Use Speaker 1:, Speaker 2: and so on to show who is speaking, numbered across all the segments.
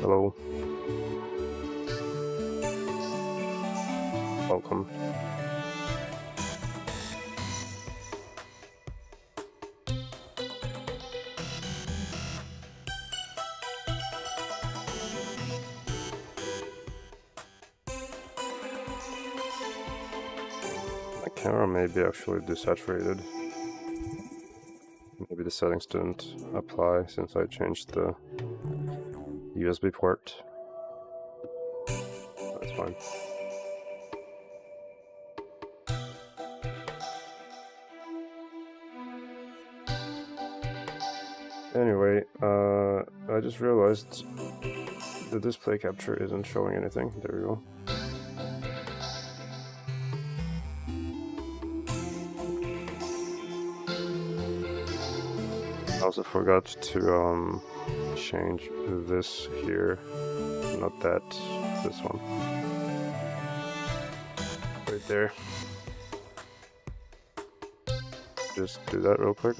Speaker 1: Hello. Welcome. My camera may be actually desaturated. Maybe the settings didn't apply since I changed the USB port. That's fine. Anyway, I just realized the display capture isn't showing anything. There we go. I also forgot to change this here, not that, this one. Right there. Just do that real quick.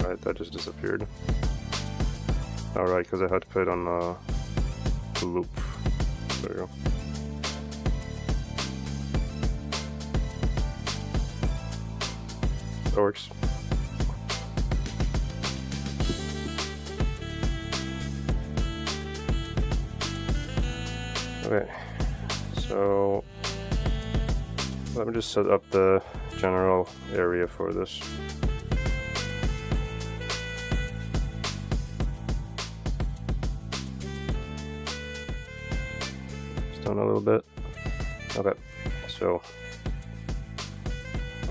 Speaker 1: Right, that just disappeared. Alright, because I had to put it on the loop. There you go. That works. Okay, so let me just set up the general area for this. Down a little bit. Okay, so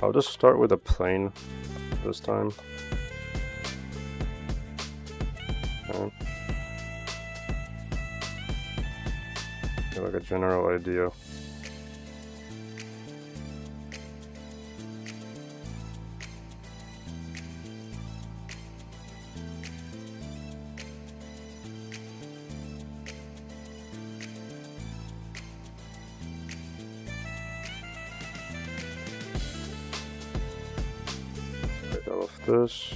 Speaker 1: I'll just start with a plane this time. Okay. Get like a general idea. All of this.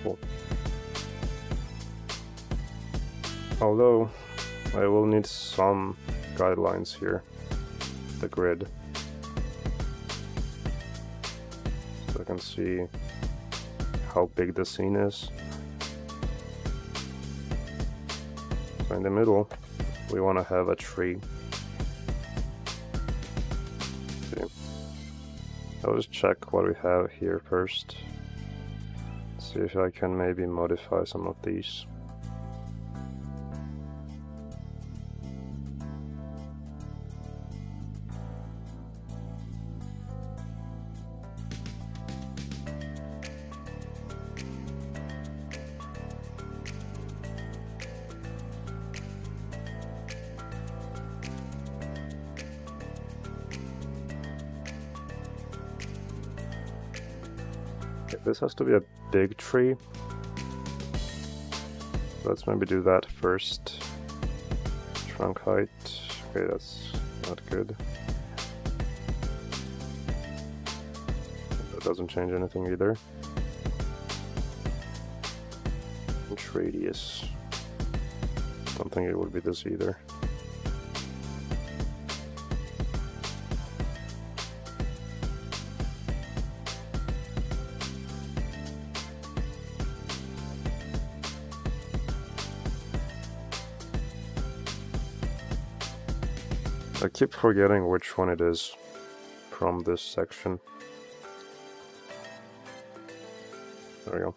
Speaker 1: Cool. Although I will need some guidelines here, the grid, so I can see how big the scene is. So in the middle, we want to have a tree. Okay. I'll just check what we have here first. See if I can maybe modify some of these. This has to be a big tree. Let's maybe do that first. Trunk height. Okay, that's not good. That doesn't change anything either. Inch radius. Don't think it would be this either. I keep forgetting which one it is from this section. There we go.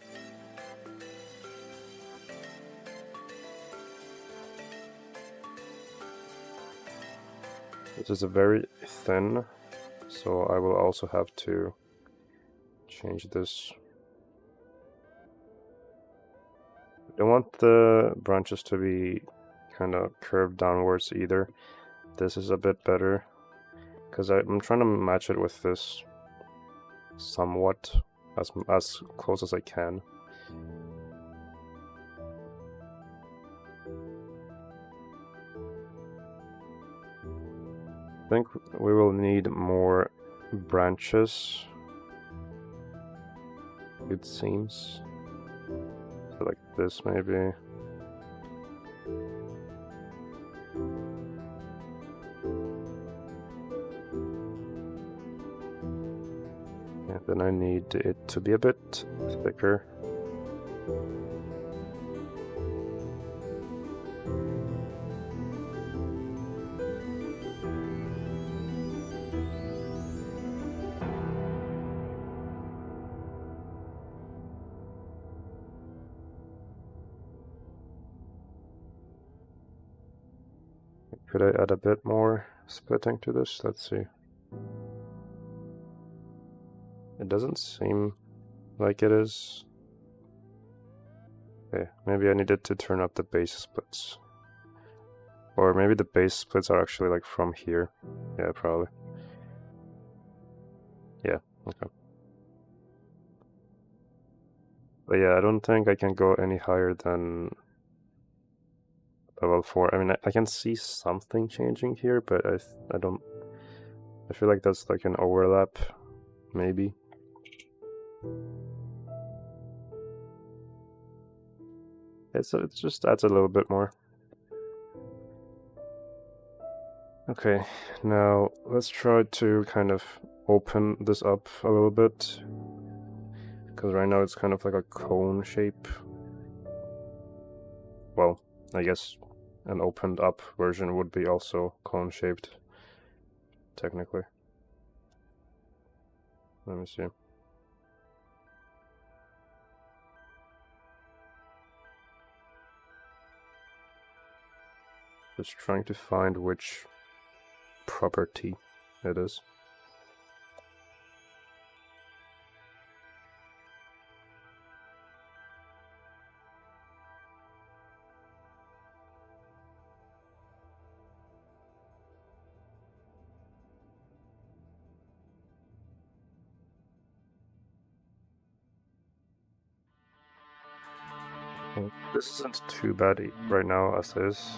Speaker 1: This is a very thin, so I will also have to change this. I don't want the branches to be kind of curved downwards either. This is a bit better, because I'm trying to match it with this somewhat, as close as I can. I think we will need more branches, it seems. So like this maybe. Yeah, then I need it to be a bit thicker. Could I add a bit more splitting to this? Let's see. It doesn't seem like it is. Okay, maybe I needed to turn up the base splits. Or maybe the base splits are actually like from here. Yeah, probably. Yeah, okay. But yeah, I don't think I can go any higher than level 4. I mean, I can see something changing here, but I don't... I feel like that's like an overlap, maybe. It just adds a little bit more. Okay, now let's try to kind of open this up a little bit, because right now it's kind of like a cone shape. Well, I guess an opened up version would be also cone shaped, technically. Let me see. Just trying to find which property it is. Well, this isn't too bad right now as is.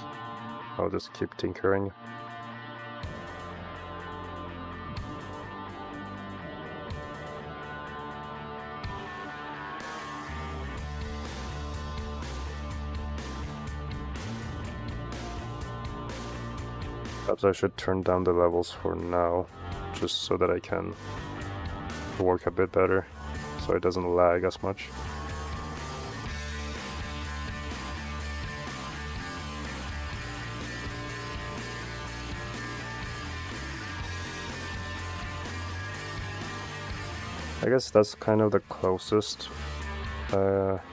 Speaker 1: I'll just keep tinkering. Perhaps I should turn down the levels for now, just so that I can work a bit better, so it doesn't lag as much. I guess that's kind of the closest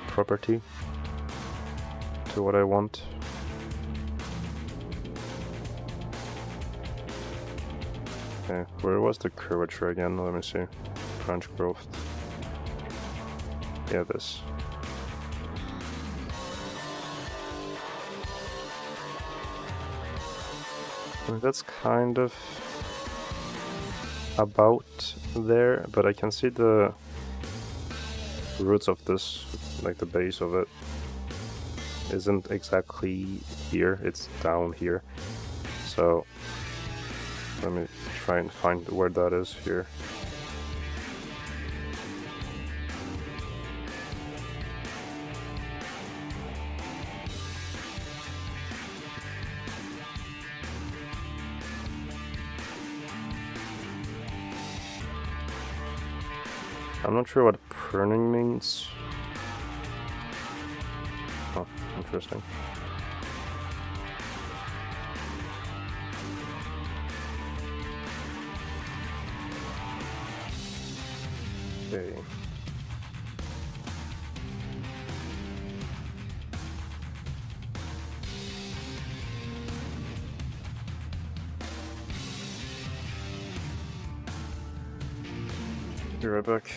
Speaker 1: property to what I want. Okay, where was the curvature again? Let me see. Branch growth. Yeah, this. That's kind of about there, but I can see the roots of this, like the base of it, isn't exactly here, it's down here. So let me try and find where that is here. I'm not sure what pruning means. Oh, interesting. Okay. Be right back.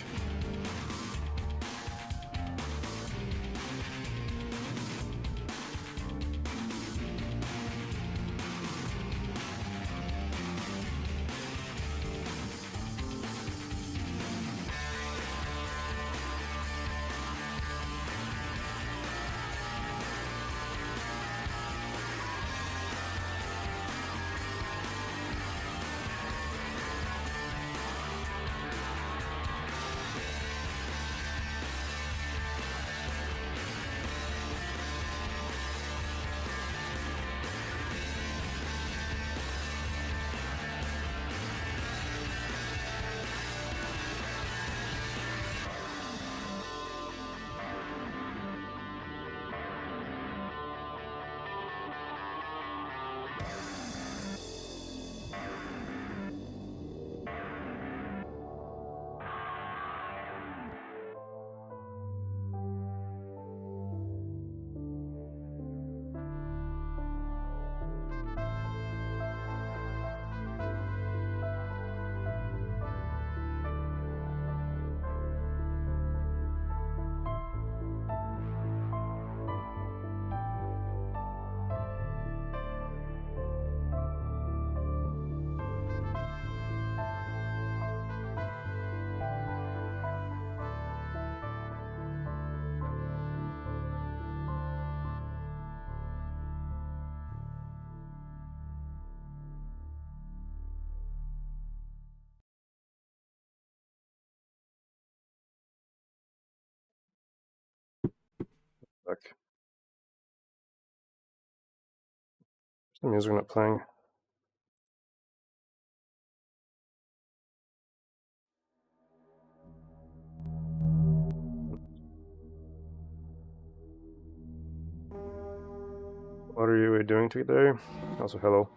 Speaker 1: Back. Is the music not playing? What are you doing today? Also, hello,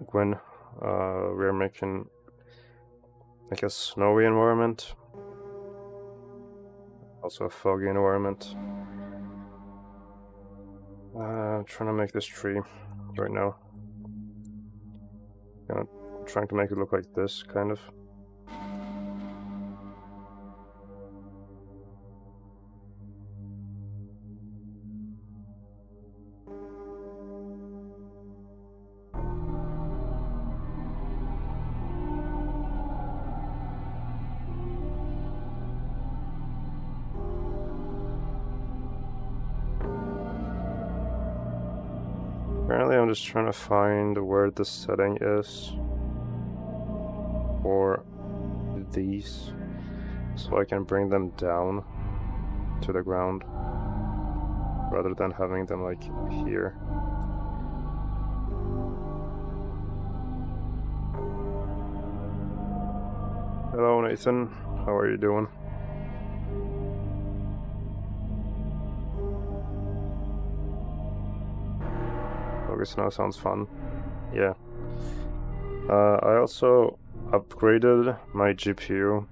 Speaker 1: Gwen. We're making like a snowy environment, also a foggy environment. Trying to make this tree right now. Trying to make it look like this, kind of. Apparently I'm just trying to find where the setting is for these, so I can bring them down to the ground rather than having them like here. Hello Nathan, how are you doing? Okay, so now sounds fun. Yeah. I also upgraded my GPU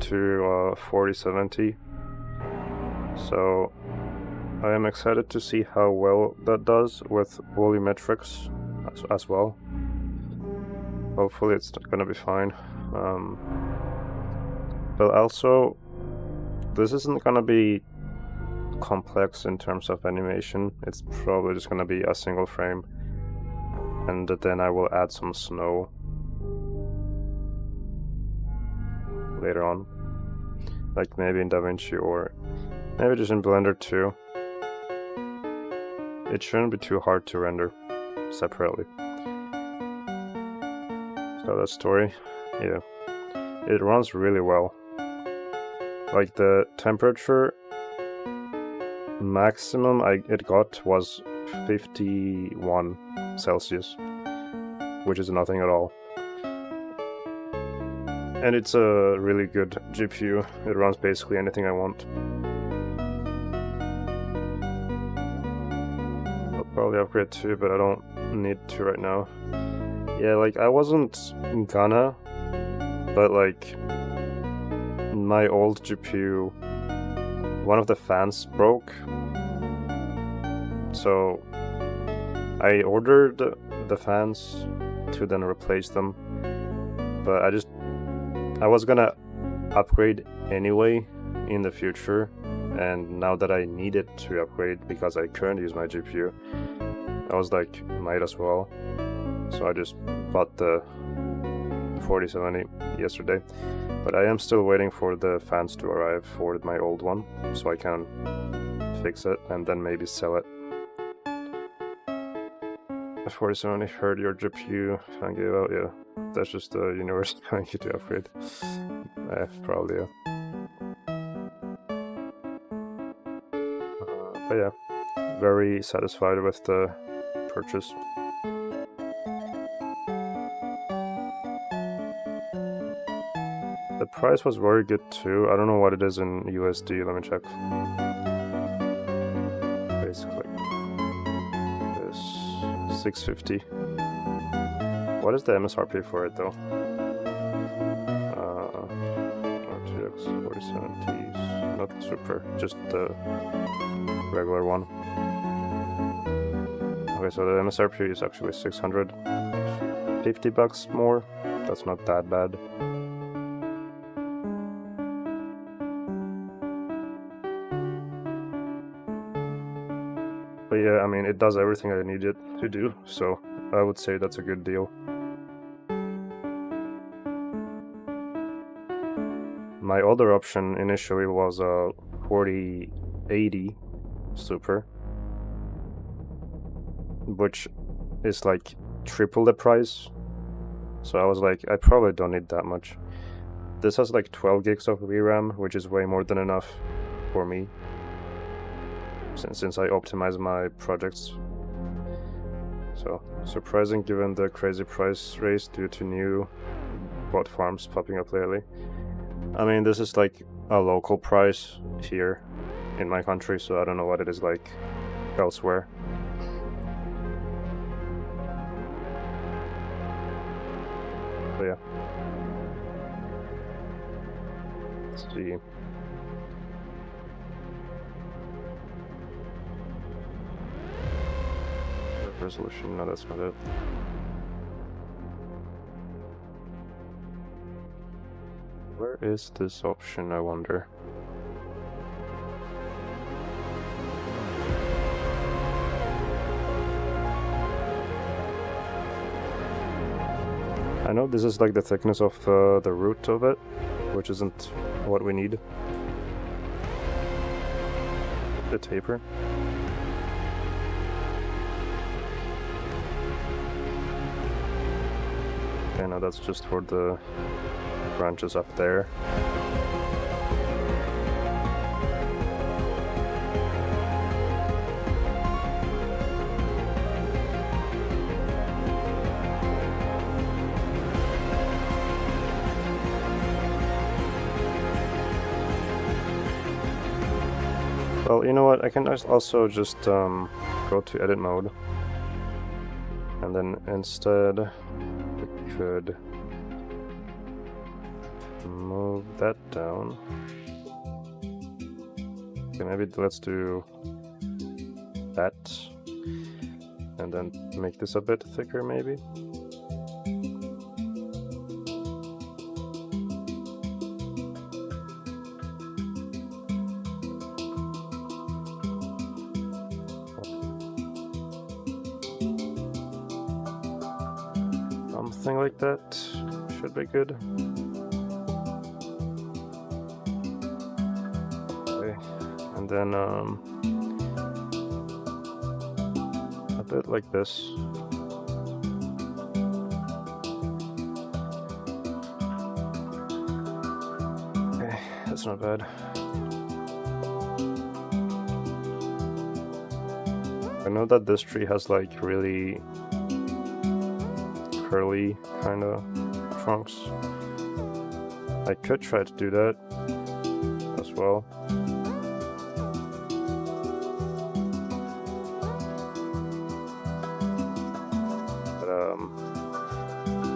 Speaker 1: to 4070, so I am excited to see how well that does with volumetrics as well. Hopefully it's gonna be fine. But also, this isn't gonna be complex in terms of animation. It's probably just gonna be a single frame, and then I will add some snow later on, like maybe in DaVinci or maybe just in Blender too. It shouldn't be too hard to render separately. So that story, yeah, it runs really well. Like the temperature maximum it got was 51 Celsius, which is nothing at all. And it's a really good GPU. It runs basically anything I want. I'll probably upgrade too, but I don't need to right now. Yeah, like I wasn't gonna, but like my old GPU, one of the fans broke, so I ordered the fans to then replace them, but I just I was gonna upgrade anyway in the future, and now that I needed to upgrade because I couldn't use my GPU, I was like, might as well. So I just bought the 4070 yesterday, but I am still waiting for the fans to arrive for my old one, so I can fix it and then maybe sell it. The 4070 heard your GPU fan gave out, yeah. That's just the universe telling you to upgrade. Probably, yeah. But yeah, very satisfied with the purchase. The price was very good too. I don't know what it is in USD, let me check. Basically, this 650. What is the MSRP for it though? RTX 4070, not super, just the regular one. Okay, so the MSRP is actually 650 bucks more. That's not that bad. But yeah, I mean, it does everything I need it to do, so I would say that's a good deal. My other option initially was a 4080 Super, which is like triple the price. So I was like, I probably don't need that much. This has like 12 gigs of VRAM, which is way more than enough for me, since I optimize my projects. So surprising given the crazy price raise due to new bot farms popping up lately. I mean, this is like a local price here in my country, so I don't know what it is like elsewhere. But yeah. Let's see. Resolution, no, that's not it. Where is this option, I wonder? I know this is like the thickness of the root of it, which isn't what we need. The taper. Okay, now that's just for the branches up there. Well, you know what, I can also just go to edit mode, and then instead we could move that down. Okay, maybe let's do that, and then make this a bit thicker maybe. Something like that should be good. Okay, and then a bit like this. Okay, that's not bad. I know that this tree has like really curly kind of trunks. I could try to do that as well. But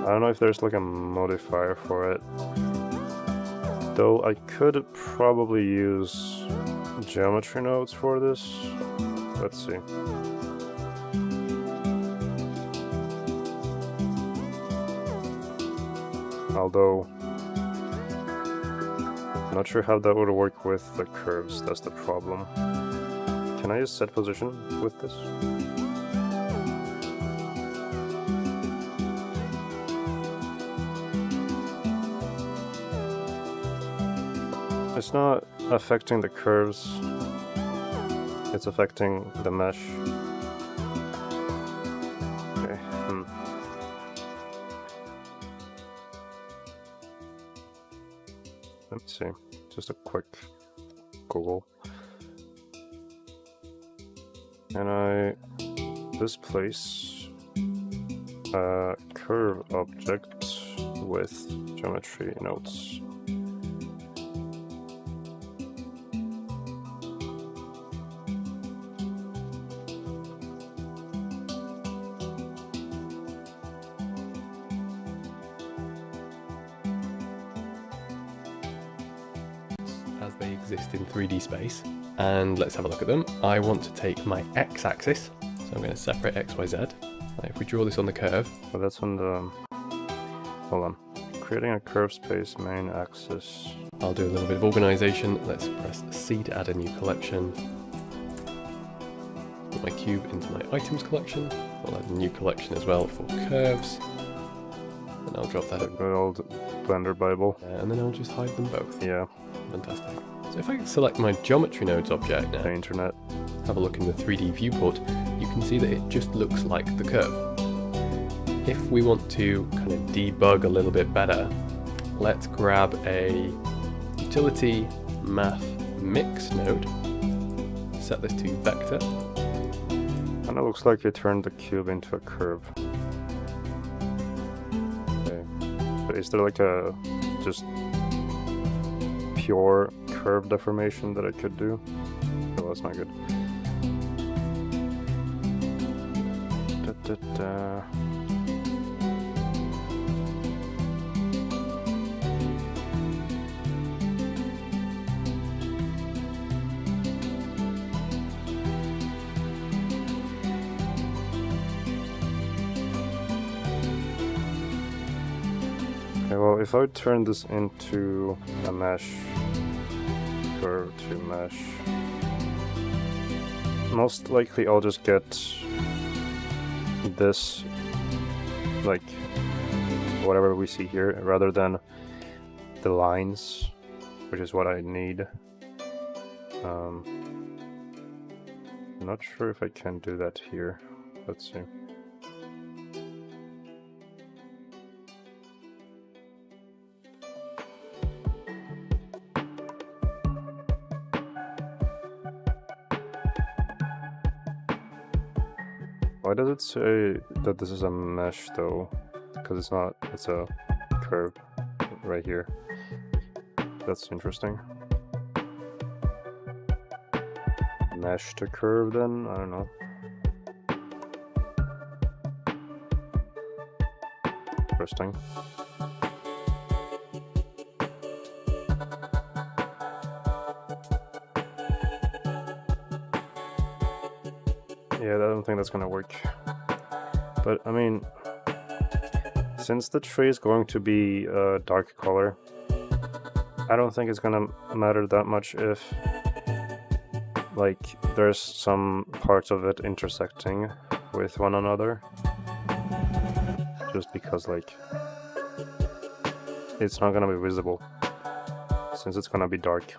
Speaker 1: I don't know if there's like a modifier for it. Though I could probably use geometry nodes for this. Let's see. Although Not sure how that would work with the curves, that's the problem. Can I just set position with this? It's not affecting the curves, it's affecting the mesh. Okay. Let me see, just a quick Google. Can I displace a curve object with geometry nodes?
Speaker 2: As they exist in 3D space, and let's have a look at them. I want to take my x-axis, so I'm going to separate x, y, z. If we draw this on the curve,
Speaker 1: well, that's on the, hold on, creating a curve space main axis.
Speaker 2: I'll do a little bit of organization. Let's press C to add a new collection. Put my cube into my items collection. I'll add a new collection as well for curves, and I'll drop that.
Speaker 1: Good old Blender Bible.
Speaker 2: And then I'll just hide them both.
Speaker 1: Yeah.
Speaker 2: Fantastic. So if I select my geometry nodes object now,
Speaker 1: The internet.
Speaker 2: have a look in the 3D viewport, you can see that it just looks like the curve. If we want to kind of debug a little bit better, let's grab a utility math mix node, set this to vector.
Speaker 1: And it looks like it turned the cube into a curve. Okay. But is there like a just pure curve deformation that I could do? Oh, that's not good. Okay, well, if I turn this into a mesh, curve to mesh, most likely I'll just get this, like, whatever we see here, rather than the lines, which is what I need. I'm not sure if I can do that here. Let's see. Why does it say that this is a mesh though? Because it's not, it's a curve right here. That's interesting. Mesh to curve then? I don't know. Interesting. Yeah, I don't think that's gonna work. But I mean, since the tree is going to be a dark color, I don't think it's gonna matter that much if, like, there's some parts of it intersecting with one another. Just because, like, it's not gonna be visible, since it's gonna be dark.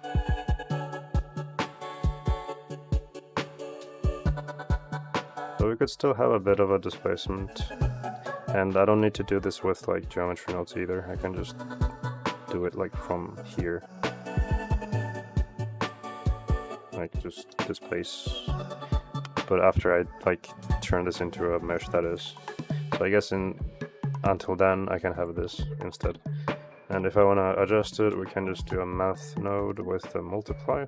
Speaker 1: So we could still have a bit of a displacement, and I don't need to do this with like geometry nodes either. I can just do it like from here, like just displace. But after I like turn this into a mesh, that is. So I guess until then I can have this instead. And if I want to adjust it, we can just do a math node with a multiply.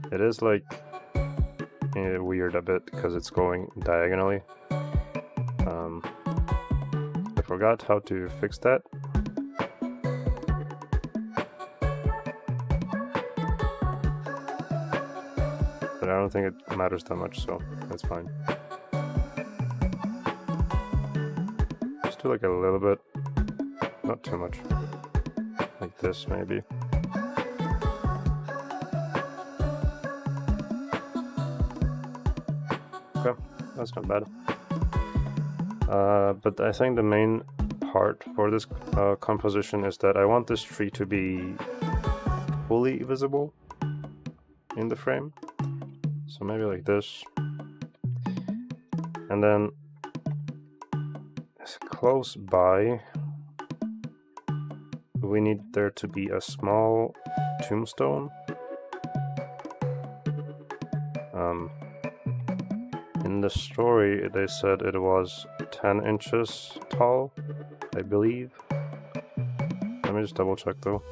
Speaker 1: It is like weird a bit because it's going diagonally. I forgot how to fix that. But I don't think it matters that much, so that's fine. Just to like a little bit, not too much, like this maybe. Okay, that's not bad. But I think the main part for this composition is that I want this tree to be fully visible in the frame. So maybe like this. And then close by, we need there to be a small tombstone. In the story, they said it was 10 inches tall, I believe. Let me just double check though.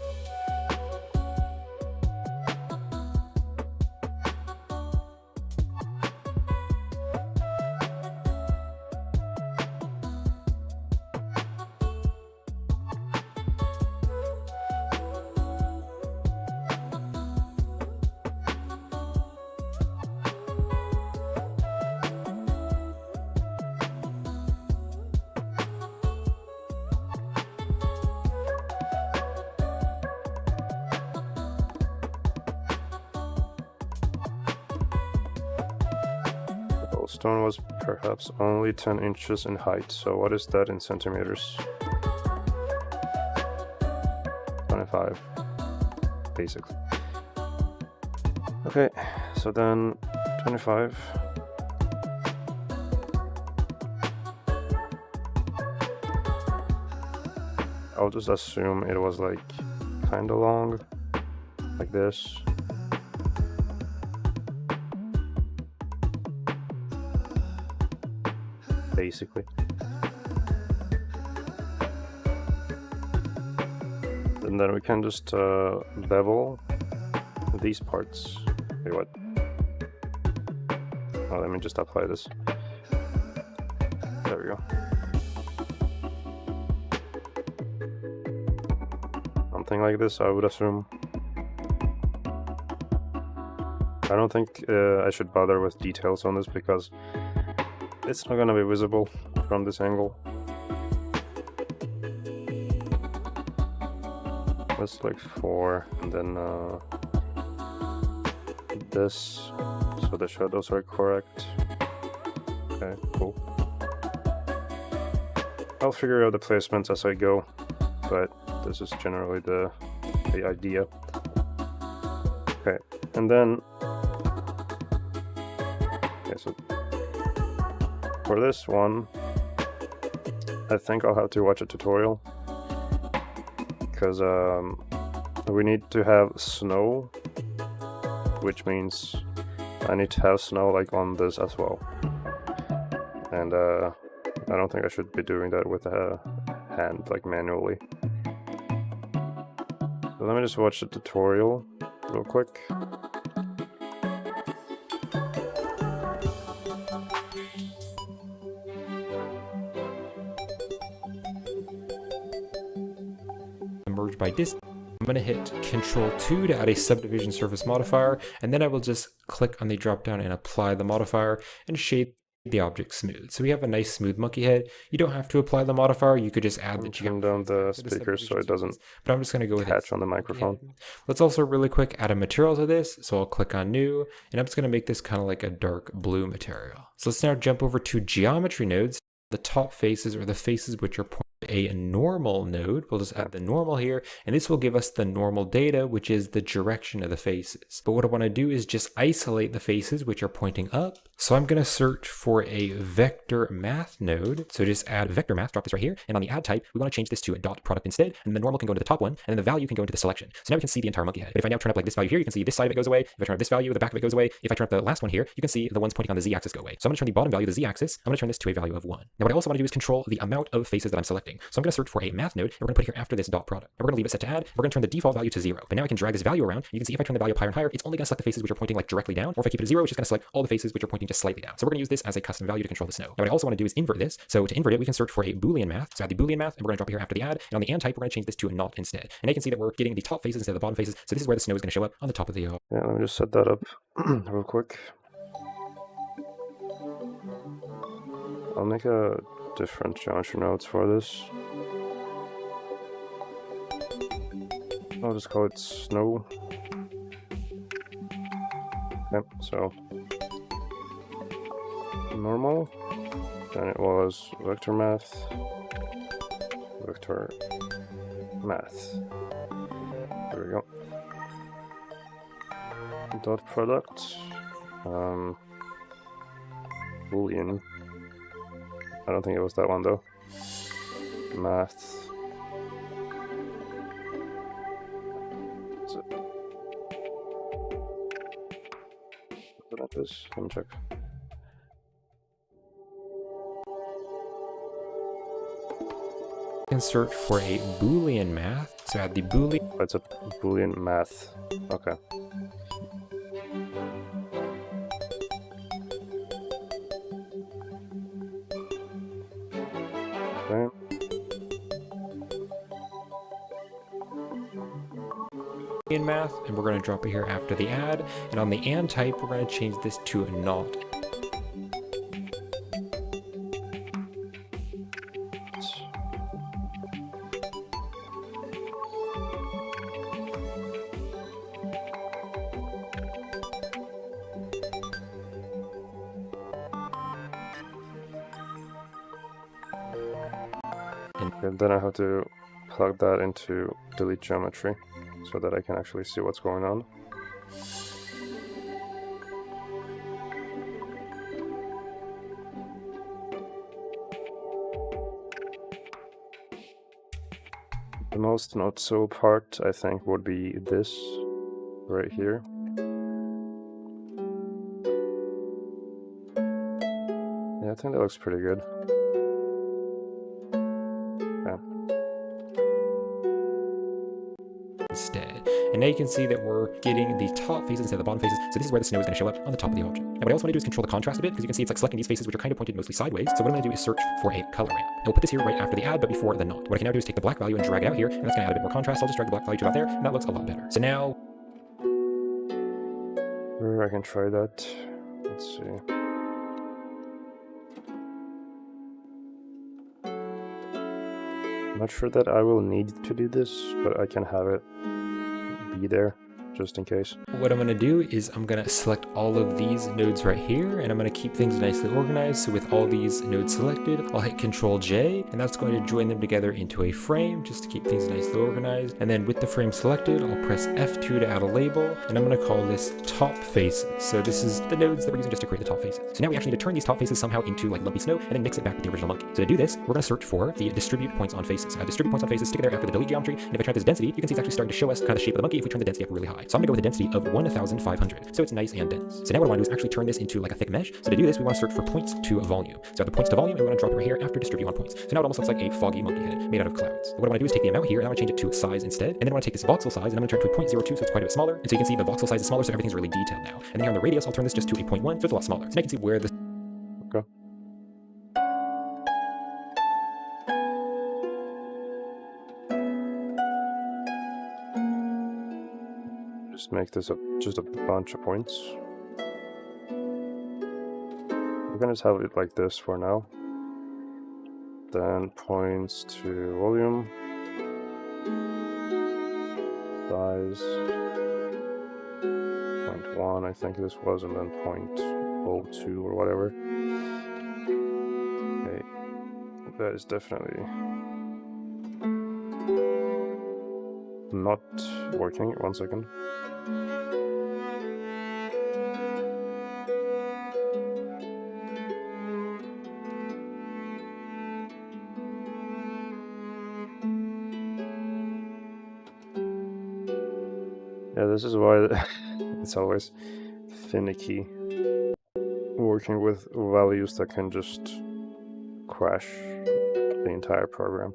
Speaker 1: Stone was perhaps only 10 inches in height, so what is that in centimeters? 25, basically. Okay, so then 25. I'll just assume it was like kind of long, like this. Basically. And then we can just bevel these parts. Wait, what? Oh, let me just apply this. There we go. Something like this, I would assume. I don't think I should bother with details on this because it's not gonna be visible from this angle. Let's like 4 and then this, so the shadows are correct. Okay, cool. I'll figure out the placements as I go, but this is generally the idea. Okay, and then okay, so for this one, I think I'll have to watch a tutorial because we need to have snow, which means I need to have snow like on this as well. And I don't think I should be doing that with a hand, like manually. So let me just watch the tutorial real quick.
Speaker 3: Merge by distance. I'm going to hit Ctrl+2 to add a subdivision surface modifier, and then I will just click on the drop down and apply the modifier and shape the object smooth. So we have a nice smooth monkey head. You don't have to apply the modifier, you could just add the
Speaker 1: turn down the speakers so it doesn't
Speaker 3: but I'm just going to go with
Speaker 1: catch on the microphone.
Speaker 3: Let's also really quick add a material to this. So I'll click on new, and I'm just going to make this kind of like a dark blue material. So let's now jump over to geometry nodes. The top faces, or the faces which are pointing a normal node. We'll just add the normal here, and this will give us the normal data, which is the direction of the faces. But what I want to do is just isolate the faces which are pointing up. So I'm going to search for a vector math node. So just add vector math, drop this right here, and on the add type, we want to change this to a dot product instead, and the normal can go into the top one, and then the value can go into the selection. So now we can see the entire monkey head. But if I now turn up like this value here, you can see this side of it goes away. If I turn up this value, the back of it goes away. If I turn up the last one here, you can see the ones pointing on the z-axis go away. So I'm going to turn the bottom value, the z-axis, I'm going to turn this to a value of 1. Now what I also want to do is control the amount of faces that I'm selecting. So I'm going to search for a math node, and we're going to put it here after this dot product. And we're going to leave it set to add. We're going to turn the default value to 0. But now I can drag this value around. You can see if I turn the value up higher and higher, it's only going to select the faces which are pointing like directly down. Or if I keep it at 0, it's just going to select all the faces which are pointing just slightly down. So we're going to use this as a custom value to control the snow. Now what I also want to do is invert this. So to invert it, we can search for a Boolean math. So add the Boolean math, and we're going to drop it here after the add. And on the and type, we're going to change this to a not instead. And you can see that we're getting the top faces instead of the bottom faces. So this is where the snow is going to show up on the top of the
Speaker 1: Yeah, let me just set that up real quick. I'll make a different geometry nodes for this. I'll just call it snow. Yep, so normal. Then it was vector math, vector math. There we go. Dot product. Boolean. I don't think it was that one though. Math. What is this? Let me check.
Speaker 3: You can search for a Boolean math. So add the Boolean.
Speaker 1: Oh, it's a Boolean math. Okay. Okay.
Speaker 3: Boolean math, and we're going to drop it here after the add. And on the and type, we're going to change this to a not.
Speaker 1: And then I have to plug that into delete geometry so that I can actually see what's going on. The most not so part, I think, would be this right here. Yeah, I think that looks pretty good.
Speaker 3: Instead. And now you can see that we're getting the top faces instead of the bottom faces. So this is where the snow is going to show up on the top of the object. And what I also want to do is control the contrast a bit, because you can see it's like selecting these faces which are kind of pointed mostly sideways. So what I'm going to do is search for a color ramp. And we'll put this here right after the add, but before the not. What I can now do is take the black value and drag it out here, and that's going to add a bit more contrast. I'll just drag the black value to about there, and that looks a lot better. So now
Speaker 1: I can try that. Let's see. I'm not sure that I will need to do this, but I can have it be there just in case.
Speaker 3: what I'm going to do is I'm going to select all of these nodes right here, and I'm going to keep things nicely organized. So with all these nodes selected, I'll hit Control J, and that's going to join them together into a frame just to keep things nicely organized. And then with the frame selected, I'll press F2 to add a label, and I'm going to call this top faces. So this is the nodes that we're using just to create the top faces. So now we actually need to turn these top faces somehow into like lumpy snow and then mix it back with the original monkey. So to do this, we're going to search for the distribute points on faces. So I distribute points on faces, stick it there after the delete geometry, and if I turn this density, you can see it's actually starting to show us kind of the shape of the monkey if we turn the density up really high. So I'm going to go with a density of 1,500. So it's nice and dense. So now what I want to do is actually turn this into like a thick mesh. So to do this, we want to search for points to volume. So at the points to volume, and we want to drop it right here after distribute on points. So now it almost looks like a foggy monkey head made out of clouds. But what I want to do is take the amount here, and I want to change it to size instead. And then I want to take this voxel size, and I'm going to turn it to a 0.02, so it's quite a bit smaller. And so you can see the voxel size is smaller, so everything's really detailed now. And then here on the radius, I'll turn this just to a 0.1, so it's a lot smaller. So now you can see where this.
Speaker 1: Okay. Just make this just a bunch of points. We're gonna just have it like this for now. Then points to volume, size, 0.1 I think this was, and then 0.02 or whatever. Okay, that is definitely not working. 1 second. Yeah, this is why it's always finicky working with values that can just crash the entire program.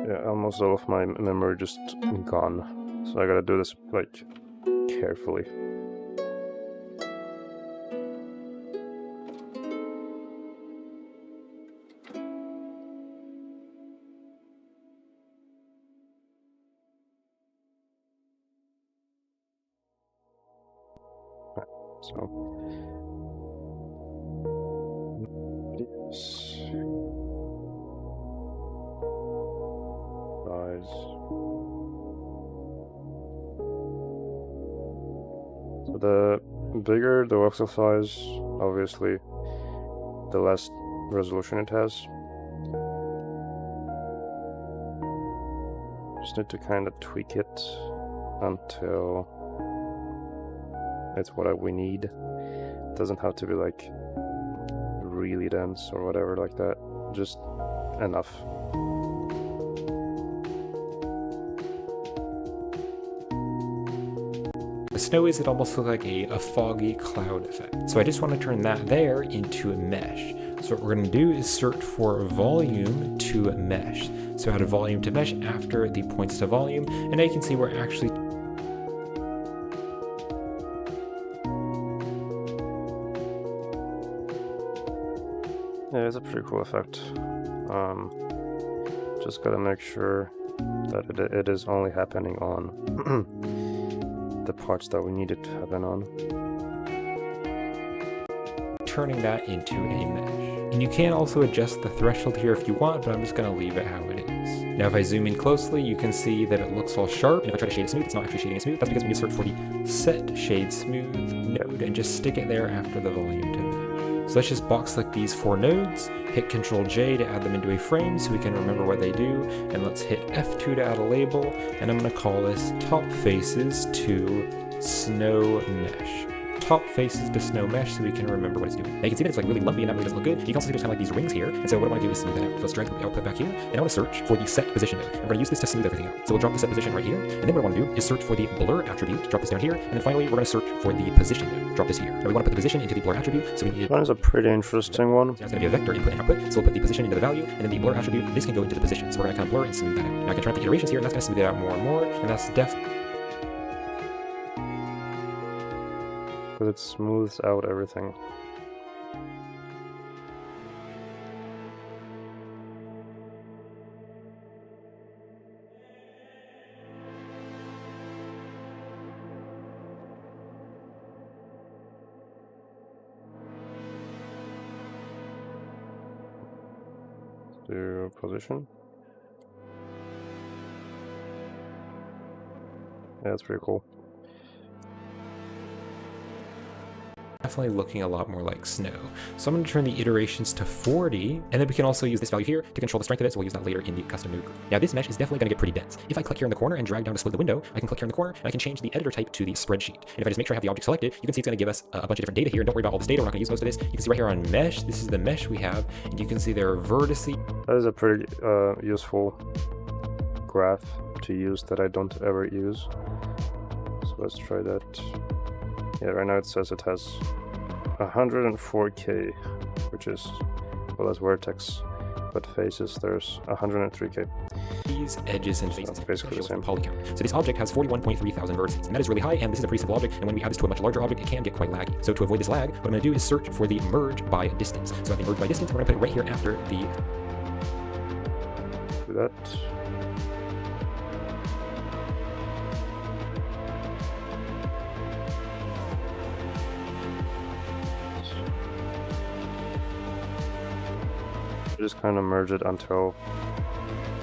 Speaker 1: Yeah, almost all of my memory just gone, so I gotta do this like carefully. So size. So the bigger the voxel size, obviously, the less resolution it has. Just need to kind of tweak it until it's what we need. It doesn't have to be like really dense or whatever like that, just enough.
Speaker 3: The snow is, it almost looks like a foggy cloud effect. So I just want to turn that there into a mesh. So what we're going to do is search for volume to mesh. So add a volume to mesh after the points to volume, and now you can see we're actually
Speaker 1: yeah, it's a pretty cool effect. Just gotta make sure that it is only happening on the parts that we need it to happen on.
Speaker 3: turning that into a mesh. And you can also adjust the threshold here if you want, but I'm just going to leave it how it is. Now if I zoom in closely, you can see that it looks all sharp, and if I try to shade it smooth, it's not actually shading it smooth. That's because we need to search for the Set Shade Smooth node and just stick it there after the volume to mesh. So let's just box select these 4 nodes, hit Ctrl J to add them into a frame so we can remember what they do, and let's hit F2 to add a label, and I'm going to call this Top Faces to Snow Mesh. Top faces to snow mesh so we can remember what it's doing. Now you can see that it's like really lumpy and that really doesn't look good. You can also see there's kind of like these rings here, and so what I want to do is smooth that out. So let's drag the output back here, and I want to search for the set position node. I'm going to use this to smooth everything out. So we'll drop the set position right here, and then what I want to do is search for the blur attribute, drop this down here, and then finally we're going to search for the position node, drop this here. Now we want to put the position into the blur attribute, so we need
Speaker 1: that is a pretty interesting one.
Speaker 3: So it's going to be a vector input and output, so we'll put the position into the value, and then the blur attribute, this can go into the position. So we're going to kind of blur and smooth that out. Now I can turn up the iterations here, and that's going to smooth it out more and more, and that's definitely
Speaker 1: Because it smooths out everything. To position. Yeah, that's pretty cool.
Speaker 3: definitely looking a lot more like snow. So I'm going to turn the iterations to 40, and then we can also use this value here to control the strength of it, so we'll use that later in the custom node group. Now this mesh is definitely going to get pretty dense. If I click here in the corner and drag down to split the window, I can click here in the corner, and I can change the editor type to the spreadsheet. And if I just make sure I have the object selected, you can see it's going to give us a bunch of different data here. And don't worry about all this data, we're not going to use most of this. You can see right here on mesh, this is the mesh we have, and you can see there are vertices.
Speaker 1: That is a pretty useful graph to use that I don't ever use. So let's try that. Yeah, right now it says it has 104K, which is, well, that's vertex, but faces there's 103K.
Speaker 3: These edges and faces
Speaker 1: so basically the same.
Speaker 3: Poly count. So this object has 41.3 thousand vertices, and that is really high, and this is a pretty simple object, and when we add this to a much larger object, it can get quite laggy. So to avoid this lag, what I'm going to do is search for the merge by distance. So I have the merge by distance, we're going to put it right here after the...
Speaker 1: Do that. Just kind of merge it until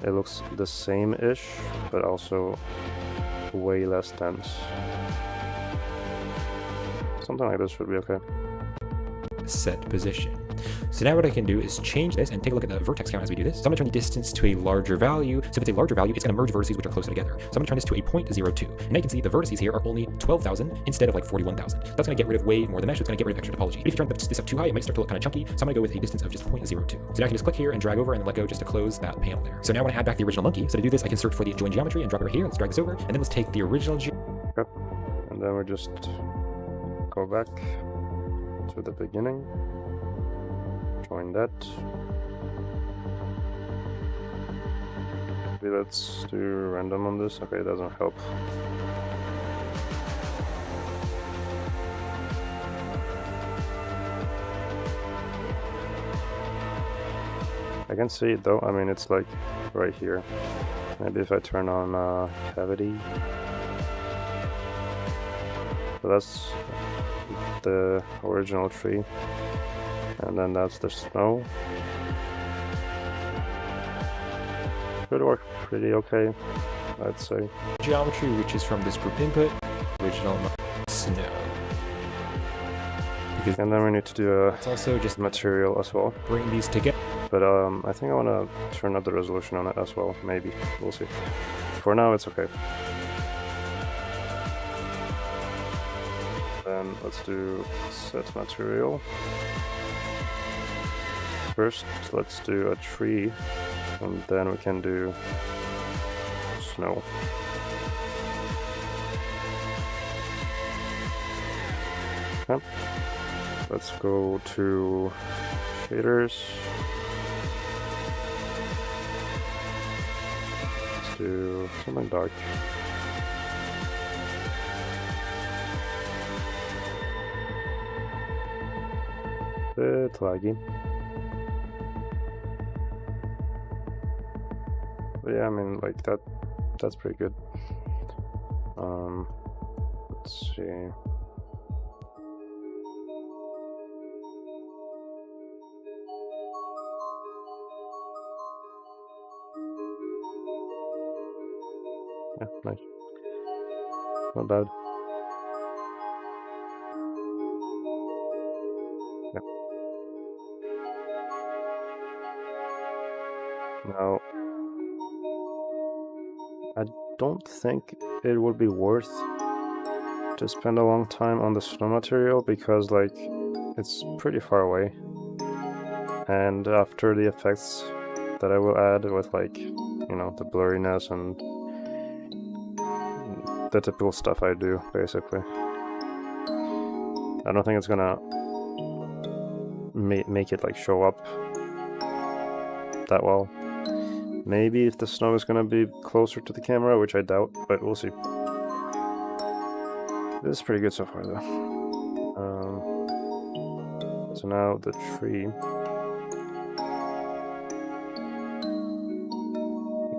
Speaker 1: it looks the same-ish, but also way less dense. Something like this should be okay.
Speaker 3: Set position. So now what I can do is change this and take a look at the vertex count as we do this. So I'm going to turn the distance to a larger value. So if it's a larger value, it's going to merge vertices which are closer together. So I'm going to turn this to a 0.02. And now you can see the vertices here are only 12,000 instead of like 41,000. That's going to get rid of way more of the mesh. It's going to get rid of extra topology. But if you turn this up too high, it might start to look kind of chunky. So I'm going to go with a distance of just 0.02. So now I can just click here and drag over and let go just to close that panel there. So now I want to add back the original monkey. So to do this, I can search for the join geometry and drop it right here. Let's drag this over. And then let's take the original
Speaker 1: okay. And then we just go back to the beginning. Join that. Maybe let's do random on this. Okay, it doesn't help. I can see it though. I mean, it's like right here. Maybe if I turn on cavity. So that's the original tree. And then that's the snow. Should work pretty okay, I'd say.
Speaker 3: Geometry, which is from this group input, original snow. Because
Speaker 1: And then we need to do
Speaker 3: it's also just
Speaker 1: a material as well.
Speaker 3: bring these together.
Speaker 1: But I think I want to turn up the resolution on it as well, maybe. We'll see. For now, it's okay. Then let's do set material. First, let's do a tree, and then we can do snow. Okay. Let's go to shaders. Let's do something dark. Bit laggy. But yeah, I mean, like that's pretty good. Let's see. Yeah, nice. Not bad. Yeah. Now, I don't think it would be worth to spend a long time on the snow material because, like, it's pretty far away. And after the effects that I will add with, like, you know, the blurriness and the typical stuff I do, basically, I don't think it's gonna make it, like, show up that well. Maybe if the snow is gonna be closer to the camera, which I doubt, but we'll see. This is pretty good so far, though. So now the tree.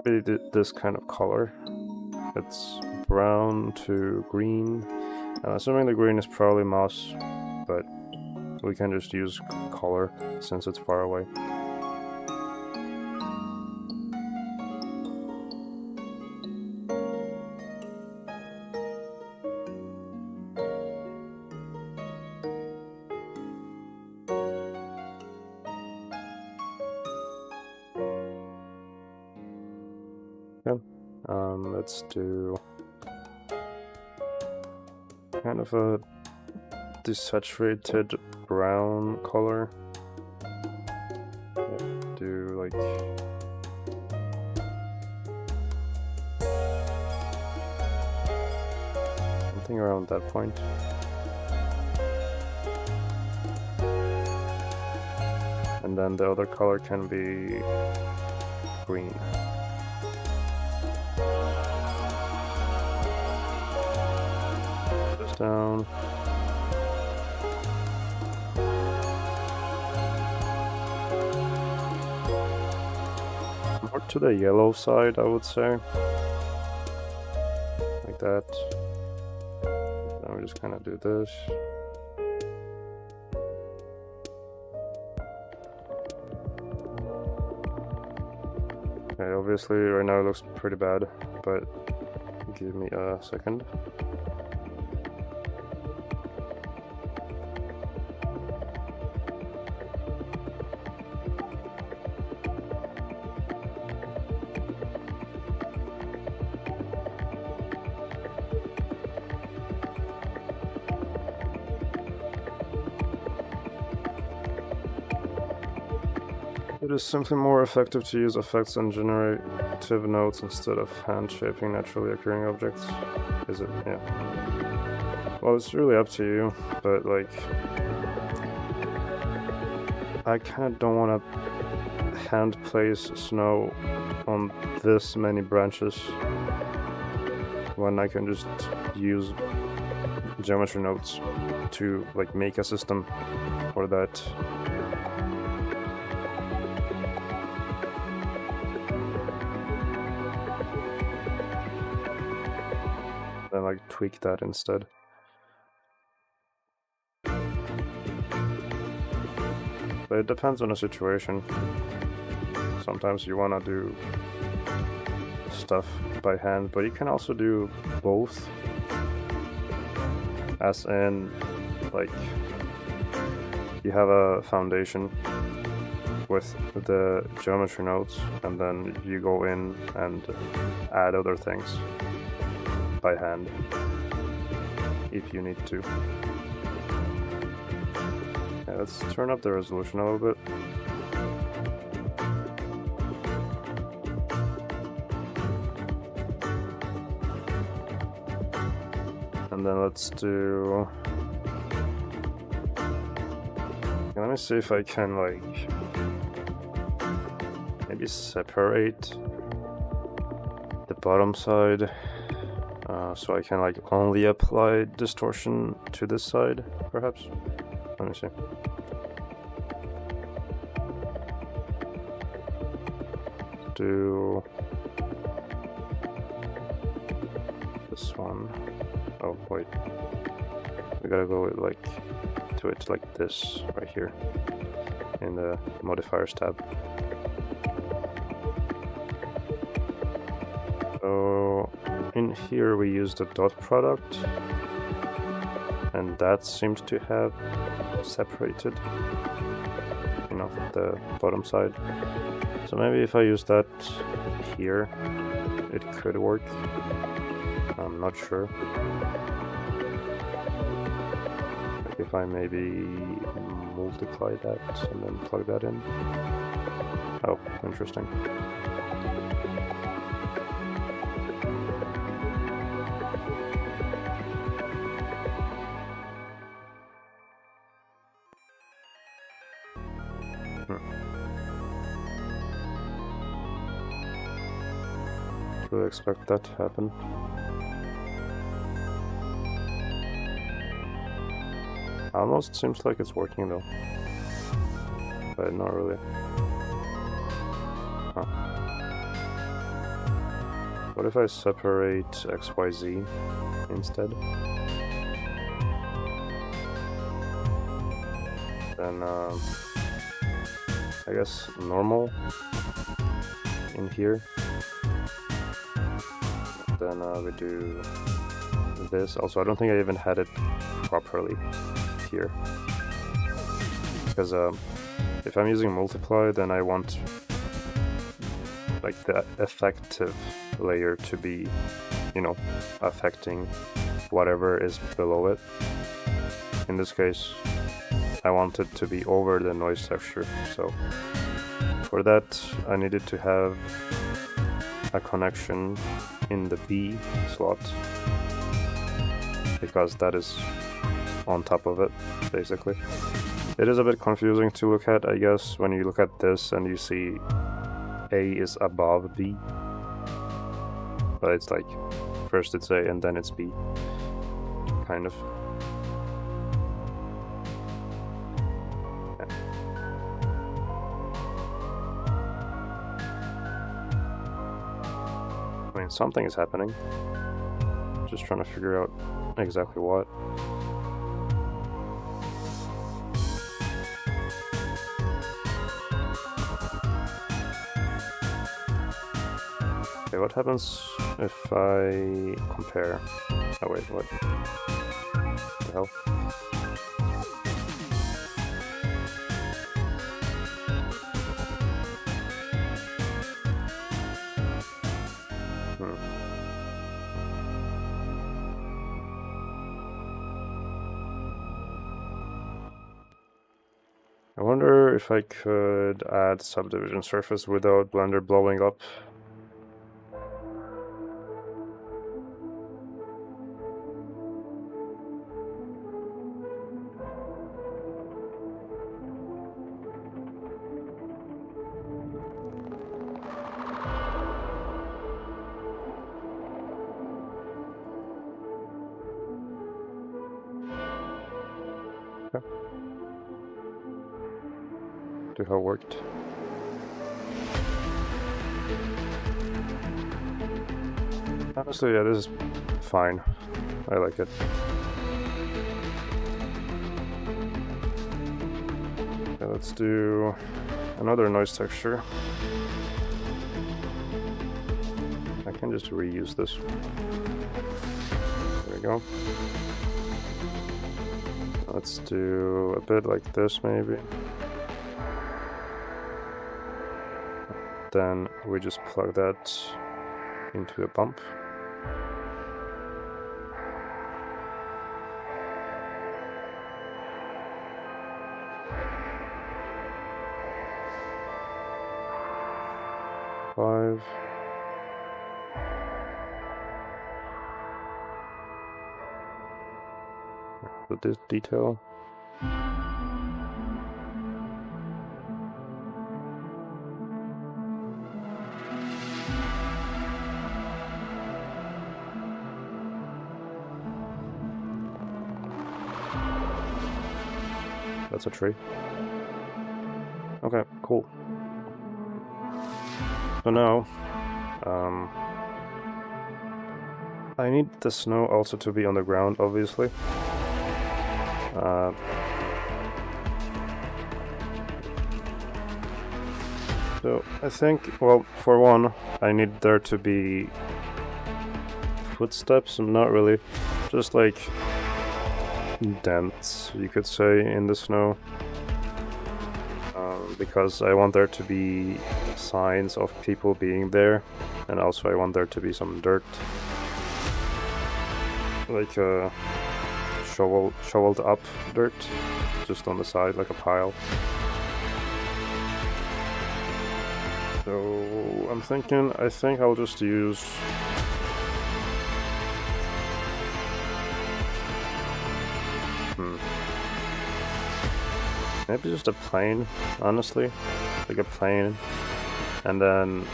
Speaker 1: Maybe this kind of color. It's brown to green. I'm assuming the green is probably moss, but we can just use color since it's far away. Let's do kind of a desaturated brown color. Do like something around that point. And then the other color can be green. Down. More to the yellow side, I would say. Like that. Now we just kind of do this. Okay, obviously right now it looks pretty bad, but give me a second. It is simply more effective to use effects and generative nodes instead of hand shaping naturally occurring objects. Is it? Yeah. Well, it's really up to you, but like, I kind of don't want to hand place snow on this many branches when I can just use geometry nodes to like make a system for that. Then like tweak that instead. But it depends on the situation. Sometimes you want to do stuff by hand, but you can also do both. As in, like, you have a foundation with the geometry nodes, and then you go in and add other things by hand if you need to. Yeah, let's turn up the resolution a little bit. And then let's do... Let me see if I can, like, maybe separate the bottom side so I can, like, only apply distortion to this side, perhaps. Let me see. Do this one. Oh wait, we gotta go like to it like this right here in the modifiers tab. So in here we use the dot product, and that seems to have separated, you know, the bottom side. So maybe if I use that here, it could work. I'm not sure. If I maybe multiply that and then plug that in. Oh, interesting. Really expect that to happen. Almost seems like it's working though, but not really. Huh. What if I separate XYZ instead? Then I guess normal in here. Then we do this. Also, I don't think I even had it properly here, because if I'm using multiply, then I want like the effective layer to be, you know, affecting whatever is below it. In this case, I want it to be over the noise texture, so for that I needed to have a connection in the B slot, because that is on top of it, basically. It is a bit confusing to look at, I guess, when you look at this and you see A is above B. But it's like, first it's A and then it's B, kind of. Yeah. I mean, something is happening. Just trying to figure out exactly what. Okay, what happens if I compare? Oh wait, what the hell? I wonder if I could add subdivision surface without Blender blowing up. Okay. To how it worked. Honestly, yeah, this is fine. I like it. Okay, Let's do another noise texture. I can just reuse this. There we go. Let's do a bit like this maybe. Then we just plug that into a bump. Five. With this detail. That's a tree. Okay, cool. So now, I need the snow also to be on the ground, obviously. So I think, well, for one, I need there to be footsteps, not really, just like dents, you could say, in the snow. Because I want there to be signs of people being there, and also I want there to be some dirt, like shoveled up dirt, just on the side, like a pile. So I'm thinking, I think I'll just use maybe just a plane, honestly, like a plane, and then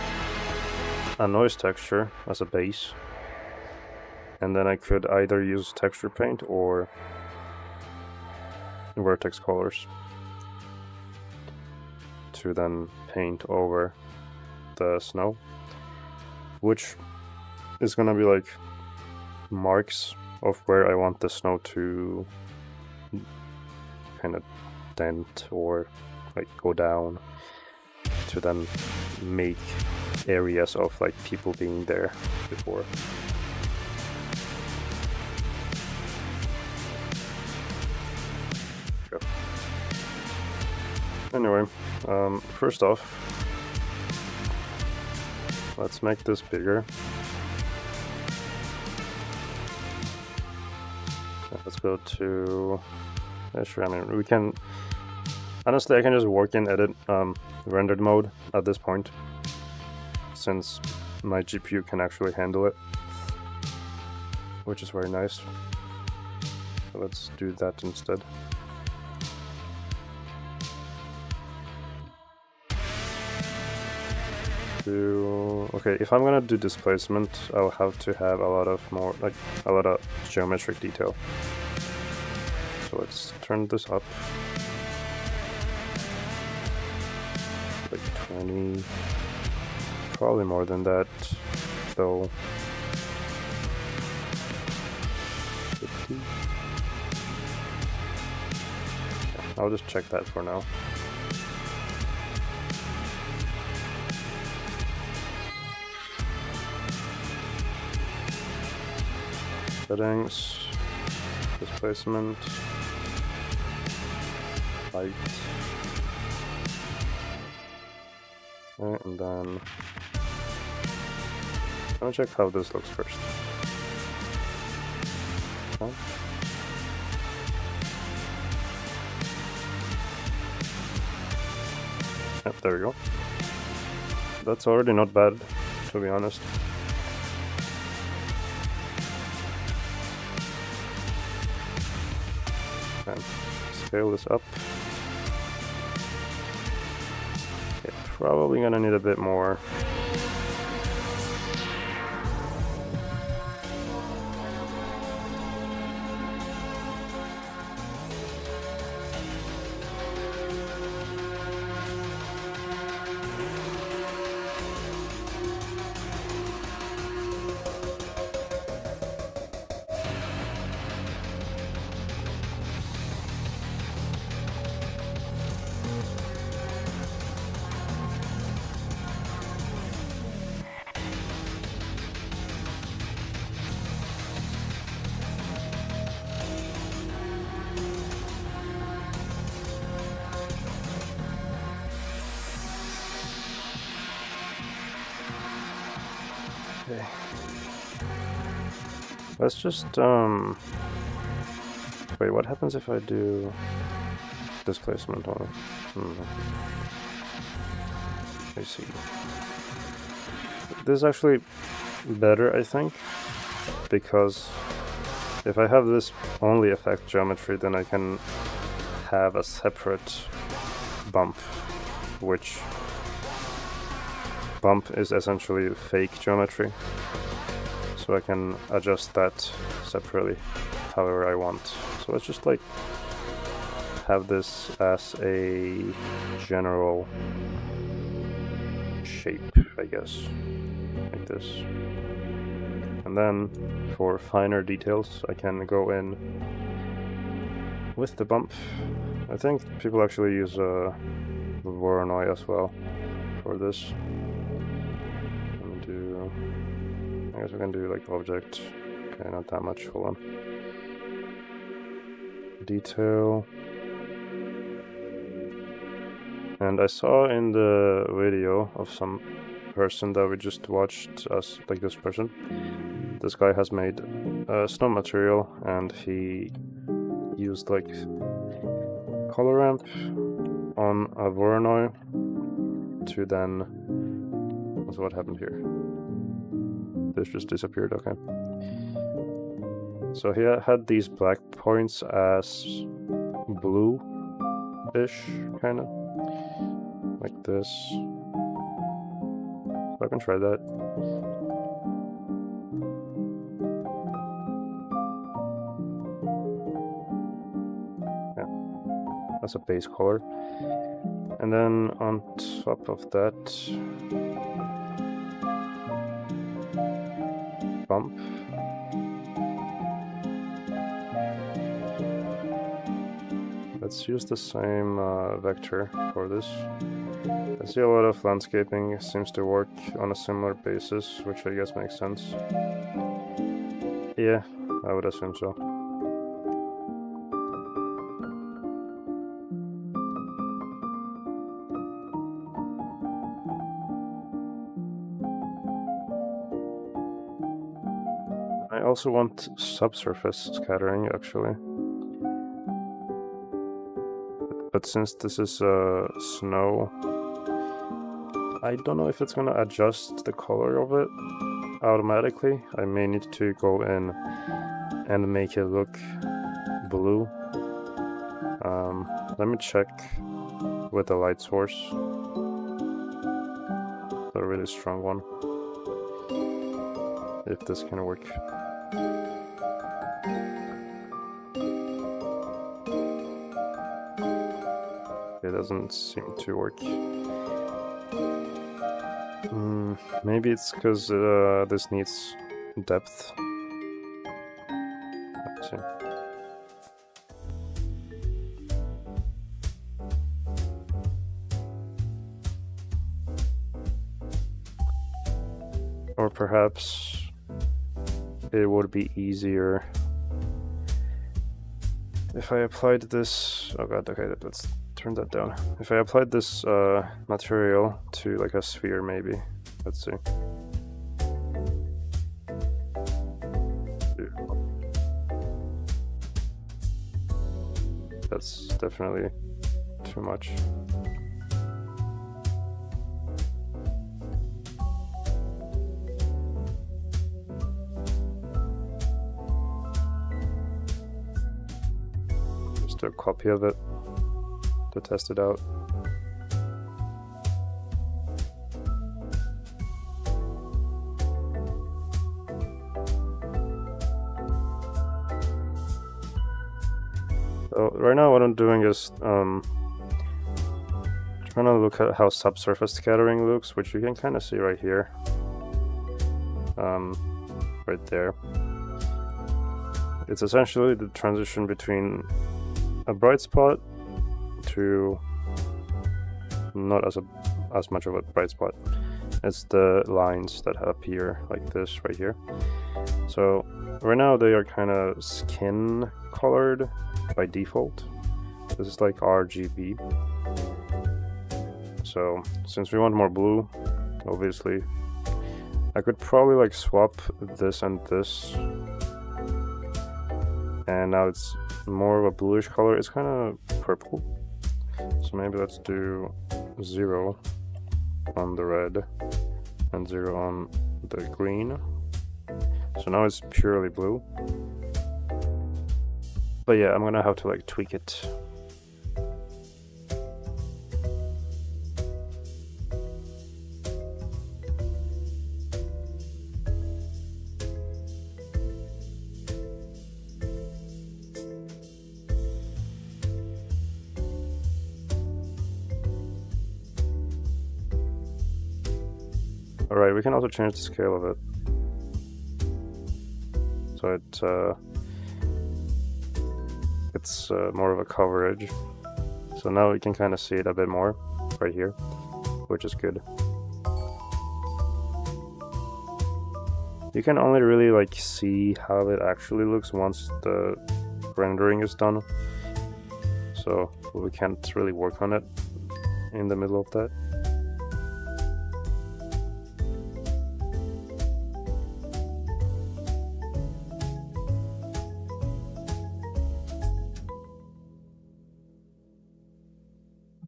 Speaker 1: a noise texture as a base, and then I could either use texture paint or vertex colors to then paint over the snow, which is gonna be like marks of where I want the snow to kind of dent or like go down, to then make areas of like people being there before. Go. Anyway, first off, let's make this bigger. Let's go to sure, I mean, we can, honestly, I can just work in edit rendered mode at this point, since my GPU can actually handle it, which is very nice. So let's do that instead. Okay, if I'm gonna do displacement, I'll have to have a lot of geometric detail. So let's turn this up, like 20, probably more than that, though. 50. I'll just check that for now. Settings, displacement, height, and then I'm gonna check how this looks first. Okay. Yep, there we go. That's already not bad, to be honest. And scale this up. Okay, probably gonna need a bit more. Let's just wait, what happens if I do displacement on it? I see. This is actually better, I think, because if I have this only affect geometry, then I can have a separate bump, which bump is essentially fake geometry. So I can adjust that separately, however I want. So let's just like have this as a general shape, I guess, like this. And then for finer details, I can go in with the bump. I think people actually use Voronoi as well for this. I guess we can do like object. Okay, not that much. Hold on. Detail. And I saw in the video of some person that we just watched, us like this person. This guy has made snow material, and he used like color ramp on a Voronoi to then. What's what happened here? This just disappeared. Okay. So he had these black points as blue-ish, kind of like this. So I can try that. Yeah, that's a base color. And then on top of that, bump. Let's use the same vector for this. I see a lot of landscaping seems to work on a similar basis, which I guess makes sense. Yeah, I would assume so. I also want subsurface scattering, actually. But since this is snow, I don't know if it's gonna adjust the color of it automatically. I may need to go in and make it look blue. Let me check with the light source. A really strong one. If this can work. It doesn't seem to work. Maybe it's because this needs depth. Let's see. Or perhaps it would be easier if I applied this. Oh god, okay, let's turn that down. If I applied this material to like a sphere, maybe. Let's see. That's definitely too much. Just a copy of it to test it out. So right now what I'm doing is trying to look at how subsurface scattering looks, which you can kind of see right here. Right there. It's essentially the transition between a bright spot to not as much of a bright spot. It's the lines that appear like this right here. So right now they are kind of skin colored by default. This is like RGB. So since we want more blue, obviously I could probably like swap this and this And now it's more of a bluish color. It's kind of purple. So maybe let's do 0 on the red and 0 on the green. So now it's purely blue. But yeah, I'm gonna have to like tweak it. Alright, we can also change the scale of it. So it's more of a coverage. So now we can kind of see it a bit more right here, which is good. You can only really like see how it actually looks once the rendering is done. So we can't really work on it in the middle of that.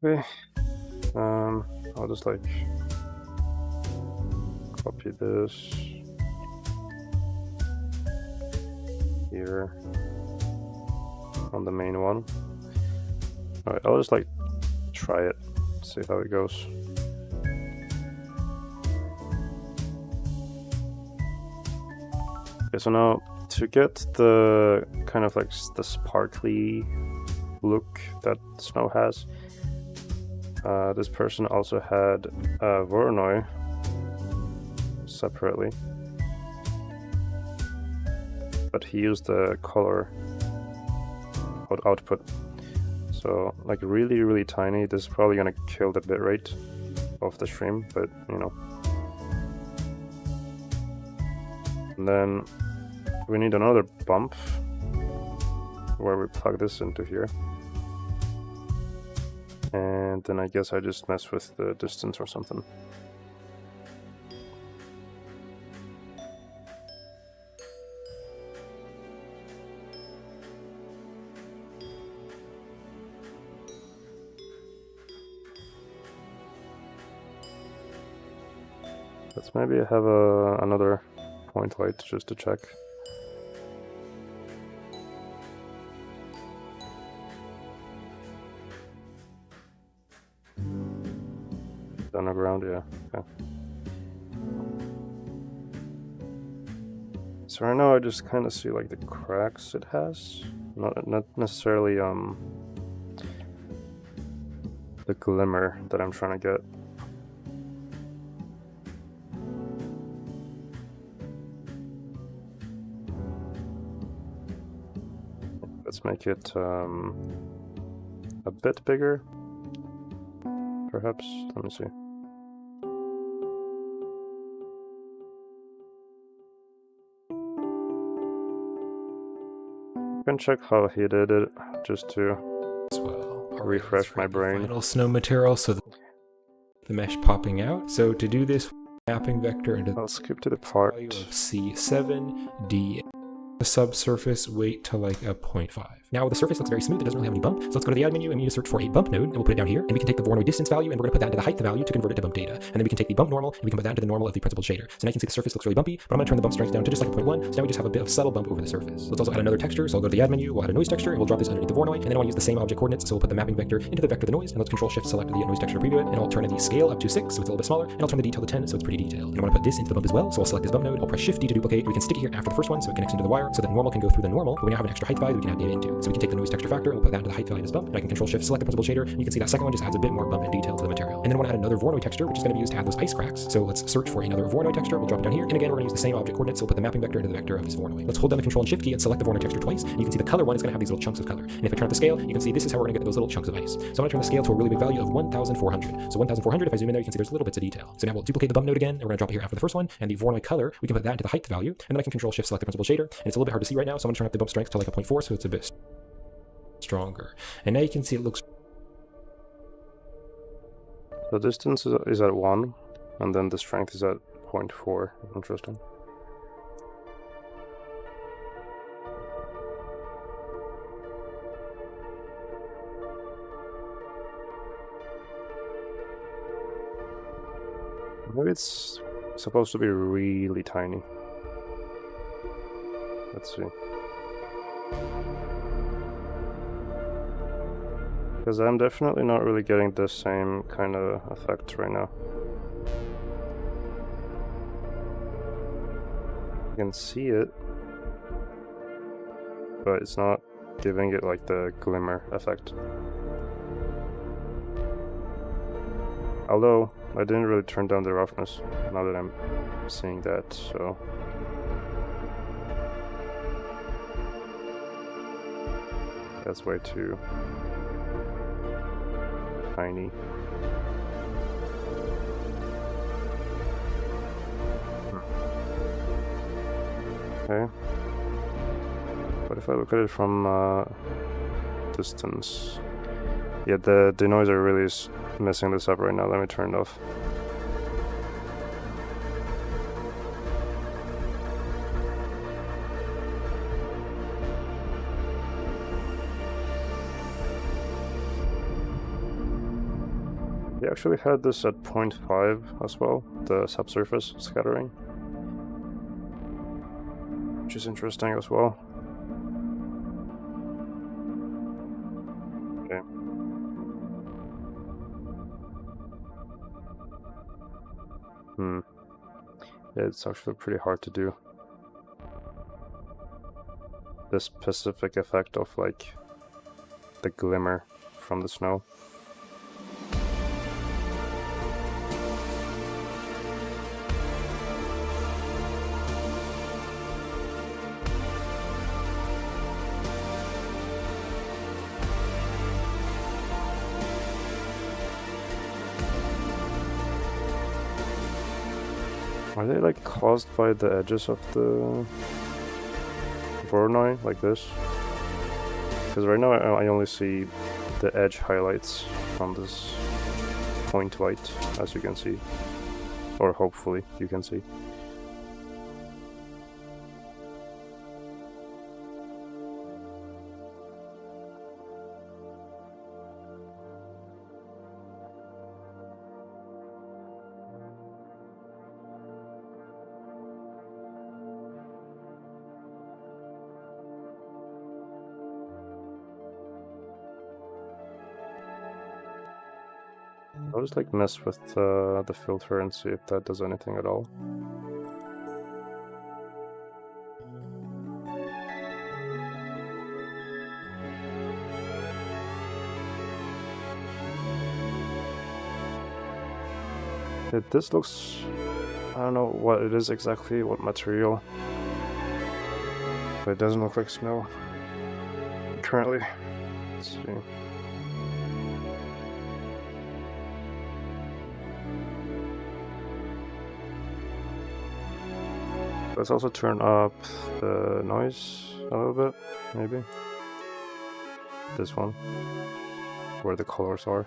Speaker 1: Okay, I'll just like copy this here on the main one. Alright, I'll just like try it, see how it goes. Okay, so now to get the kind of like the sparkly look that snow has, this person also had Voronoi separately, but he used the color output. So like really tiny. This is probably gonna kill the bitrate of the stream, but you know. And then we need another bump where we plug this into here. And then I guess I just mess with the distance or something. Let's maybe have another point light just to check. Underground, yeah. Okay. So right now I just kind of see like the cracks it has, not necessarily the glimmer that I'm trying to get. Let's make it a bit bigger, perhaps. Let me see. I can check how he did it just to
Speaker 3: as well.
Speaker 1: refresh my brain.
Speaker 3: Final snow material, so the mesh popping out. So to do this, mapping vector into
Speaker 1: I'll skip to the part.
Speaker 3: value of C7, D. The subsurface weight to like a 0.5. Now the surface looks very smooth, it doesn't really have any bump, so let's go to the add menu and we need to search for a bump node, and we'll put it down here, and we can take the Voronoi distance value, and we're going to put that into the height value to convert it to bump data. And then we can take the bump normal, and we can put that into the normal of the principled shader. So now you can see the surface looks really bumpy, but I'm going to turn the bump strength down to just like a 0.1, so now we just have a bit of subtle bump over the surface. Let's also add another texture, so I'll go to the add menu, we'll add a noise texture, and we'll drop this underneath the Voronoi, and then I want to use the same object coordinates, so we'll put the mapping vector into the vector of the noise, and let's control shift select the noise texture to preview it, and I'll turn the scale up to 6, so it's a little bit smaller, and I'll turn the detail to 10, so it's pretty detailed. And I want to put this into the bump as well, so I'll select this bump node, I'll press shift D to duplicate, we can stick it here after the first one, so it connects into the wire, so that normal can go through the normal, but we now have an extra height value that we can add data into. So we can take the noise texture factor and we'll put that into the height value of this bump, and I can control shift select the principled shader, and you can see that second one just adds a bit more bump and detail to the material. And then I want to add another Voronoi texture, which is going to be used to add those ice cracks. So let's search for another Voronoi texture, we'll drop it down here, and again we're going to use the same object coordinates, so we'll put the mapping vector into the vector of this Voronoi. Let's hold down the control and shift key and select the Voronoi texture twice, and you can see the color one is going to have these little chunks of color. And if I turn up the scale, you can see this is how we're going to get those little chunks of ice. So I'm going to turn the scale to a really big value of 1400. So 1400, if I zoom in there, you can see there's little bits of detail. So now we'll duplicate the bump node again, and we're going to drop it here after the first one, and the Voronoi color, we can put that into the height value, and then I can control shift select the principled shader, and it's a little bit hard to see right now, so I'm going to turn up the bump strength to like a 0.4, so it's a bit stronger. And now you can see it looks.
Speaker 1: The distance is at 1, and then the strength is at 0.4. Interesting. Maybe it's supposed to be really tiny. Let's see. Because I'm definitely not really getting the same kind of effect right now. You can see it, but it's not giving it like the glimmer effect. Although, I didn't really turn down the roughness, now that I'm seeing that, so... That's way too... tiny. Okay. What if I look at it from distance? Yeah, the denoiser really is messing this up right now. Let me turn it off. We actually had this at 0.5 as well, the subsurface scattering, which is interesting as well. Okay. Yeah, it's actually pretty hard to do. The specific effect of like the glimmer from the snow. Are they like caused by the edges of the Voronoi, like this? Because right now I only see the edge highlights from this point light, as you can see. Or hopefully you can see. I'll just like mess with the filter and see if that does anything at all. This looks... I don't know what it is exactly, what material. But it doesn't look like snow. Currently. Let's see. Let's also turn up the noise a little bit, maybe. This one, where the colors are.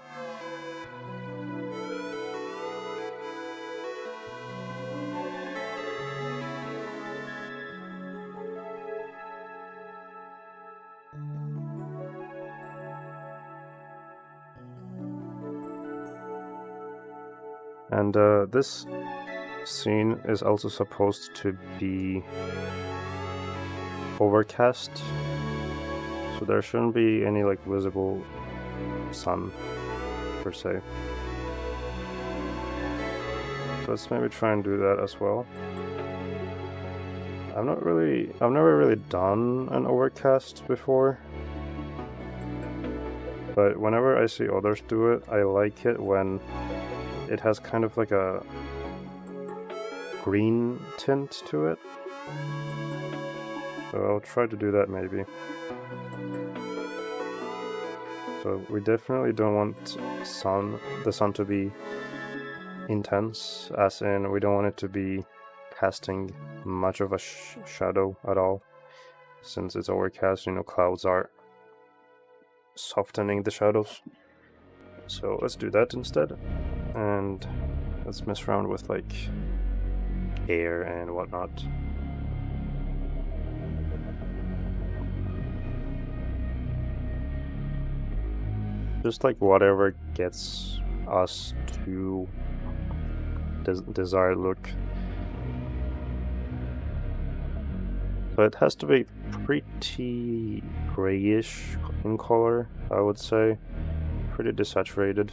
Speaker 1: And this scene is also supposed to be overcast, so there shouldn't be any like visible sun per se. Let's maybe try and do that as well. I've never really done an overcast before, but whenever I see others do it, I like it when it has kind of like a green tint to it. So I'll try to do that maybe. So we definitely don't want the sun to be intense, as in we don't want it to be casting much of a shadow at all. Since it's overcast, you know, clouds are softening the shadows. So let's do that instead. And let's mess around with like air and whatnot. Just like whatever gets us to desired look. So it has to be pretty grayish in color, I would say. Pretty desaturated.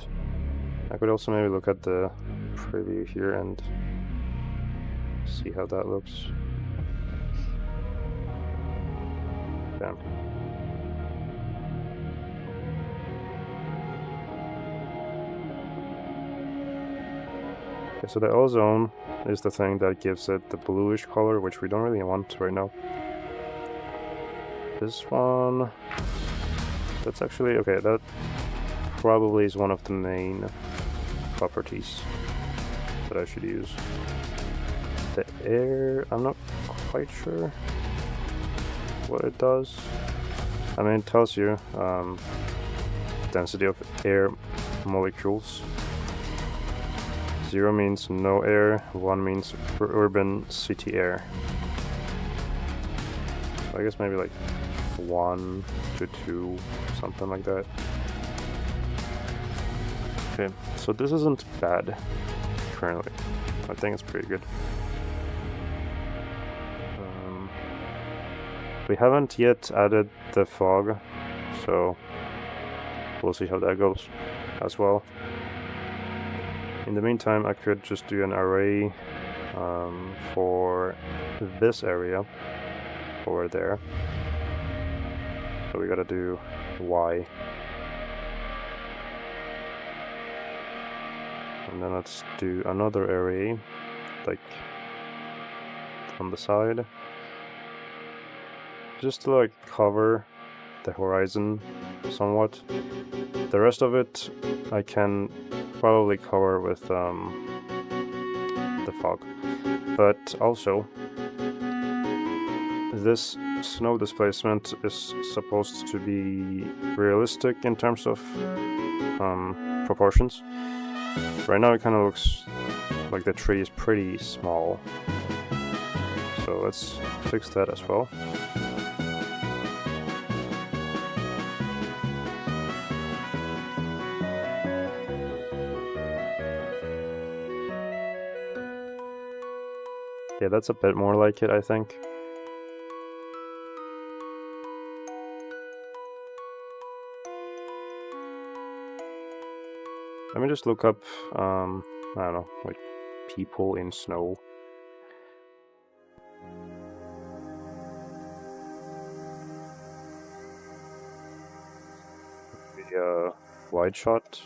Speaker 1: I could also maybe look at the preview here and see how that looks. Damn. Okay, so the ozone is the thing that gives it the bluish color, which we don't really want right now. This one, that's actually, okay, that probably is one of the main properties that I should use. The air, I'm not quite sure what it does. I mean, it tells you density of air molecules. 0 means no air, 1 means urban city air. So I guess maybe like 1 to 2, something like that. Okay, so this isn't bad currently. I think it's pretty good. We haven't yet added the fog, so we'll see how that goes as well. In the meantime, I could just do an array for this area over there. So we gotta do Y. And then let's do another array, like on the side. Just to like cover the horizon somewhat. The rest of it I can probably cover with the fog. But also, this snow displacement is supposed to be realistic in terms of proportions. Right now it kind of looks like the tree is pretty small. So let's fix that as well. Yeah, that's a bit more like it, I think. Let me just look up, I don't know, like people in snow. The wide shot.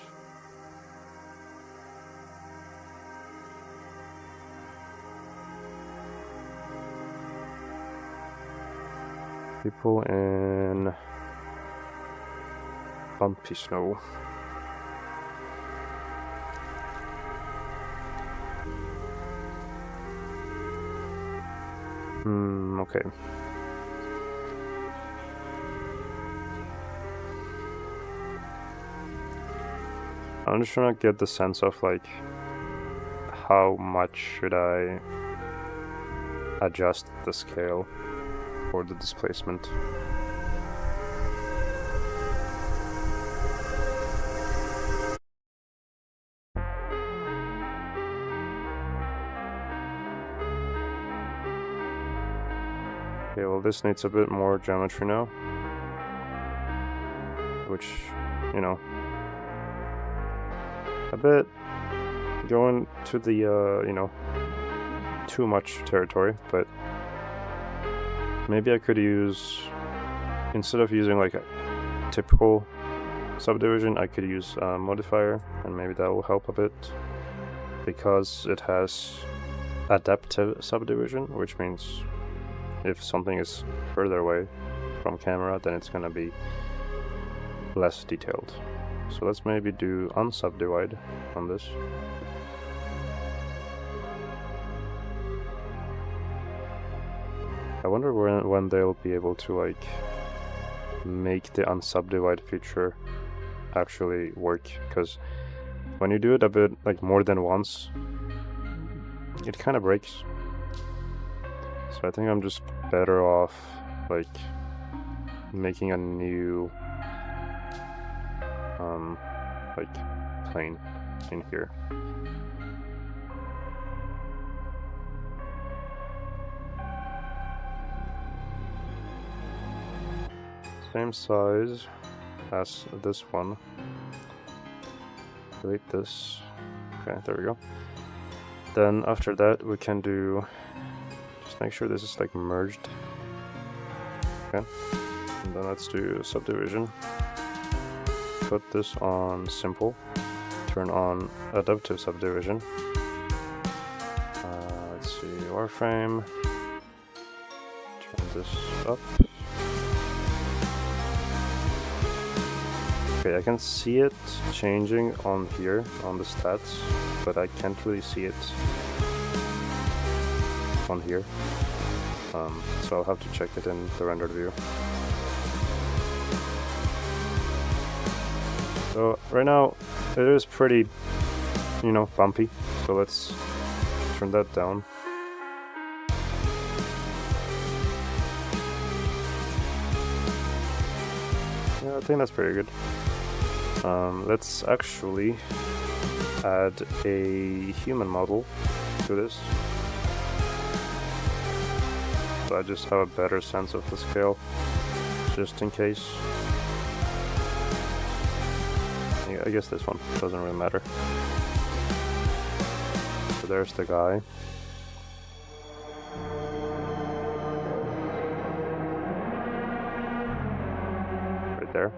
Speaker 1: People in bumpy snow. Okay. I'm just trying to get the sense of like how much should I adjust the scale for the displacement. Okay, well this needs a bit more geometry now, which, you know, a bit going to the, you know, too much territory, but maybe I could use, instead of using like a typical subdivision, I could use a modifier, and maybe that will help a bit, because it has adaptive subdivision, which means if something is further away from camera, then it's gonna be less detailed. So let's maybe do unsubdivide on this. I wonder when they'll be able to like make the unsubdivide feature actually work, because when you do it a bit like more than once, it kind of breaks. So I think I'm just better off like making a new like plane in here. same size as this one. Delete this. Okay, there we go. Then after that we can do, just make sure this is like merged. Okay, and then let's do subdivision. Put this on simple. Turn on adaptive subdivision. Let's see, wireframe. Turn this up. Okay, I can see it changing on here, on the stats, but I can't really see it on here. So I'll have to check it in the rendered view. So right now it is pretty, you know, bumpy. So let's turn that down. Yeah, I think that's pretty good. Let's actually add a human model to this. So I just have a better sense of the scale, just in case. Yeah, I guess this one doesn't really matter. So there's the guy. Right there.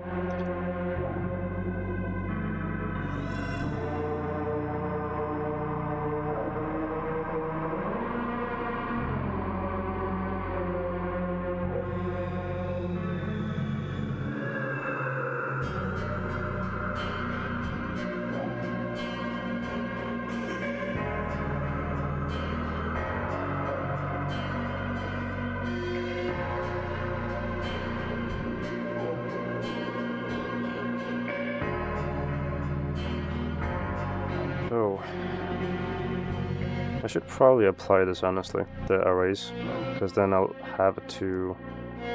Speaker 1: So I should probably apply this, honestly, the arrays, because then I'll have to...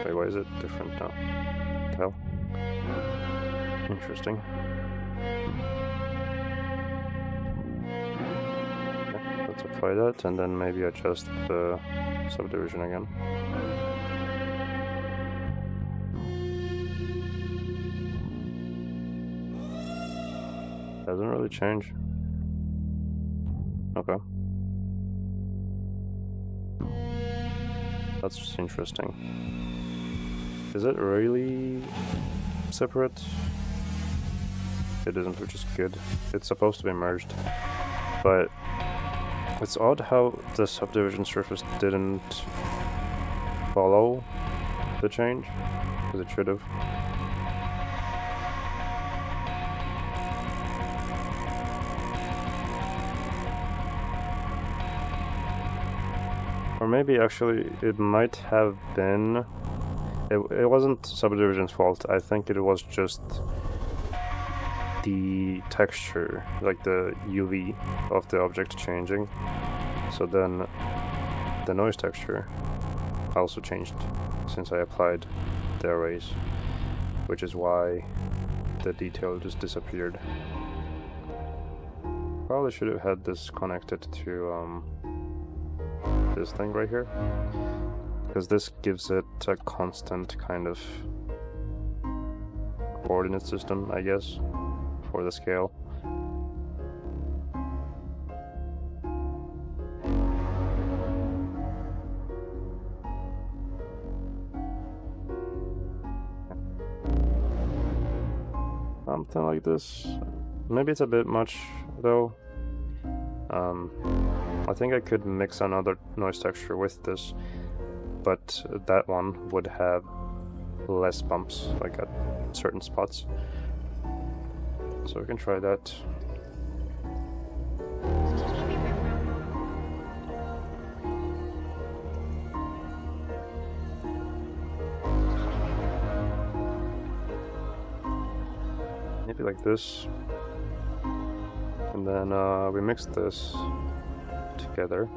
Speaker 1: Wait, why is it different now? What the hell? Interesting. Okay, let's apply that and then maybe adjust the subdivision again. Doesn't really change. Okay. That's interesting. Is it really separate? It isn't, which is good. It's supposed to be merged. But it's odd how the subdivision surface didn't follow the change, because it should have. Or maybe actually it might have been... It wasn't subdivision's fault. I think it was just the texture, like the UV of the object changing. So then the noise texture also changed since I applied the arrays, which is why the detail just disappeared. Probably should have had this connected to this thing right here, because this gives it a constant kind of coordinate system, I guess, for the scale. Something like this. Maybe it's a bit much though. I think I could mix another noise texture with this, but that one would have less bumps, like at certain spots. So we can try that. Maybe like this. And then we mix this together.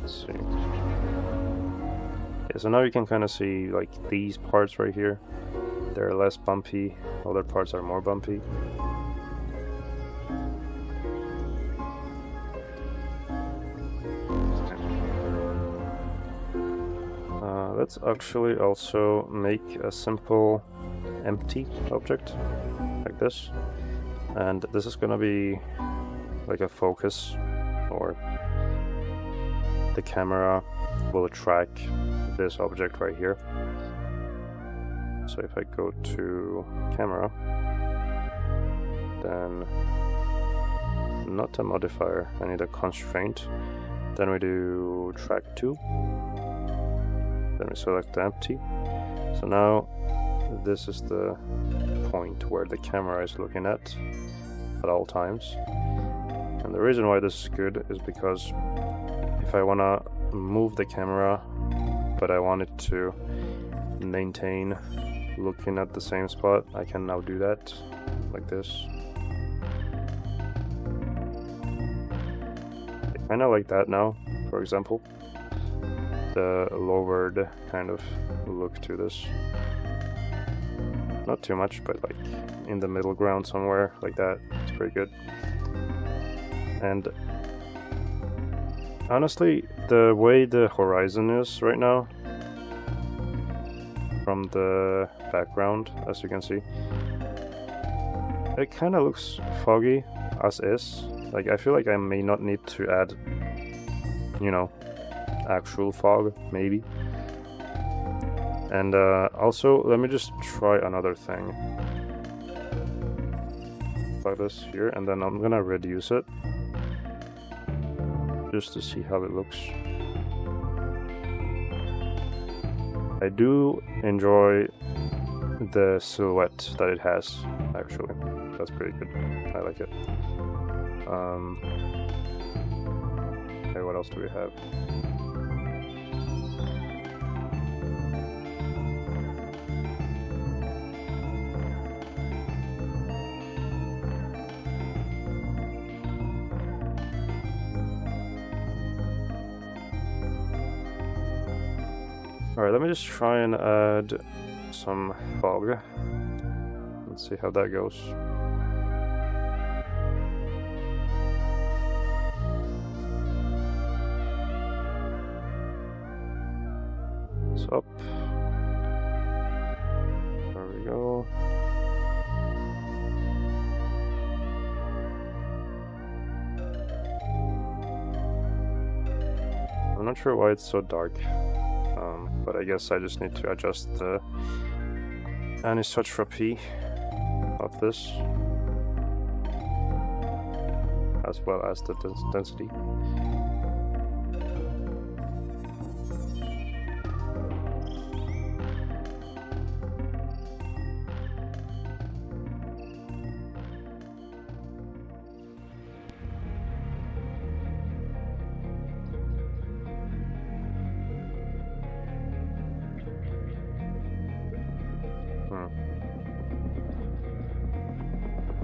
Speaker 1: Let's see. Okay, so now you can kind of see like these parts right here. They're less bumpy. Other parts are more bumpy. Let's actually also make a simple empty object like this, and this is gonna be like a focus, or the camera will track this object right here. So if I go to camera, then not a modifier, I need a constraint. Then we do track to, then we select the empty. So now this is the point where the camera is looking at all times. And the reason why this is good is because if I want to move the camera, but I want it to maintain looking at the same spot, I can now do that like this. I kind of like that now, for example. The lowered kind of look to this. Not too much, but like in the middle ground somewhere like that. It's pretty good. And honestly, the way the horizon is right now from the background, as you can see, it kind of looks foggy as is. Like, I feel like I may not need to add, you know, actual fog, maybe. And also, let me just try another thing. Like this here, and then I'm gonna reduce it just to see how it looks. I do enjoy the silhouette that it has, actually. That's pretty good. I like it. Okay, what else do we have? Alright, let me just try and add some fog. Let's see how that goes. It's up. There we go. I'm not sure why it's so dark. But I guess I just need to adjust the anisotropy of this, as well as the density.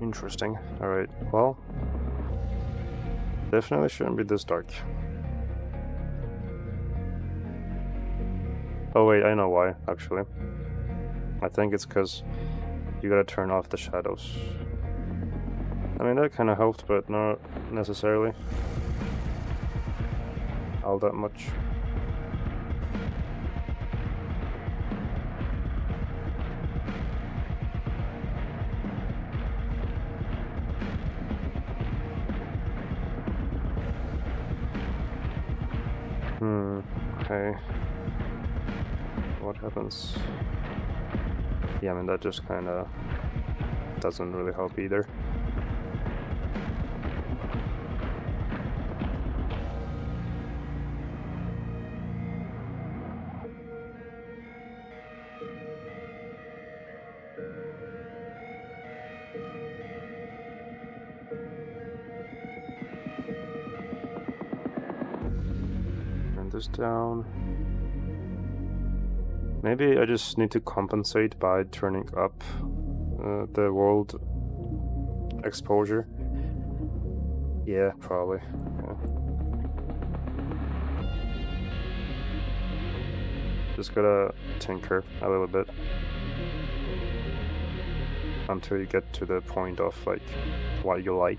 Speaker 1: Interesting. Alright, well, definitely shouldn't be this dark. Oh wait, I know why, actually. I think it's because you gotta turn off the shadows. I mean, that kind of helped, but not necessarily all that much. Okay. What happens? Yeah, I mean, that just kind of doesn't really help either. Down. Maybe I just need to compensate by turning up the world exposure. Yeah, probably. Yeah. Just gotta tinker a little bit until you get to the point of like what you like.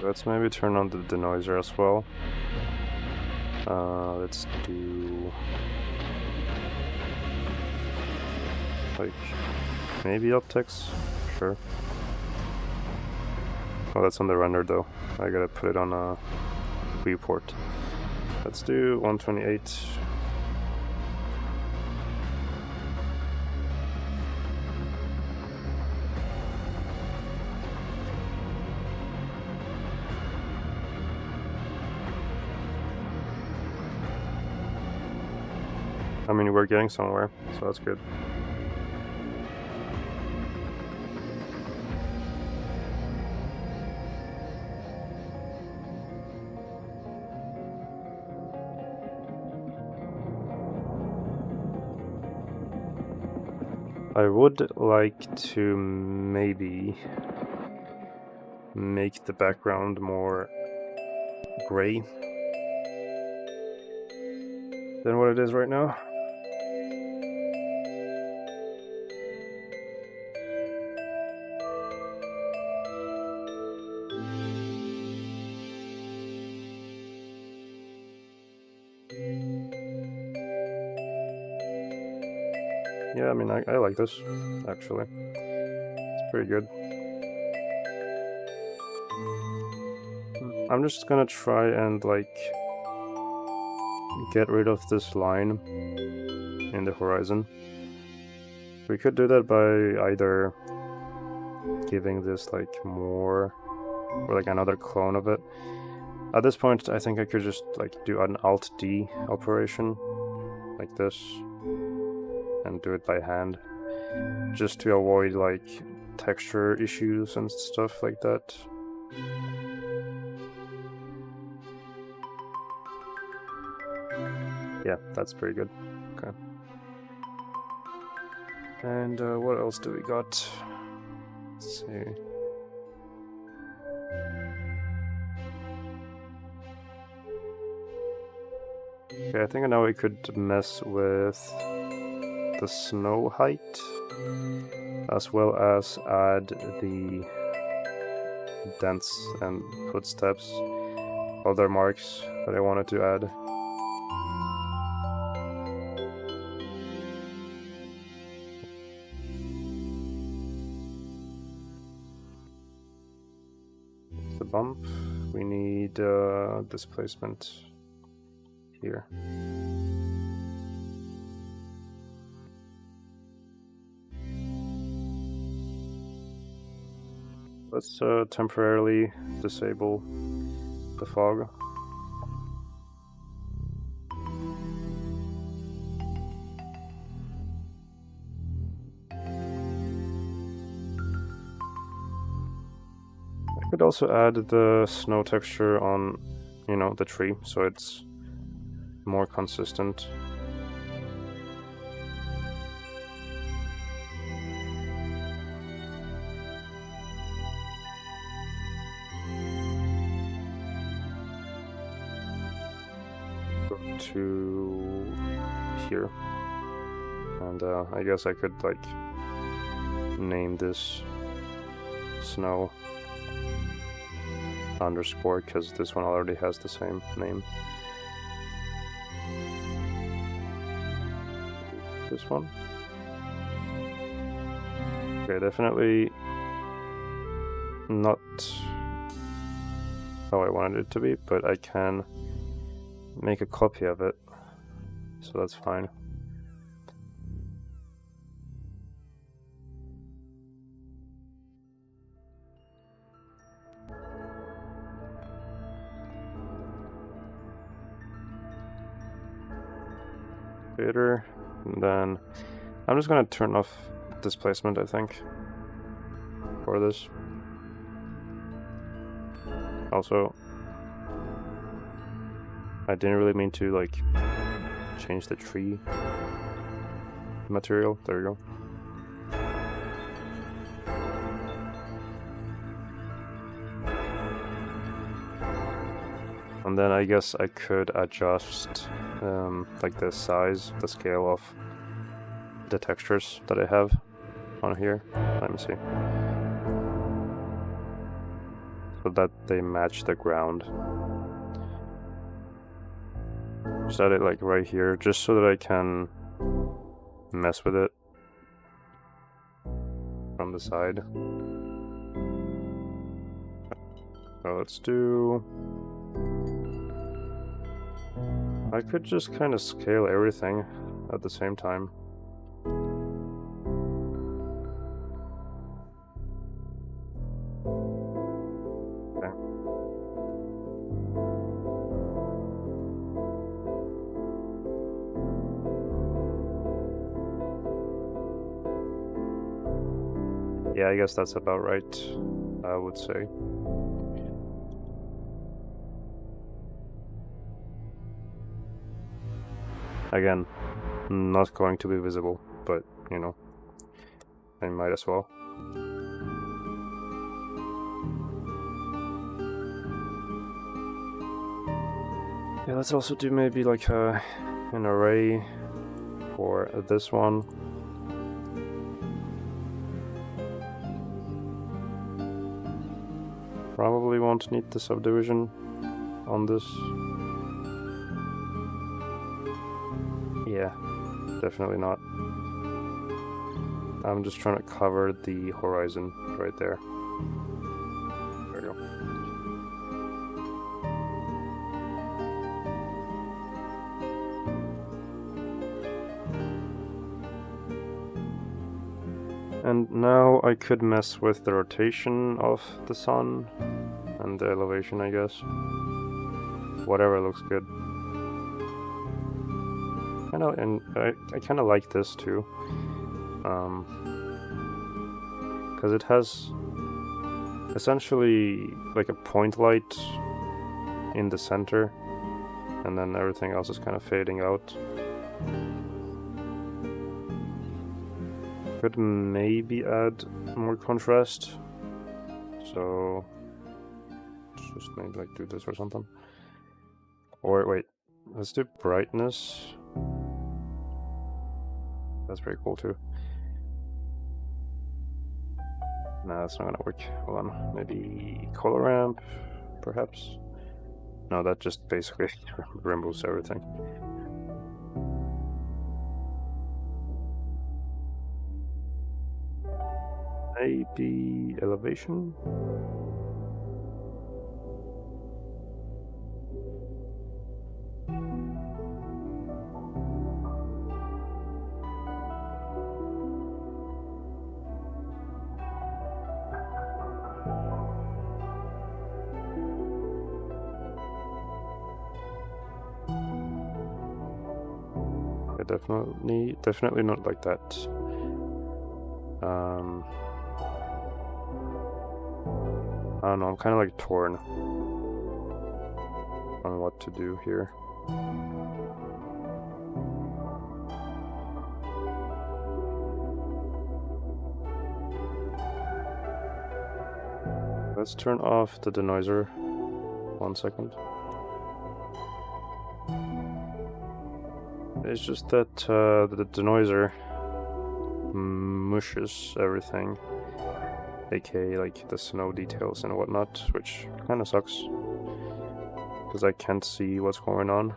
Speaker 1: Let's maybe turn on the denoiser as well. Let's do like maybe optics, sure. Oh, that's on the render though. I gotta put it on a viewport. Let's do 128. I mean, we're getting somewhere, so that's good. I would like to maybe make the background more gray than what it is right now. Yeah, I mean, I like this, actually. It's pretty good. I'm just gonna try and, like, get rid of this line in the horizon. We could do that by either giving this, like, more, or, like, another clone of it. At this point, I think I could just, like, do an Alt-D operation, like this. And do it by hand, just to avoid like texture issues and stuff like that. Yeah, that's pretty good. Okay. And what else do we got? Let's see. Okay, I think now we could mess with the snow height, as well as add the dents and footsteps, other marks that I wanted to add. The bump, we need displacement here. Let's temporarily disable the fog. I could also add the snow texture on, you know, the tree, so it's more consistent. To here, and I guess I could like name this snow underscore because this one already has the same name. This one. Okay, definitely not how I wanted it to be, but I can make a copy of it, so that's fine. Creator, and then I'm just gonna turn off displacement, I think, for this. Also, I didn't really mean to like change the tree material. There you go. And then I guess I could adjust like the size, the scale of the textures that I have on here. Let me see. so that they match the ground. Set it like right here, just so that I can mess with it from the side. So let's do... I could just kind of scale everything at the same time. Okay. Yeah, I guess that's about right, I would say. Again, not going to be visible, but, you know, I might as well. Yeah, let's also do maybe like an array for this one. Probably won't need the subdivision on this. Yeah, definitely not. I'm just trying to cover the horizon right there. There we go. And now I could mess with the rotation of the sun and the elevation, I guess. Whatever looks good. And I kind of like this too, because it has essentially like a point light in the center, and then everything else is kind of fading out. Could maybe add more contrast, so just maybe like do this or something. Or wait, let's do brightness. That's pretty cool too. Nah, that's not gonna work. Hold on. Maybe color ramp, perhaps? No, that just basically removes everything. Maybe elevation? Definitely not like that. I don't know, I'm kind of like torn on what to do here. Let's turn off the denoiser 1 second. It's just that the denoiser mushes everything, aka like the snow details and whatnot, which kind of sucks because I can't see what's going on.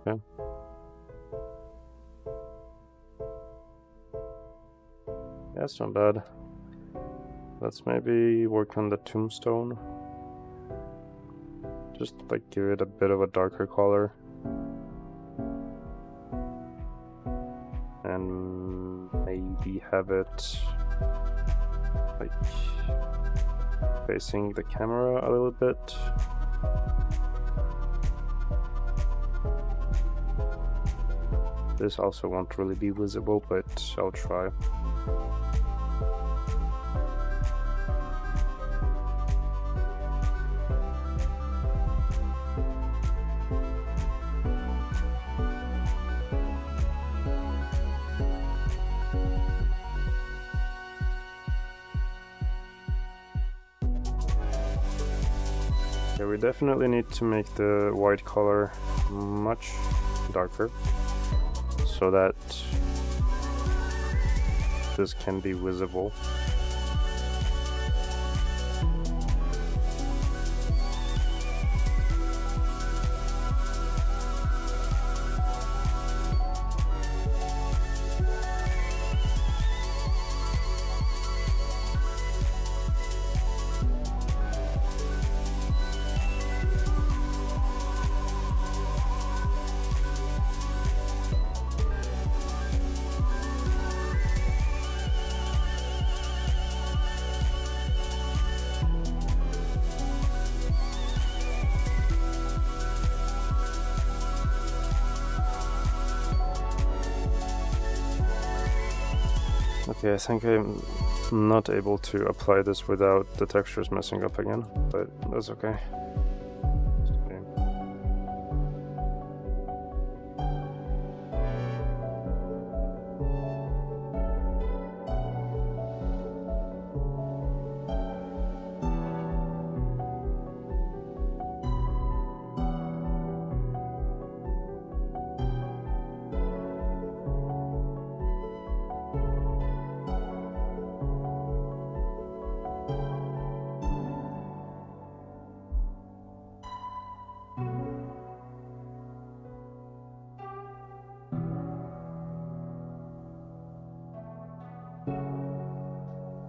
Speaker 1: Okay. That's not bad. Let's maybe work on the tombstone. Just like give it a bit of a darker color. And maybe have it like facing the camera a little bit. This also won't really be visible, but I'll try. Okay, we definitely need to make the white color much darker so that this can be visible. Okay, I think I'm not able to apply this without the textures messing up again, but that's okay.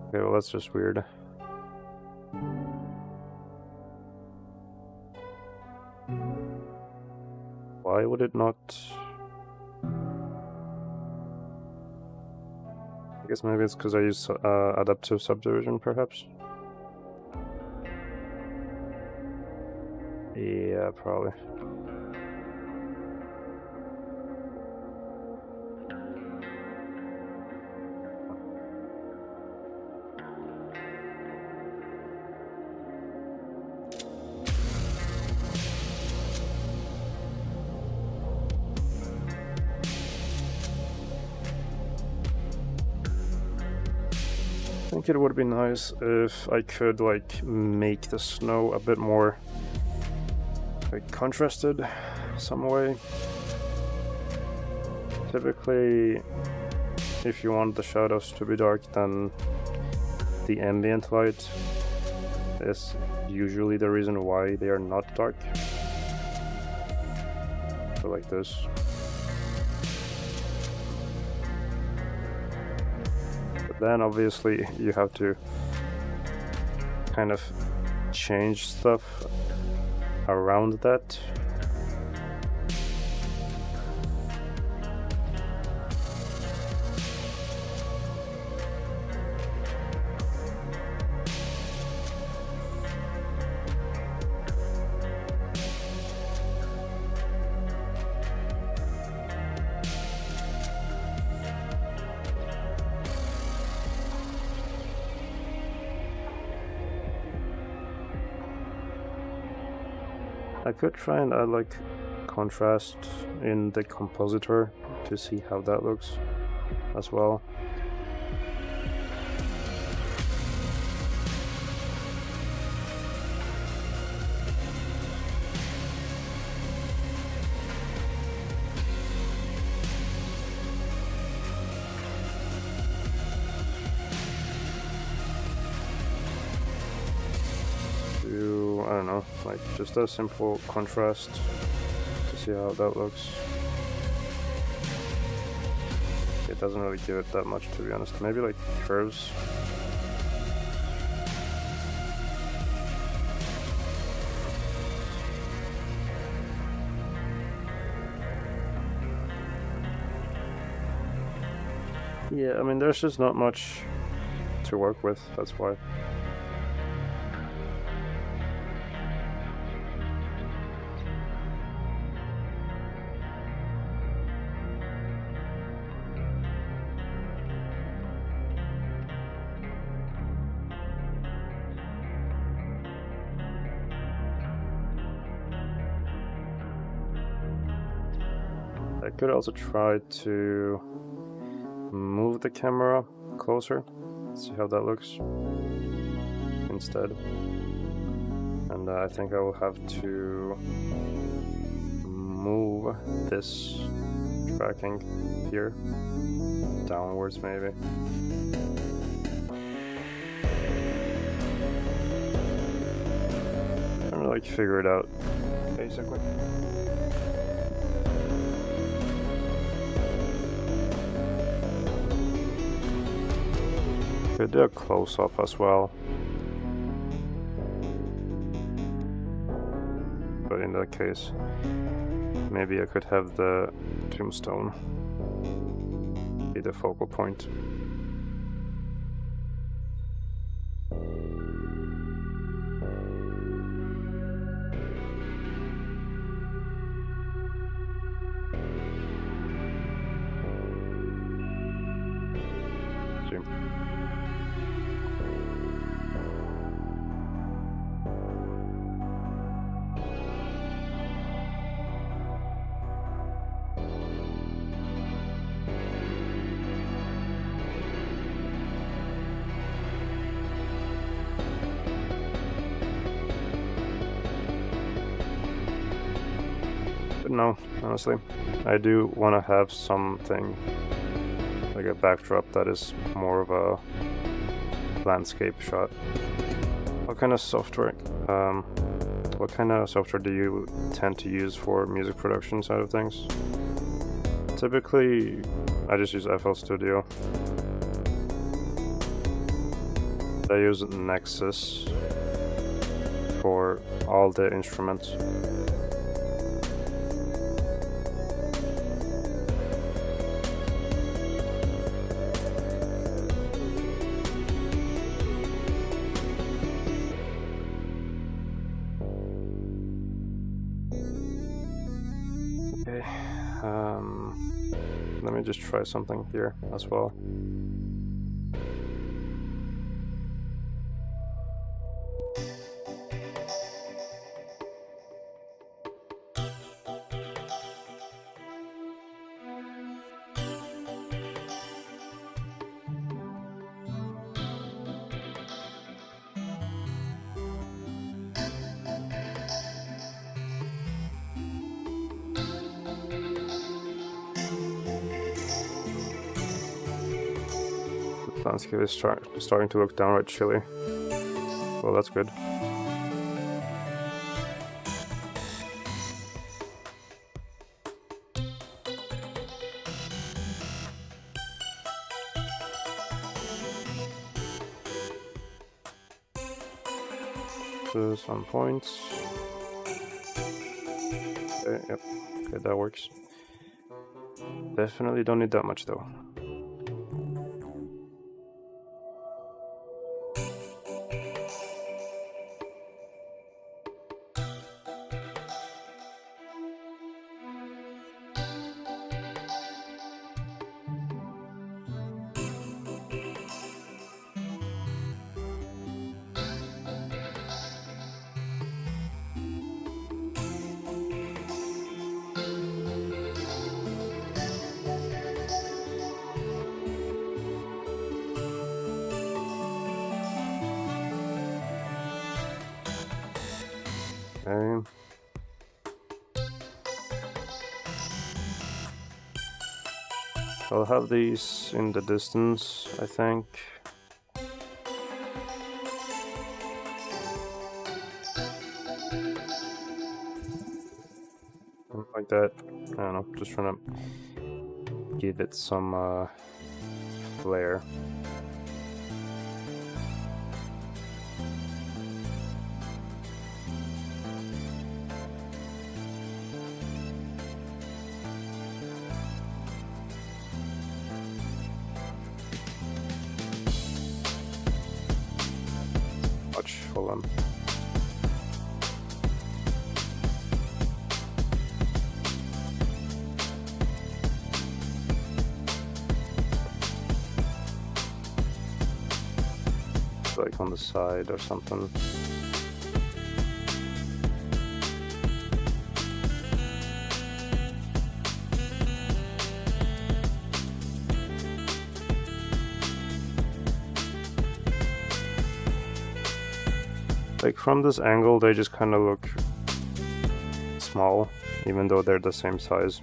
Speaker 1: Okay, well that's just weird. Why would it not? I guess maybe it's because I use adaptive subdivision, perhaps? Yeah, probably. I think it would be nice if I could like make the snow a bit more like contrasted some way. Typically, if you want the shadows to be dark, then the ambient light is usually the reason why they are not dark. So like this. Then obviously you have to kind of change stuff around that. I could try and add like contrast in the compositor to see how that looks as well. I don't know, like just a simple contrast to see how that looks. It doesn't really give it that much, to be honest. Maybe like curves. Yeah, I mean, there's just not much to work with, that's why. I could also try to move the camera closer, see how that looks instead. And I think I will have to move this tracking here downwards maybe. I'm trying to like figure it out basically. Could do a close-up as well. But in that case, maybe I could have the tombstone be the focal point. But no, honestly, I do want to have something like a backdrop that is more of a landscape shot. What kind of software do you tend to use for music production side of things? Typically, I just use FL Studio. I use Nexus for all the instruments. Okay, let me just try something here as well. Landscape is starting to look downright chilly. Well, that's good. So some points. Okay, yep. Okay, that works. Definitely don't need that much though. Okay. I'll have these in the distance, I think. Something like that. I don't know, just trying to give it some flair. Hold on. Like on the side or something. Like from this angle, they just kind of look small, even though they're the same size.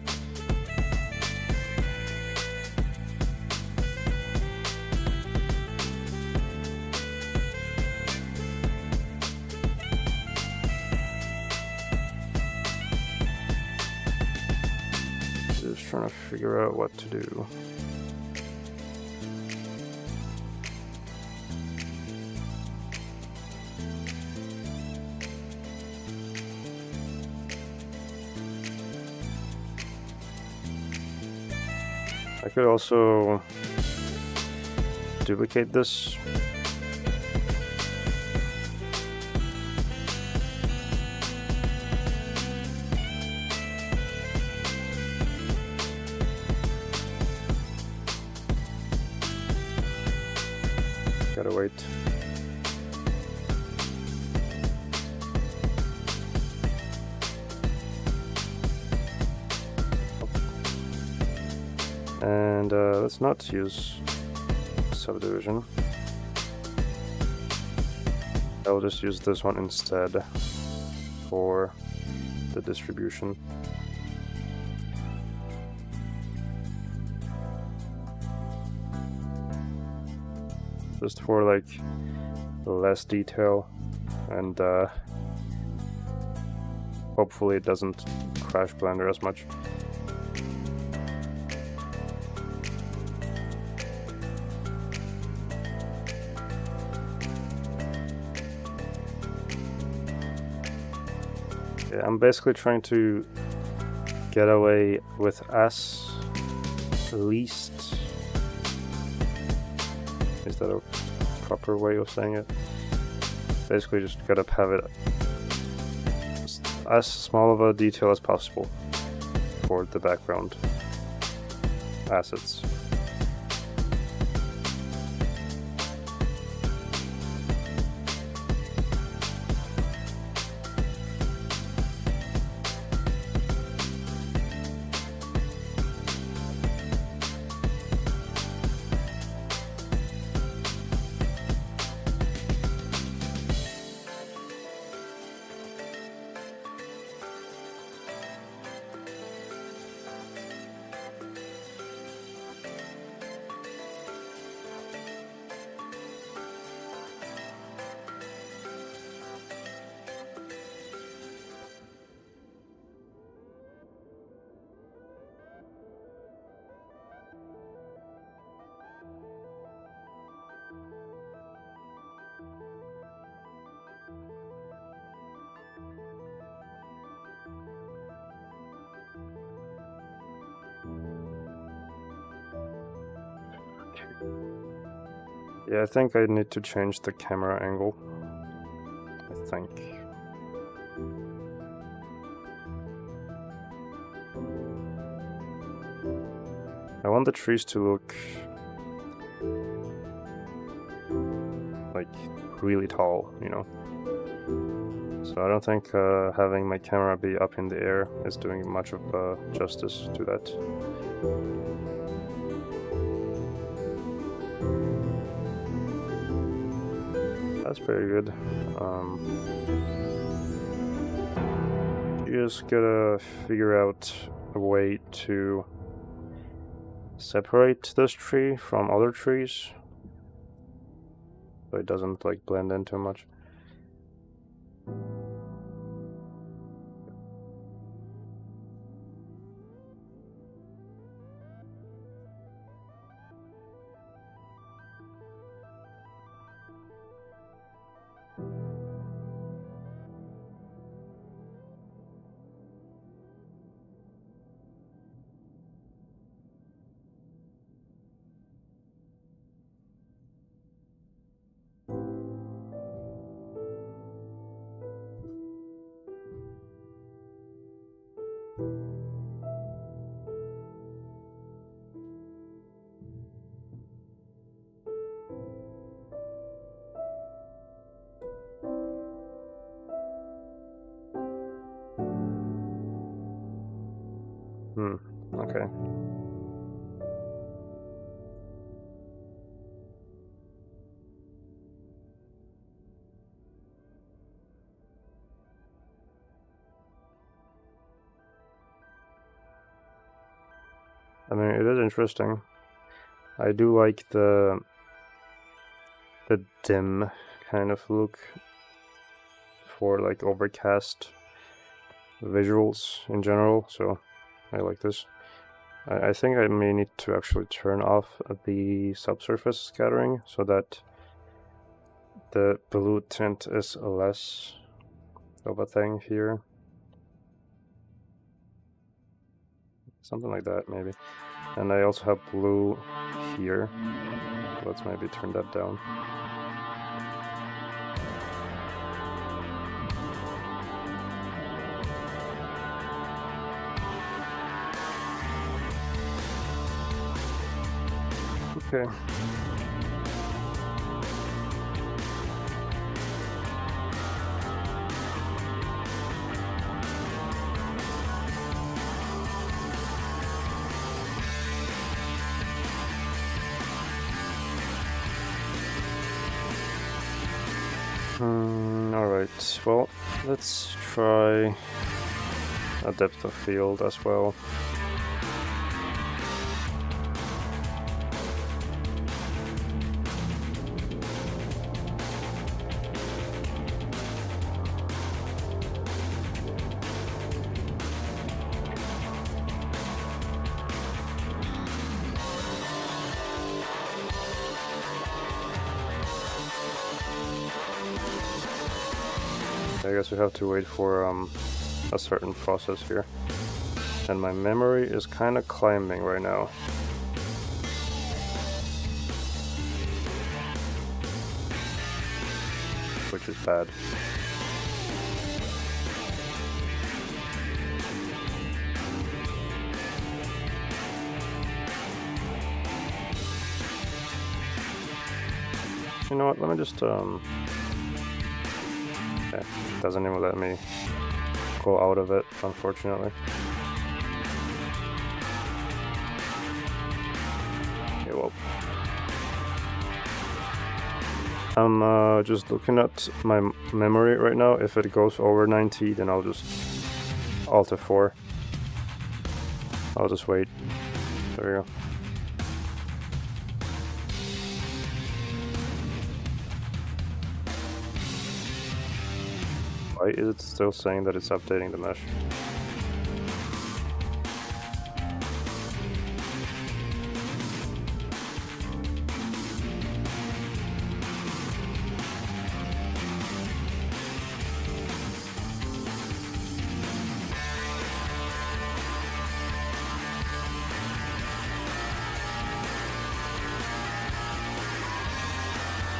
Speaker 1: Just trying to figure out what to do. I could also duplicate this. Gotta wait. And let's not use subdivision. I'll just use this one instead for the distribution. Just for like less detail, and hopefully it doesn't crash Blender as much. Yeah, I'm basically trying to get away with as least, is that a proper way of saying it? Basically just gotta have it as small of a detail as possible for the background assets. Yeah, I think I need to change the camera angle. I think. I want the trees to look like really tall, you know? So I don't think having my camera be up in the air is doing much of justice to that. That's pretty good. Just gotta figure out a way to separate this tree from other trees so it doesn't like blend in too much. Okay. I mean, it is interesting. I do like the dim kind of look for like overcast visuals in general, so I like this. I think I may need to actually turn off the subsurface scattering so that the blue tint is less of a thing here. Something like that, maybe. And I also have blue here. Let's maybe turn that down. Okay. Alright, well, let's try a depth of field as well. I guess we have to wait for a certain process here. And my memory is kind of climbing right now. Which is bad. You know what, let me just okay, doesn't even let me go out of it, unfortunately. Okay, well. I'm just looking at my memory right now. If it goes over 90, then I'll just Alt F4. I'll just wait. There we go. Why is it still saying that it's updating the mesh?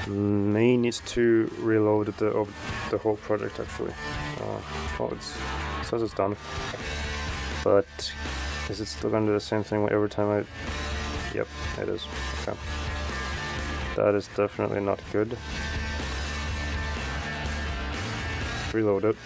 Speaker 1: May needs to reload the whole project actually. Oh, it says it's done, but is it still gonna do the same thing every time I? Yep, it is. Okay, that is definitely not good. Reload it.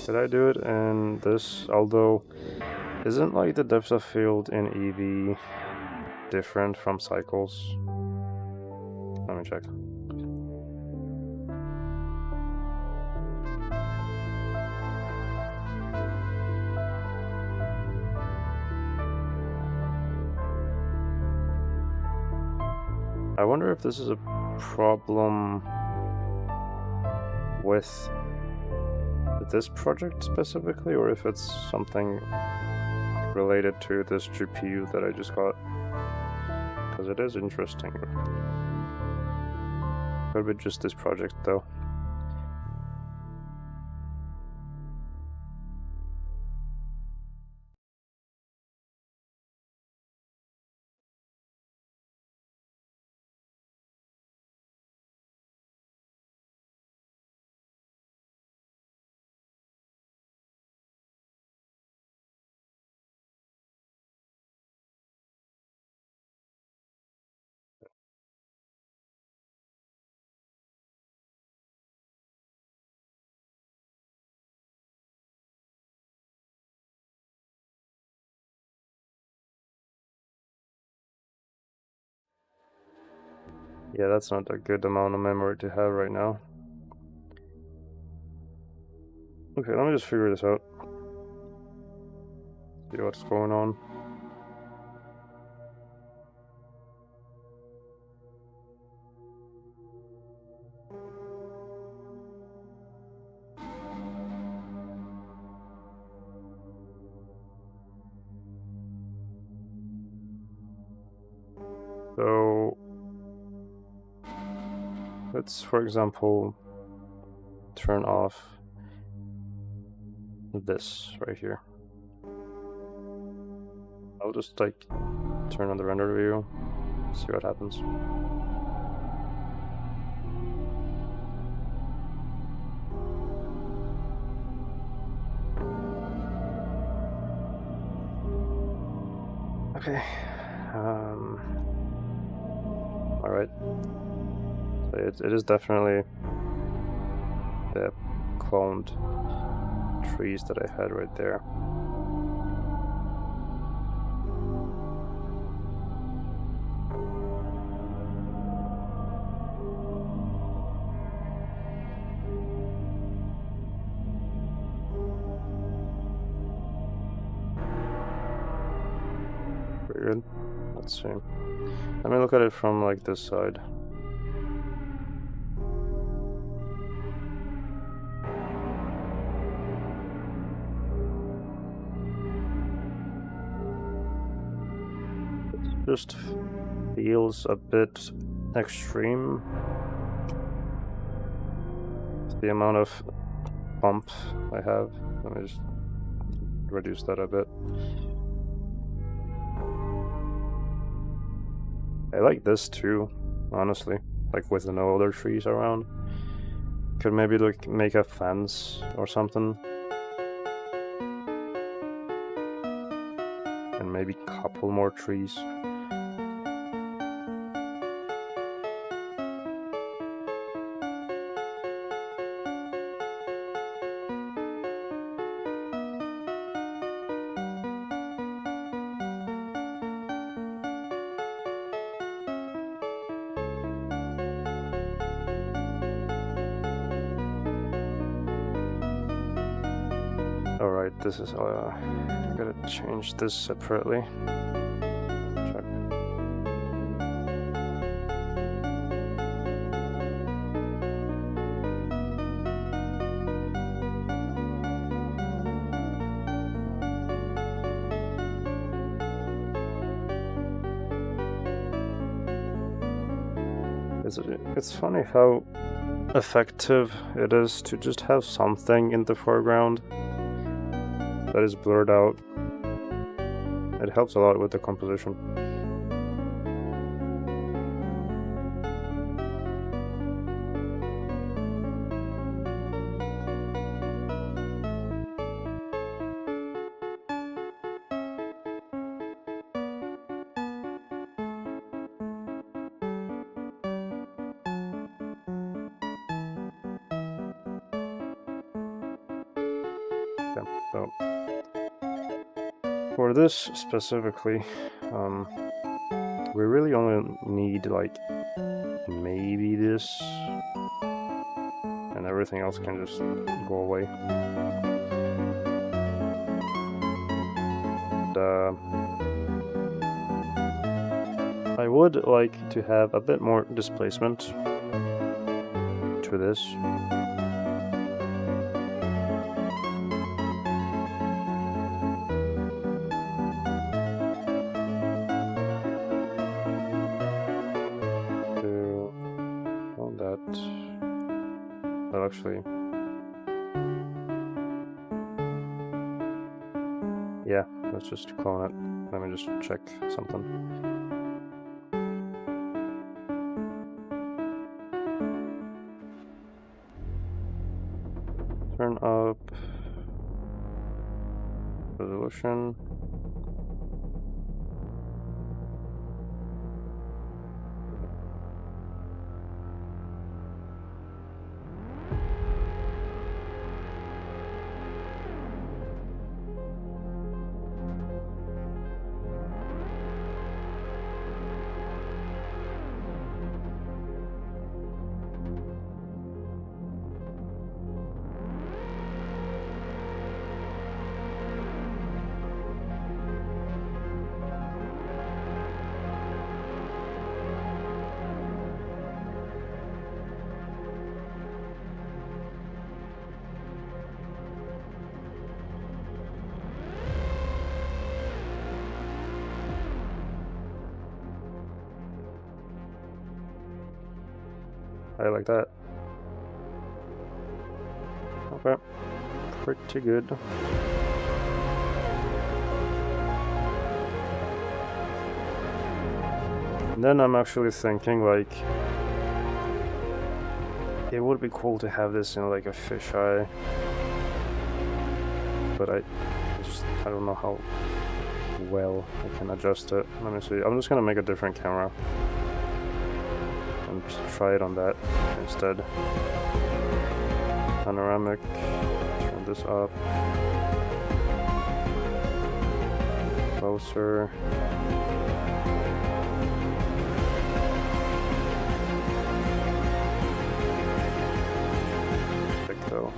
Speaker 1: Did I do it in this? Although, isn't like the depth of field in EV different from cycles? Let me check. I wonder if this is a problem with this project specifically, or if it's something related to this GPU that I just got, because it is interesting. Could be just this project though. Yeah, that's not a good amount of memory to have right now. Okay, let me just figure this out. See what's going on. So let's, for example, turn off this right here. I'll just like turn on the render view, see what happens. Okay. All right. So it is definitely the cloned trees that I had right there. Pretty good. Let's see. Let me look at it from like this side. It just feels a bit extreme. The amount of bump I have. Let me just reduce that a bit. I like this too, honestly. Like with no other trees around. Could maybe like make a fence or something. And maybe a couple more trees. Alright, this is I gotta change this separately. Check. It's funny how effective it is to just have something in the foreground that is blurred out. It helps a lot with the composition. Okay, so for this specifically, we really only need like maybe this, and everything else can just go away. And, I would like to have a bit more displacement to this. Well, actually, yeah, let's just clone it. Let me just check something. Turn up resolution. I like that. Okay, pretty good. And then I'm actually thinking, like, it would be cool to have this in like a fisheye, but I don't know how well I can adjust it. Let me see. I'm just gonna make a different camera and just try it on that instead. Panoramic. Turn this up. Closer. Thick though.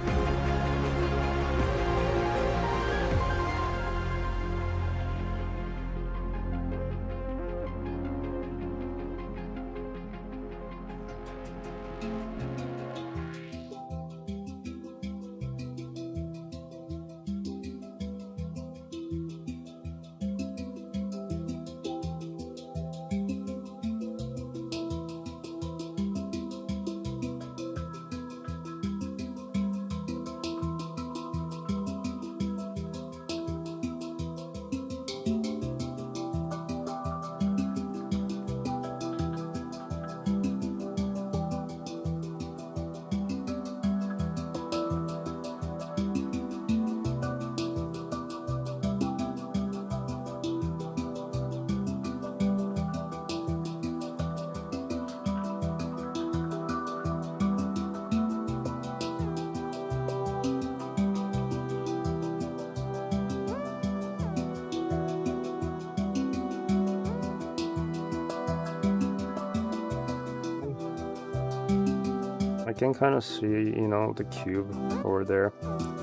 Speaker 1: I can kind of see, you know, the cube over there,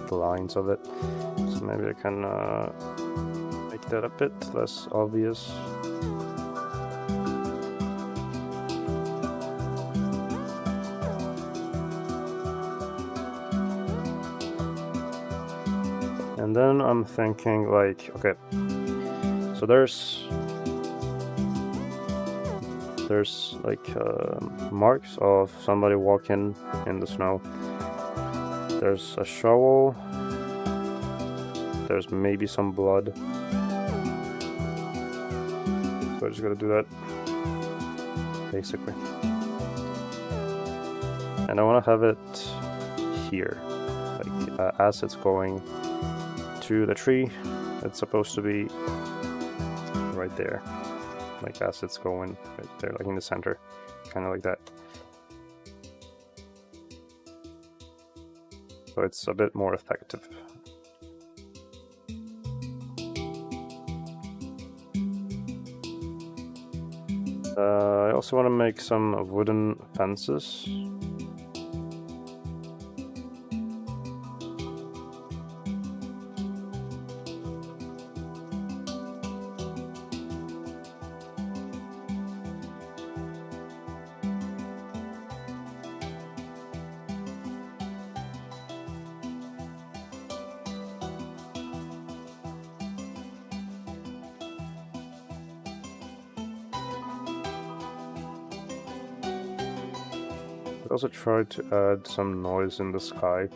Speaker 1: the lines of it. So maybe I can make that a bit less obvious. And then I'm thinking, like, okay, so there's like marks of somebody walking in the snow. There's a shovel. There's maybe some blood. So I just gotta do that, basically. And I want to have it here, like as it's going to the tree. It's supposed to be right there. Like as it's going right there, like in the center, kind of like that. So it's a bit more effective. I also want to make some wooden fences. I also tried to add some noise in the sky.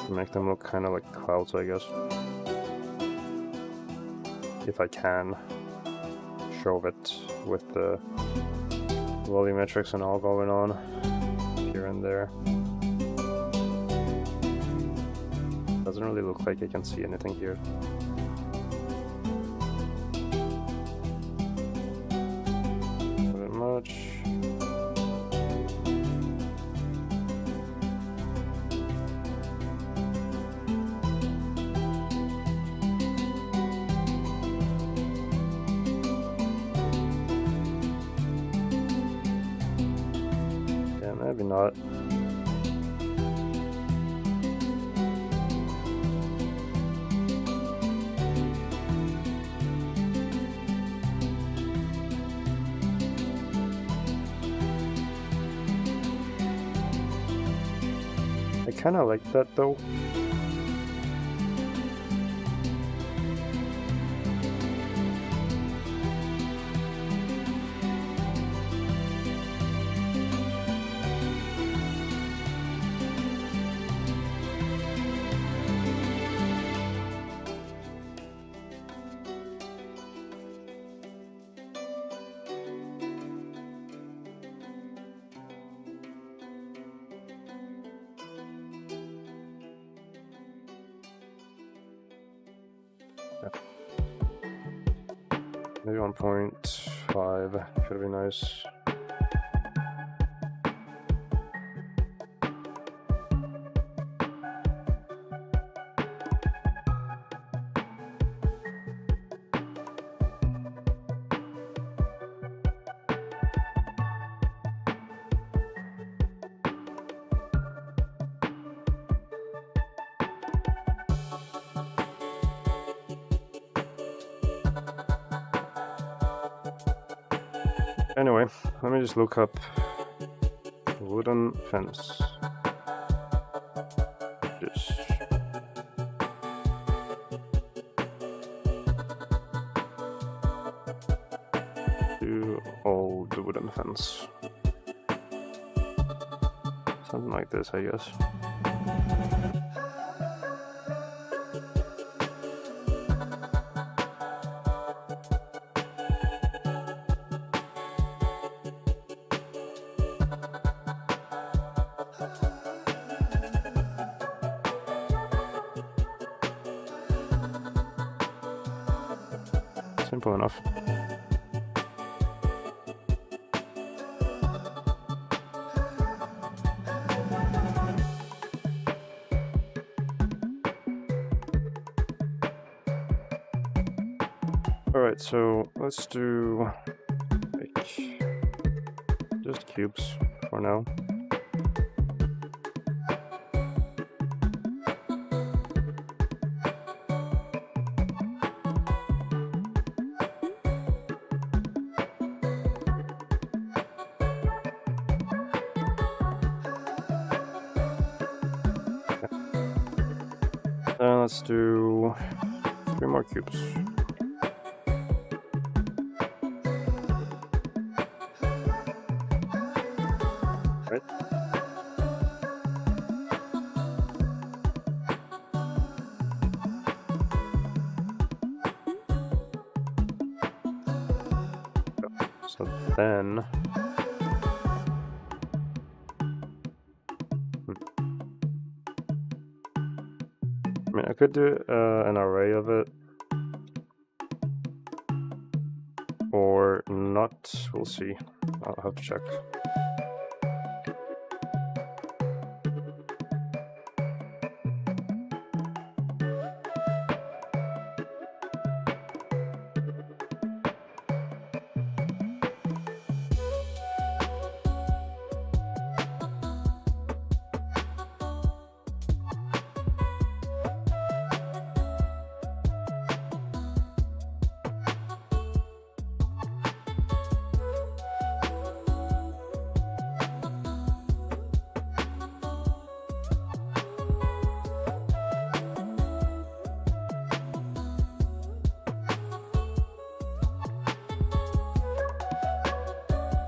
Speaker 1: To make them look kind of like clouds, I guess. If I can show it with the volumetrics and all going on here and there. Doesn't really look like I can see anything here. Much. Yeah, maybe not. I kind of like that though. Maybe 1.5 should be nice. Anyway, let me just look up wooden fence. Just do old wooden fence. Something like this, I guess. Simple enough. Alright, so let's do like just cubes for now. Then let's do 3 more cubes. Right. So then I mean, I could do an array of it, or not. We'll see. I'll have to check.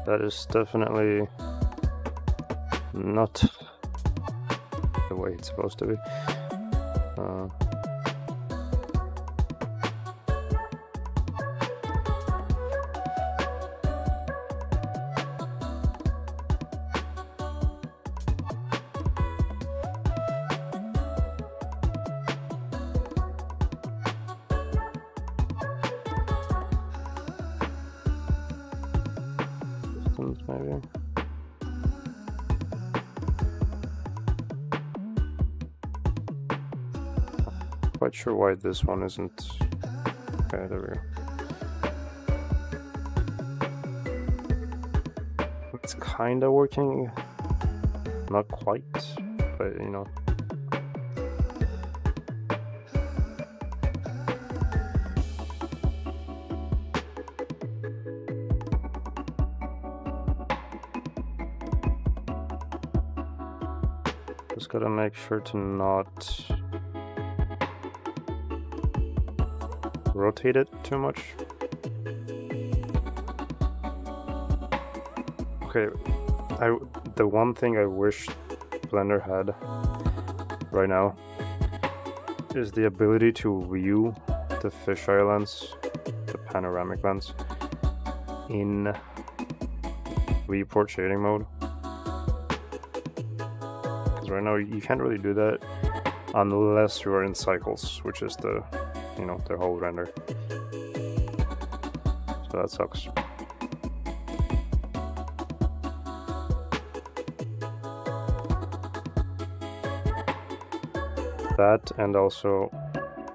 Speaker 1: That is definitely not the way it's supposed to be. Maybe. Quite sure why this one isn't. Okay, there we go. It's kinda working. Not quite, but you know. Just gotta make sure to not rotate it too much. Okay, the one thing I wish Blender had right now is the ability to view the fisheye lens, the panoramic lens, in viewport shading mode. Right now you can't really do that unless you are in cycles, which is the you know, the whole render. So that sucks. That and also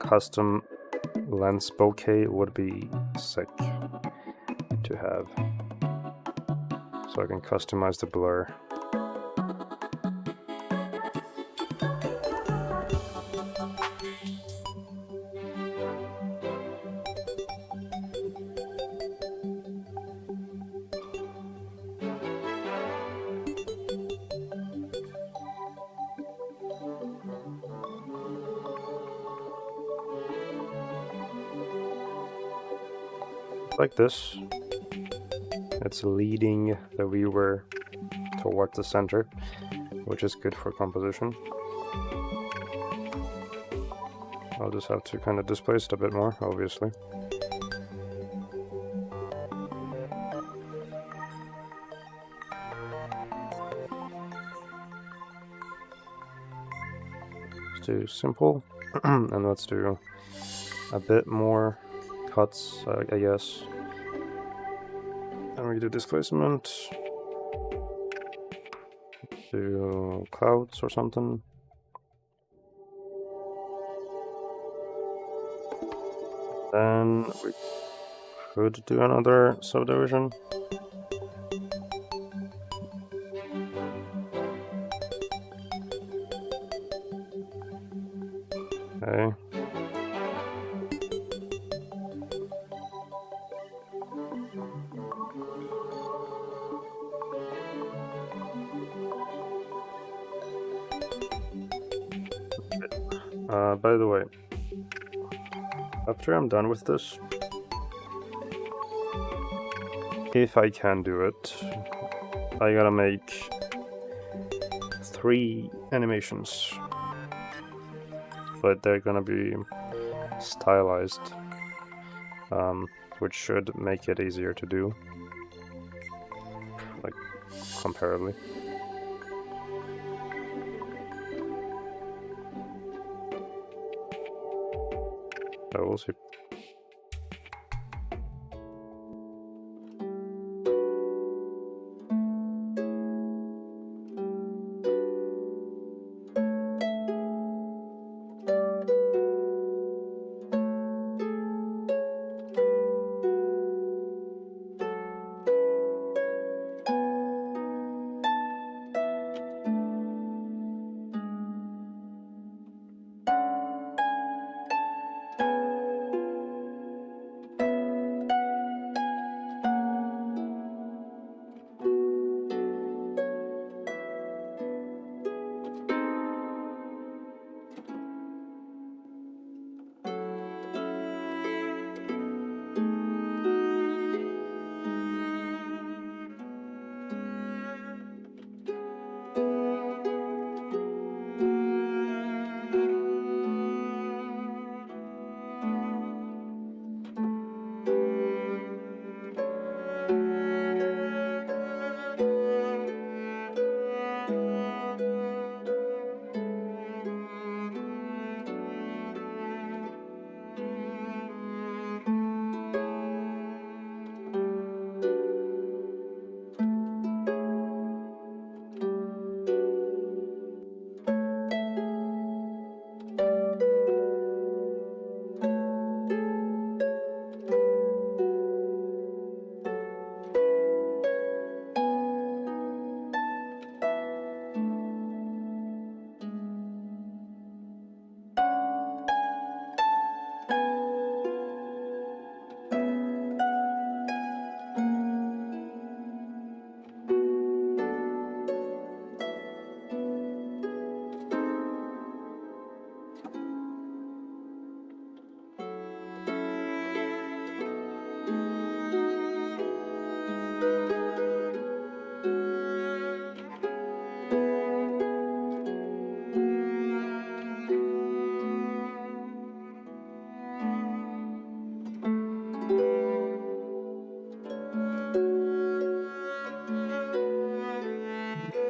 Speaker 1: custom lens bokeh would be sick to have. So I can customize the blur. Like this. It's leading the viewer towards the center, which is good for composition. I'll just have to kind of displace it a bit more, obviously. Let's do simple, and let's do a bit more cuts, I guess. And we do displacement. Do clouds or something. Then we could do another subdivision. Okay. By the way, after I'm done with this, if I can do it, I gotta make 3 animations, but they're gonna be stylized, which should make it easier to do, like comparably. So we'll see.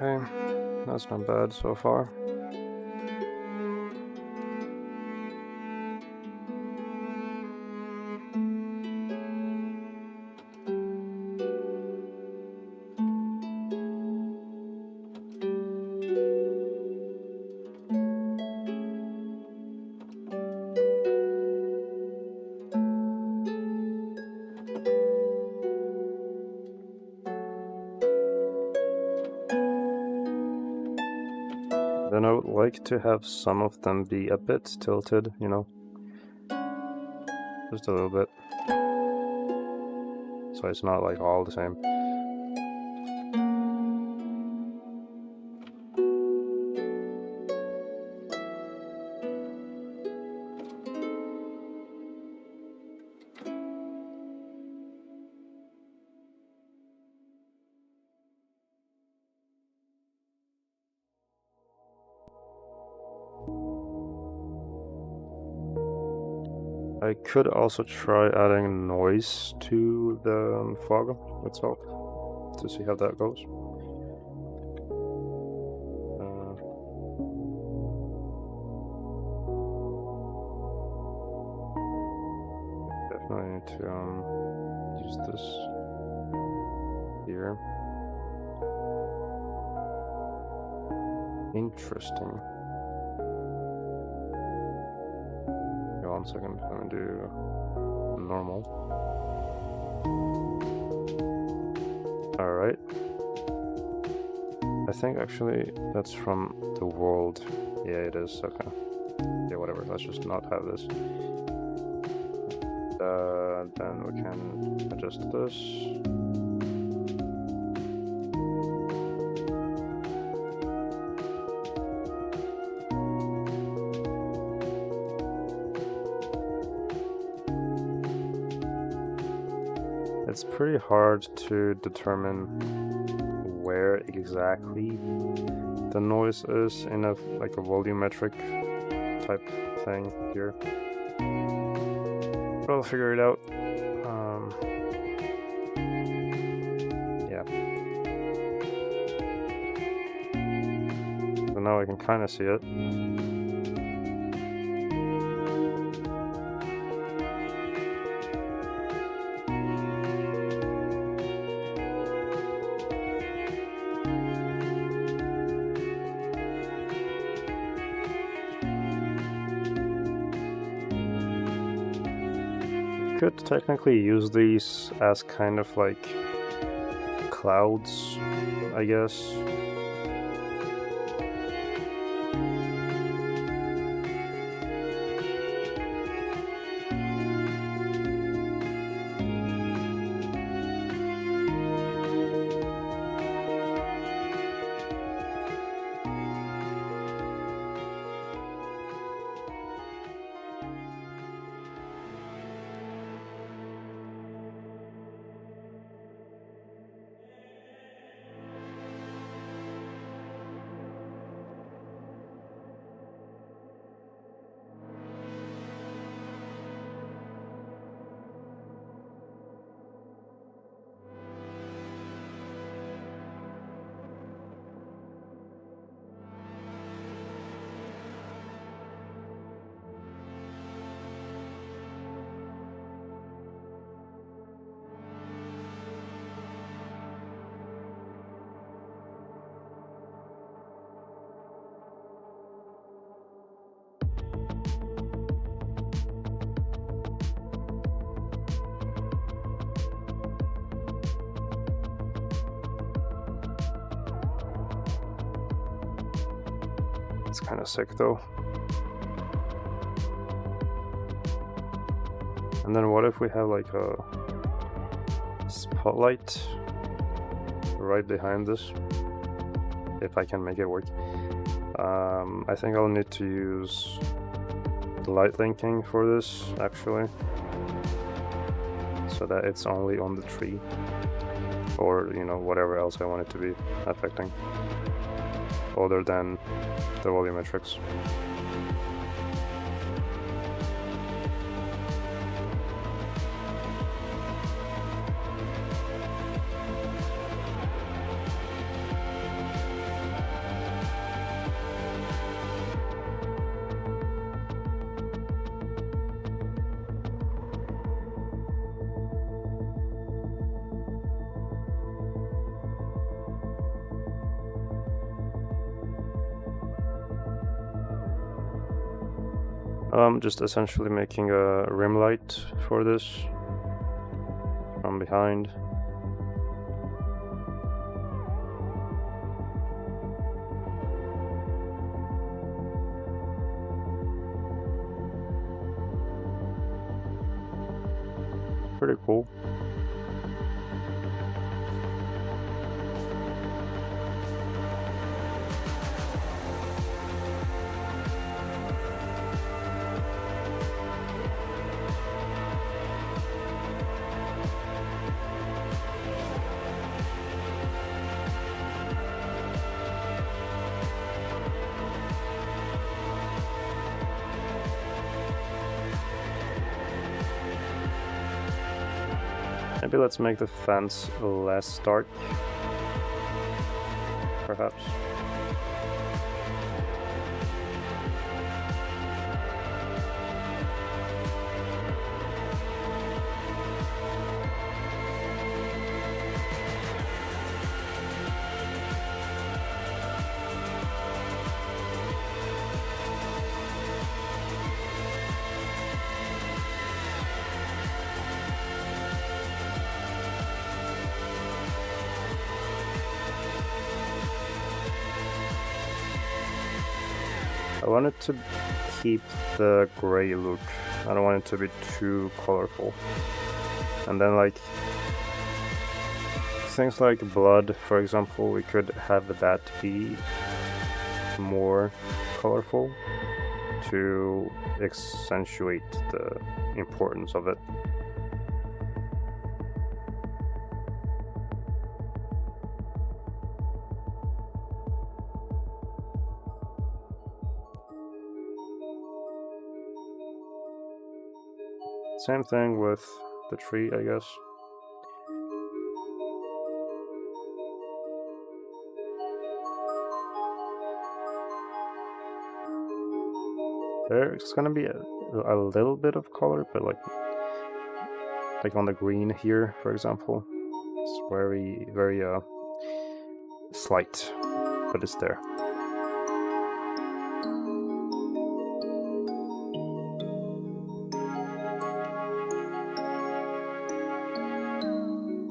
Speaker 1: Okay, that's not bad so far. I would like to have some of them be a bit tilted, you know, just a little bit, so it's not like all the same. I could also try adding noise to the fog itself to see how that goes. Definitely need to use this here. Interesting. Yeah, 1 second, I'm gonna do normal. Alright. I think actually that's from the world. Yeah, it is, okay. Yeah, whatever, let's just not have this. Then we can adjust this. It's pretty hard to determine where exactly the noise is in a like a volumetric type thing here. But I'll figure it out. Yeah. So now I can kind of see it. Could technically use these as kind of like clouds, I guess. It's kind of sick though. And then what if we have like a spotlight right behind this? If I can make it work. I think I'll need to use light linking for this actually, so that it's only on the tree, or you know, whatever else I want it to be affecting other than the volumetrics. Just essentially making a rim light for this from behind. pretty cool. Maybe let's make the fence less dark, perhaps. I want it to keep the gray look. I don't want it to be too colorful. And then like things like blood, for example, we could have that be more colorful to accentuate the importance of it. Same thing with the tree, I guess. There's gonna be a little bit of color, but like on the green here, for example, it's very slight, but it's there.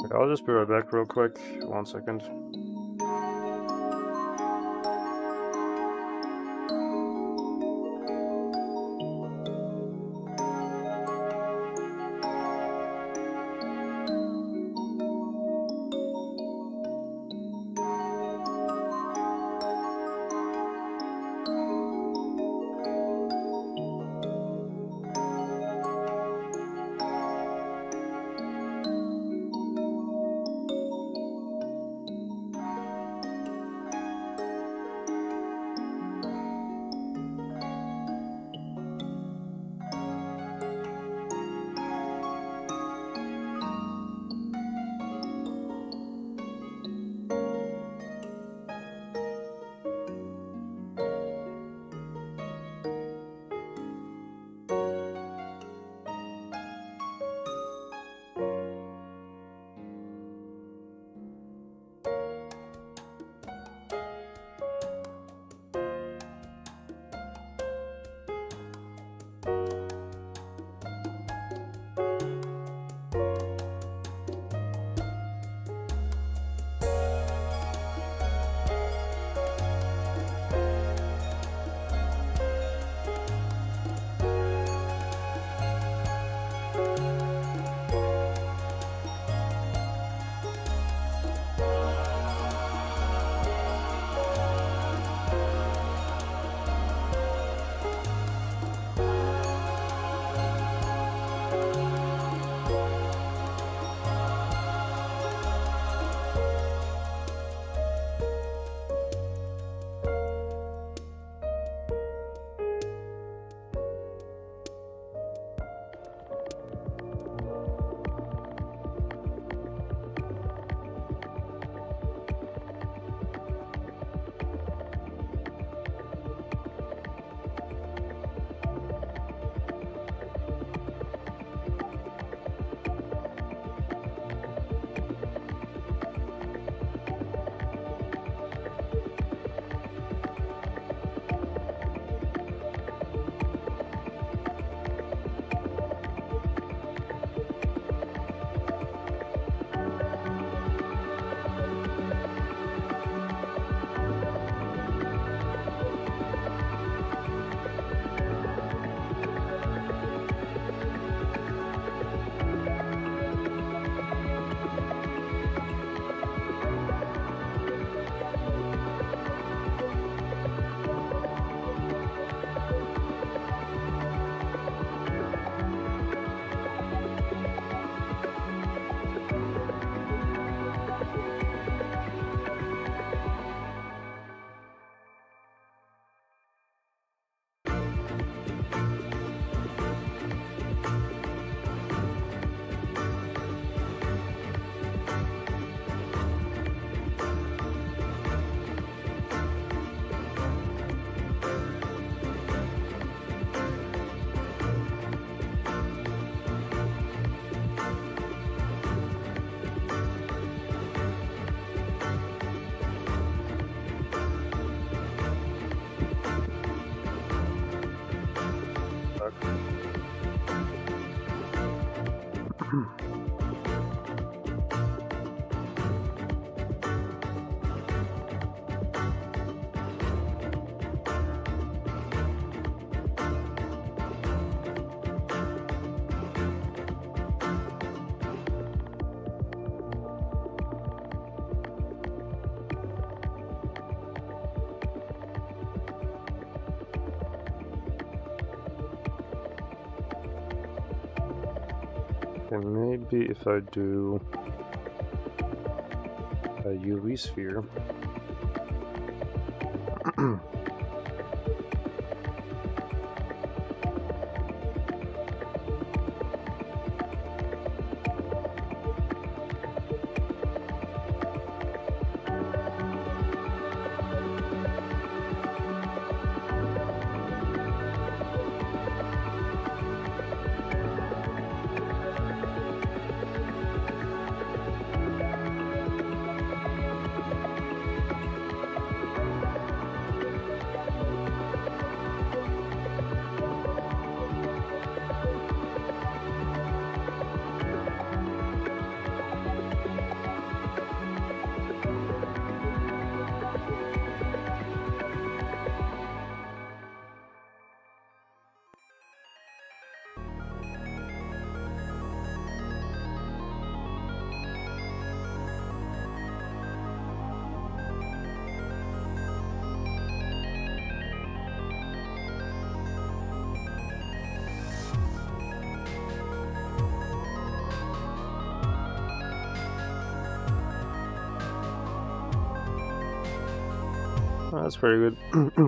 Speaker 1: I'll just be right back real quick, 1 second. Okay, maybe if I do a UV sphere. That's very good.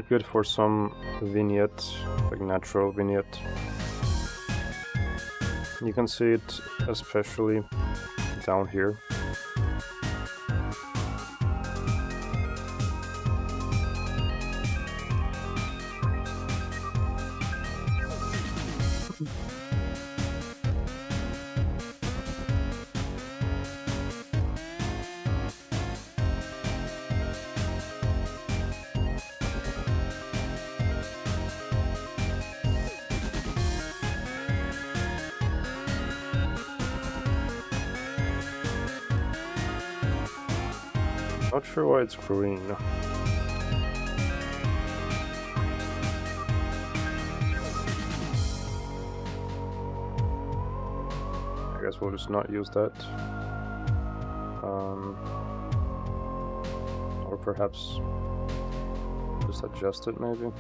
Speaker 1: Good for some vignette, like natural vignette. You can see it especially down here. Not sure why it's green. I guess we'll just not use that. Or perhaps just adjust it maybe.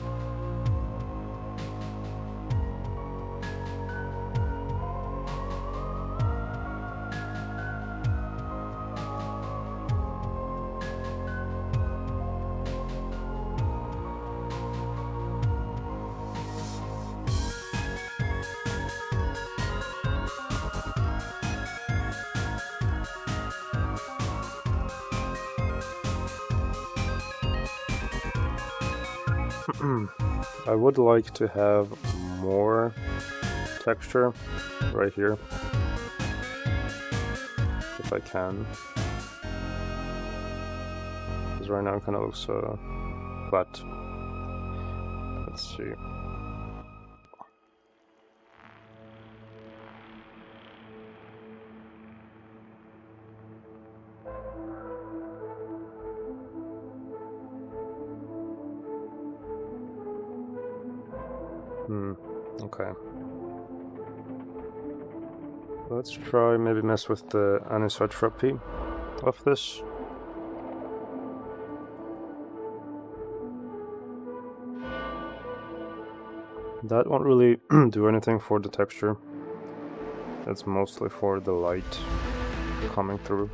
Speaker 1: I would like to have more texture right here, if I can. Because right now it kind of looks flat. Let's see. Okay. Let's try maybe mess with the anisotropy of this. That won't really do anything for the texture. It's mostly for the light coming through.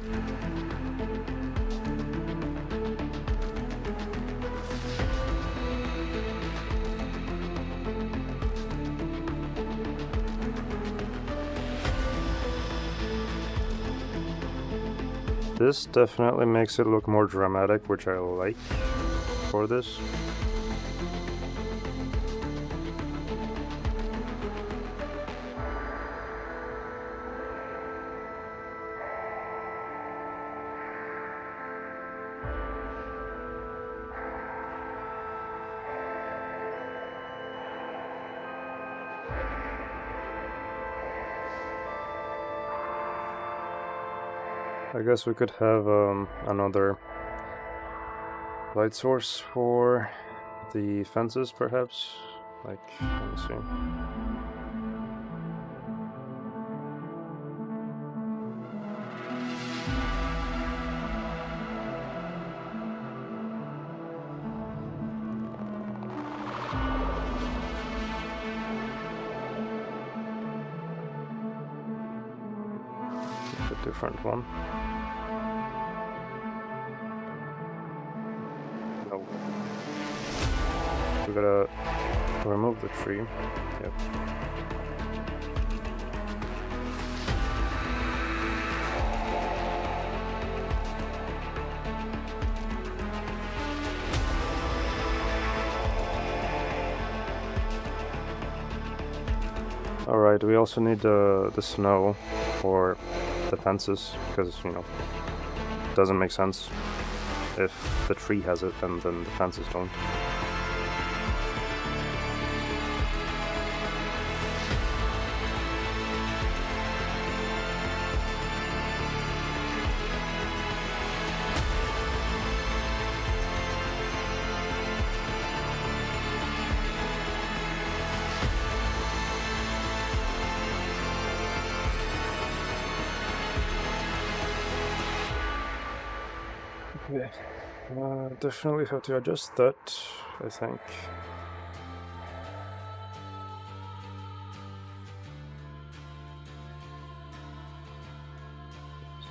Speaker 1: This definitely makes it look more dramatic, which I like for this. I guess we could have another light source for the fences, perhaps. Like, let me see. A different one. No. We gotta remove the tree. Yep. Alright, we also need the snow for the fences, because, you know, it doesn't make sense if the tree has it and then the fences don't. Okay, definitely have to adjust that, I think.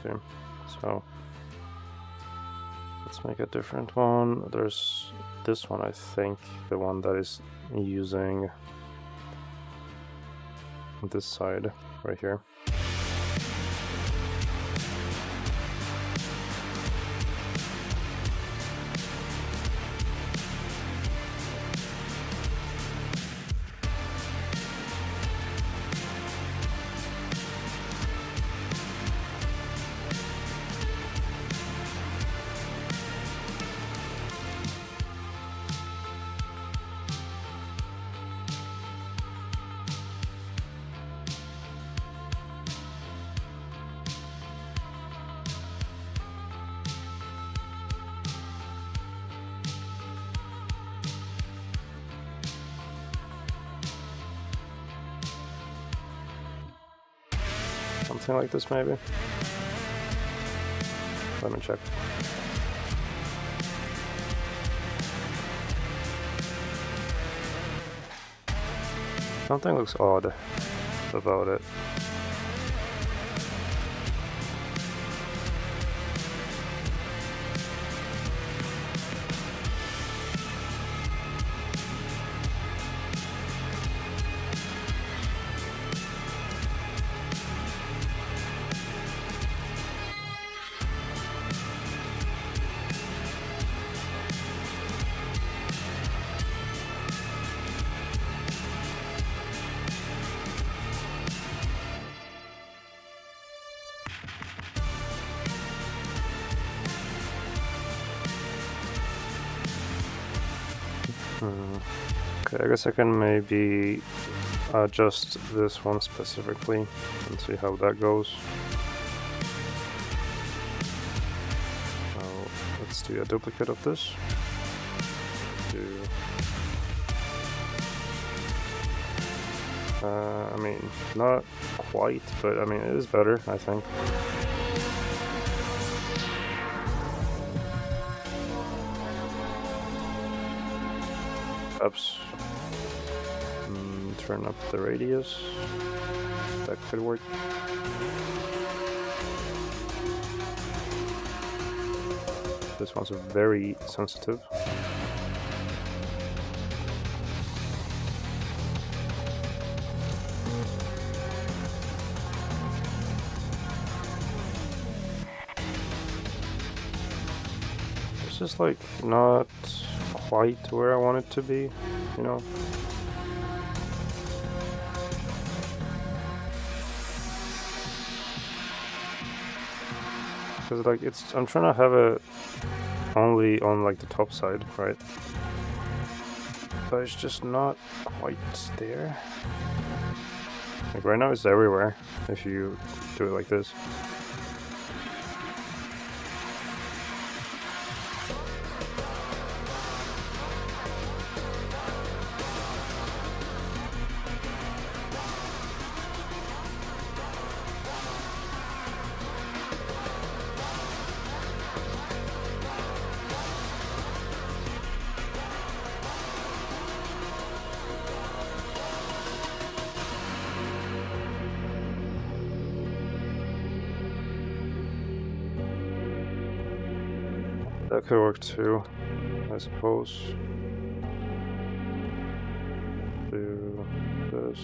Speaker 1: See, so let's make a different one. There's this one, I think, the one that is using this side right here. Something like this, maybe. Let me check. Something looks odd about it. Okay, I guess I can maybe adjust this one specifically and see how that goes. So let's do a duplicate of this. I mean, not quite, but I mean, it is better, I think. Perhaps turn up the radius. That could work. This one's very sensitive. It's just like not quite where I want it to be, you know. Because like I'm trying to have it only on like the top side, right? But it's just not quite there. Like right now it's everywhere if you do it like this. That could work too, I suppose. Do this.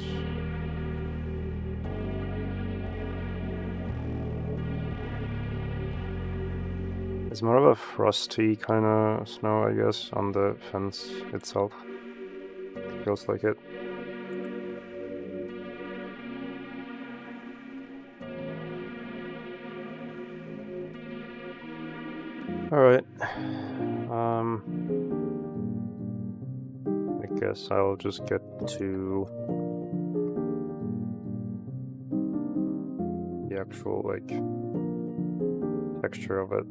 Speaker 1: It's more of a frosty kind of snow, I guess, on the fence itself. Feels like it. Alright. I guess I'll just get to the actual, like, texture of it.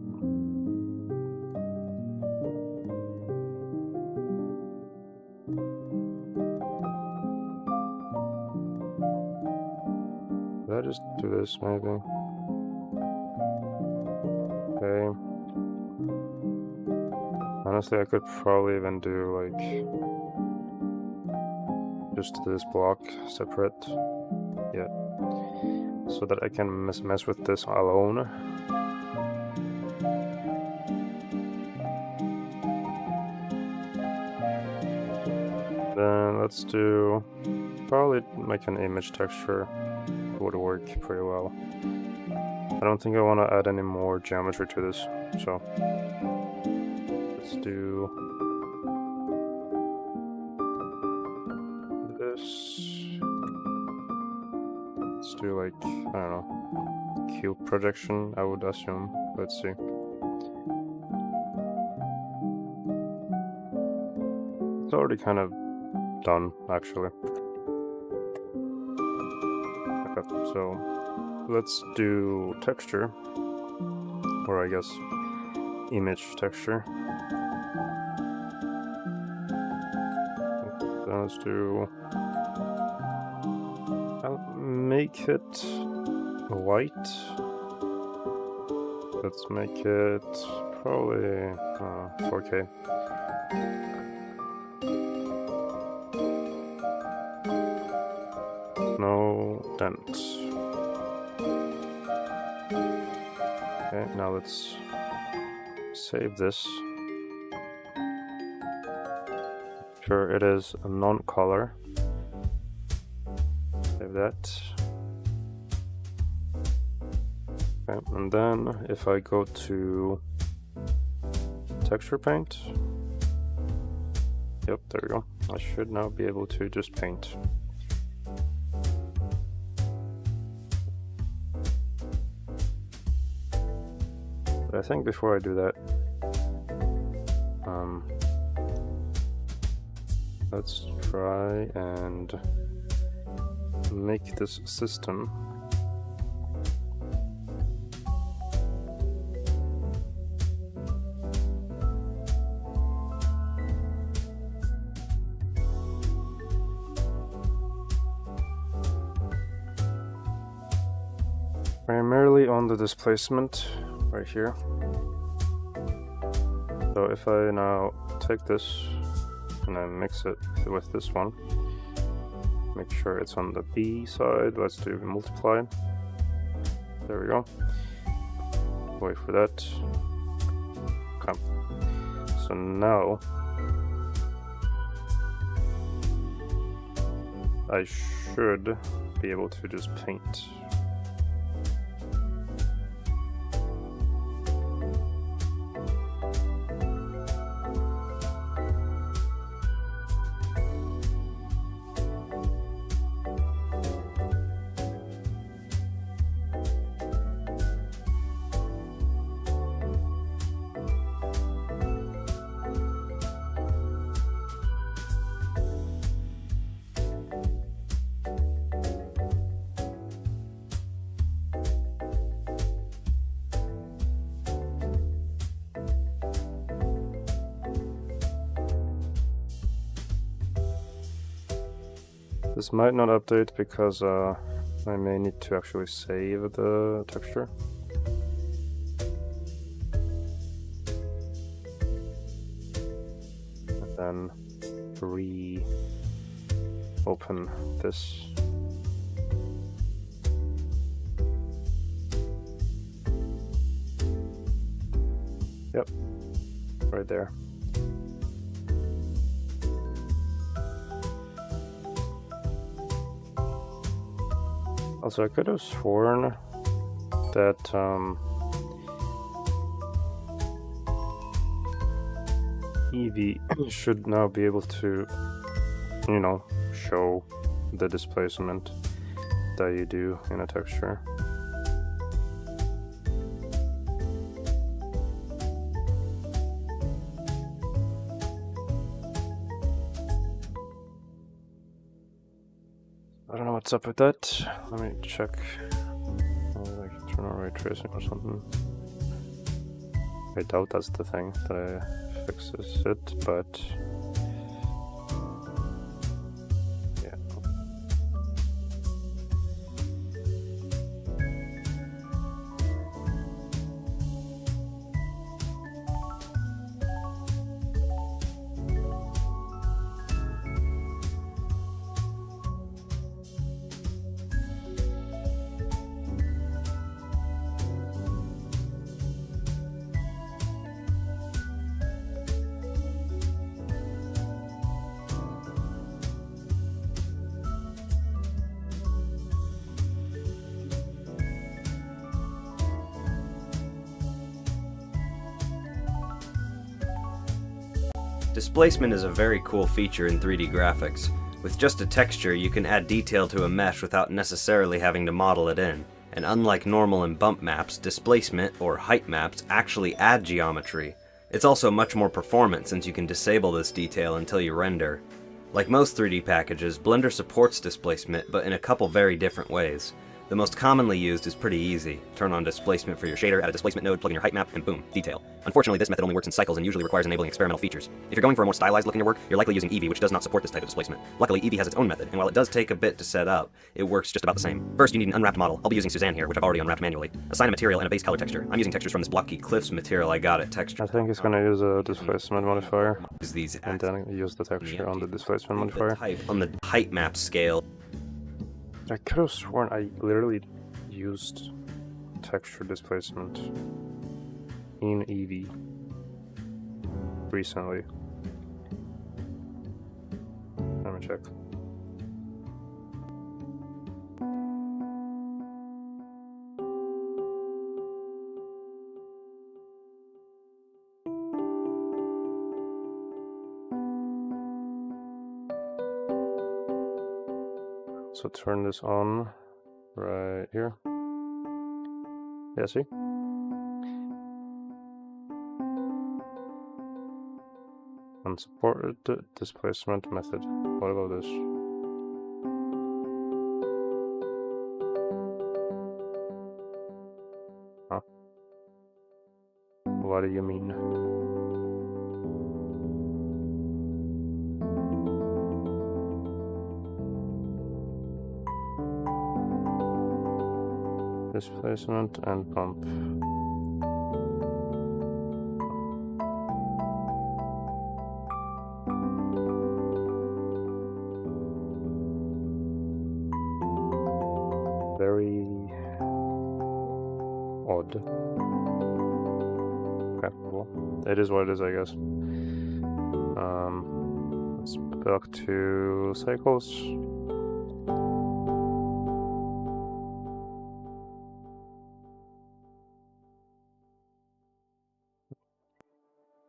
Speaker 1: Did I just do this, maybe? Okay. Honestly, I could probably even do, like, just this block separate. Yeah. So that I can mess with this alone. Then let's do... probably make an image texture. It would work pretty well. I don't think I want to add any more geometry to this, so... let's do... this. Let's do, like, I don't know, cube projection, I would assume. Let's see. It's already kind of done, actually. Okay, so let's do texture, or I guess image texture. Then let's do... I'll make it white. Let's make it probably 4K. No dent. Okay, now let's save this. Sure, it is a non-color. Save that. Okay, and then if I go to texture paint, yep, there we go. I should now be able to just paint. But I think before I do that, let's try and make this system primarily on the displacement right here. So if I now take this and I mix it with this one, make sure it's on the B side. Let's do multiply. There we go. Wait for that. Okay. So now I should be able to just paint. This might not update because I may need to actually save the texture. And then reopen this. Yep. right there. Also, I could have sworn that Eevee should now be able to, you know, show the displacement that you do in a texture. I don't know what's up with that. Let me check. Maybe I can turn on ray tracing or something. I doubt that's the thing that fixes it, but yeah.
Speaker 4: Displacement is a very cool feature in 3D graphics. With just a texture, you can add detail to a mesh without necessarily having to model it in. And unlike normal and bump maps, displacement, or height maps, actually add geometry. It's also much more performant since you can disable this detail until you render. Like most 3D packages, Blender supports displacement, but in a couple very different ways. The most commonly used is pretty easy. Turn on displacement for your shader, add a displacement node, plug in your height map, and boom, detail. Unfortunately, this method only works in cycles and usually requires enabling experimental features. If you're going for a more stylized look in your work, you're likely using Eevee, which does not support this type of displacement. Luckily, Eevee has its own method, and while it does take a bit to set up, it works just about the same. First, you need an unwrapped model. I'll be using Suzanne here, which I've already unwrapped manually. Assign a material and a base color texture. I'm using textures from this blocky cliffs material I got at texture.
Speaker 1: I think it's gonna use a displacement modifier,
Speaker 4: These
Speaker 1: and then use the texture on the displacement modifier.
Speaker 4: On the height map scale.
Speaker 1: I could have sworn I literally used texture displacement in Eevee recently. Let me check. So turn this on right here. Yeah, see? Unsupported displacement method. What about this? Huh? What do you mean? Displacement and bump. Very odd. Okay, well, it is what it is, I guess. Let's back to cycles.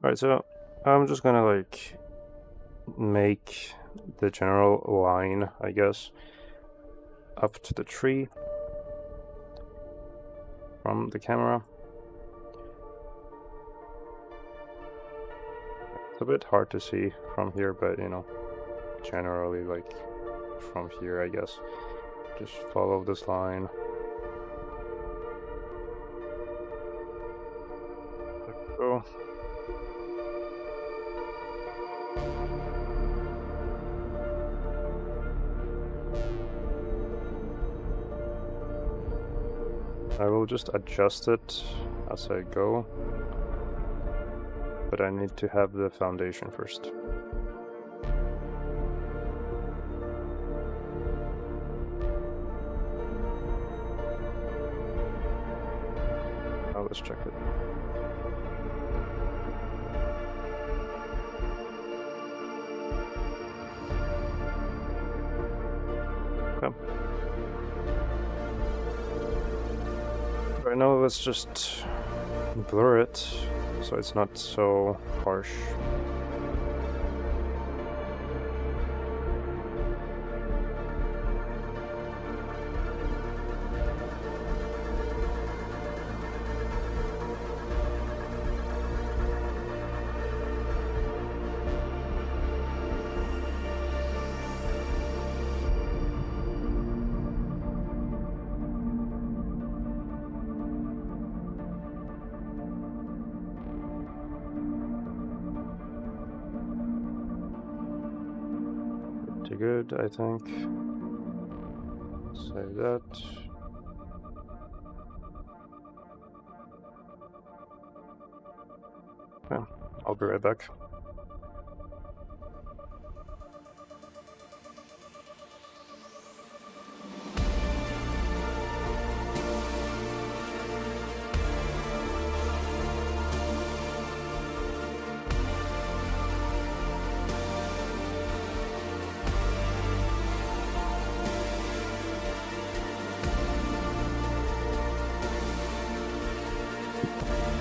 Speaker 1: Alright, so I'm just gonna like make the general line, I guess, up to the tree from the camera. It's a bit hard to see from here, but you know, generally like from here, I guess. Just follow this line. Like so. I will just adjust it as I go, but I need to have the foundation first. Now let's check it. Right now, let's just blur it so it's not so harsh. Pretty good, I think. Save that. Yeah, I'll be right back.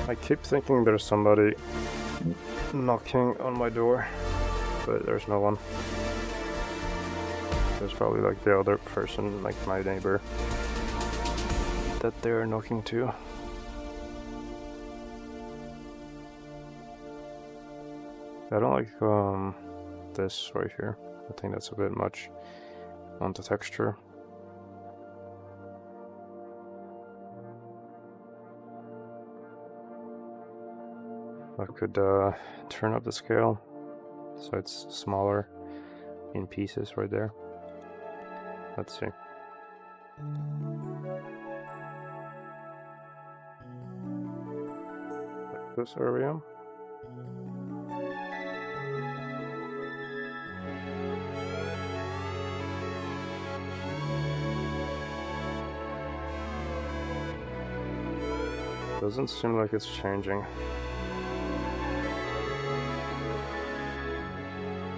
Speaker 1: I keep thinking there's somebody knocking on my door, but there's no one. There's probably like the other person, like my neighbor, that they're knocking to. I don't like this right here. I think that's a bit much on the texture. I could turn up the scale so it's smaller in pieces right there. Let's see. Like this area. Doesn't seem like it's changing.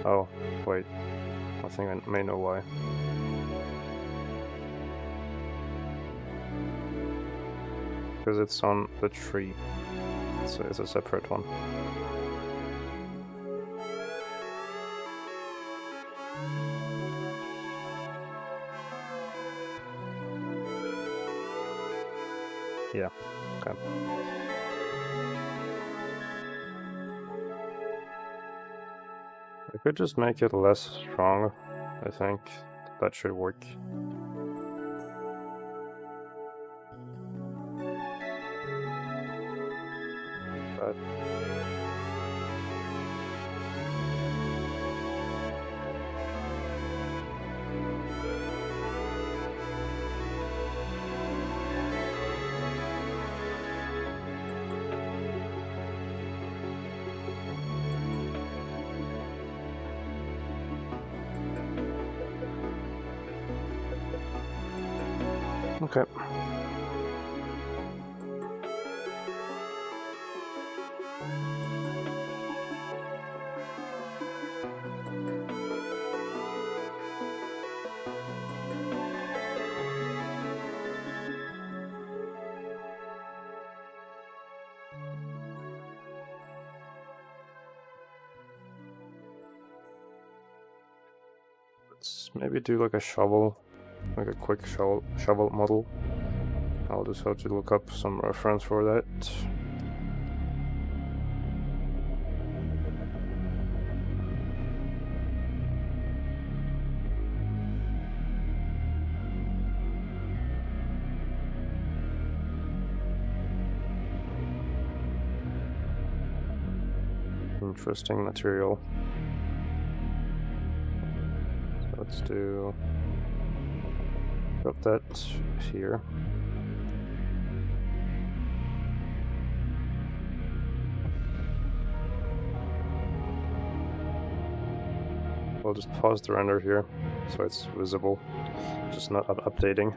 Speaker 1: Oh, wait. I think I may know why. Because it's on the tree. It's a separate one. Yeah, okay. I could just make it less strong, I think. That should work. But okay. Let's maybe do like a shovel. Like a quick shovel model. I'll just have to look up some reference for that. Interesting material. So let's do. Drop that here. We'll just pause the render here so it's visible, just not updating.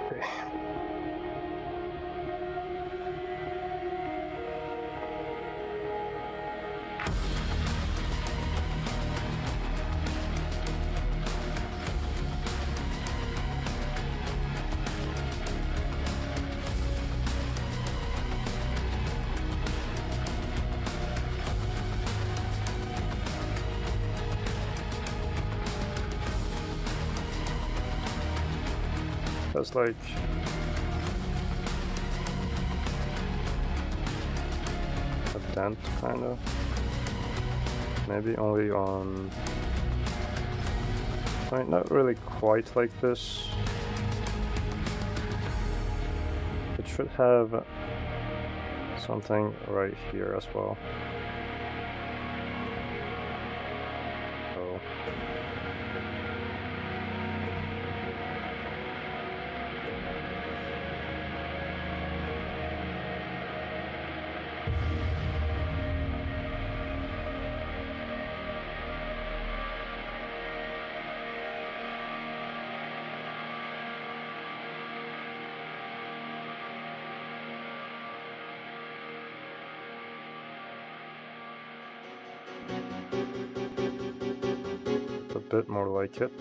Speaker 1: Okay. has like a dent, kind of. Maybe only on... I mean, not really quite like this. It should have something right here as well. Oh. A bit more like it.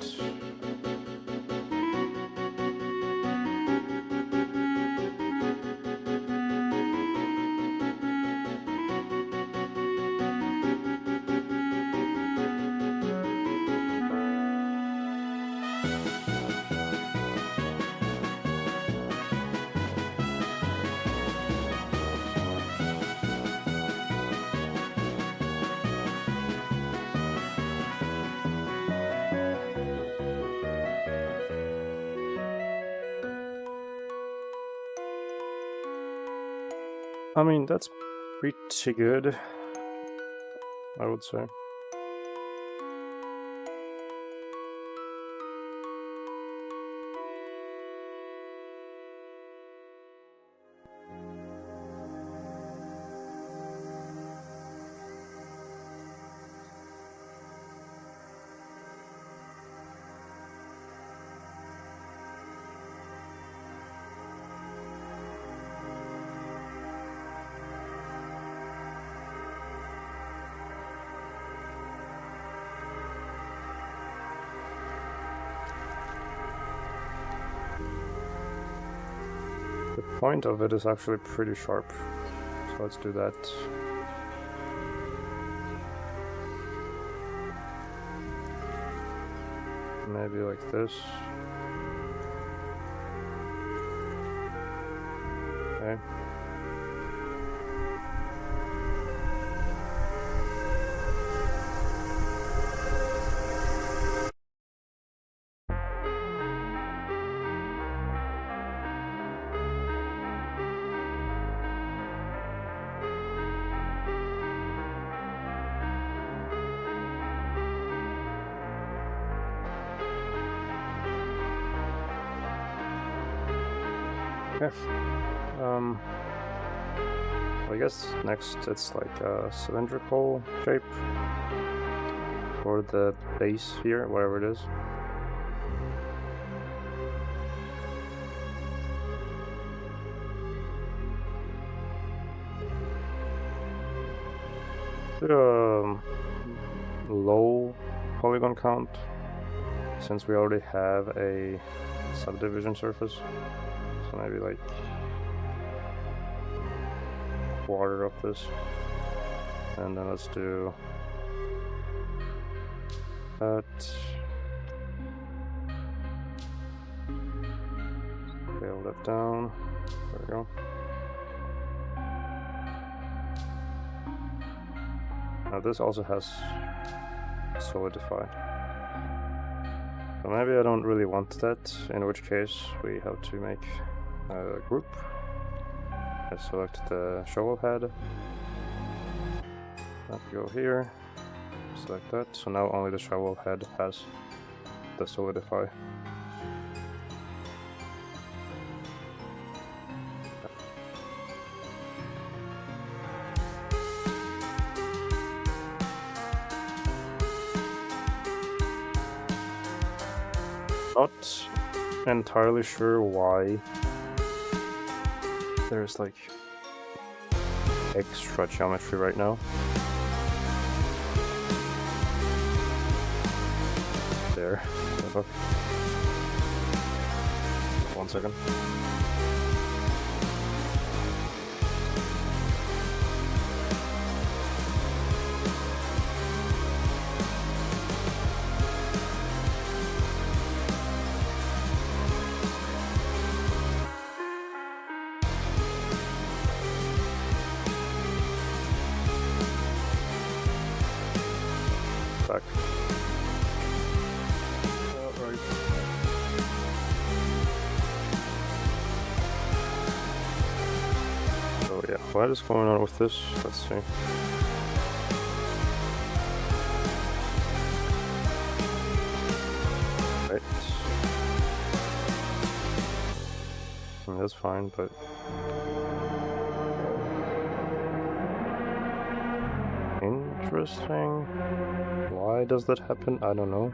Speaker 1: I mean, that's pretty good, I would say. The point of it is actually pretty sharp, so let's do that. Maybe like this. Okay. Okay. I guess next it's like a cylindrical shape for the base here, whatever it is. Is it a low polygon count since we already have a subdivision surface? So maybe like quarter of this, and then let's do that. Scale that down. There we go. Now this also has solidify. So maybe I don't really want that, in which case we have to make a group. I select the shovel head. That go here. Select that. So now only the shovel head has the solidify. Not entirely sure why there's like extra geometry right now. There. 1 second. What is going on with this? Let's see. Right. That's fine, but interesting. Why does that happen? I don't know.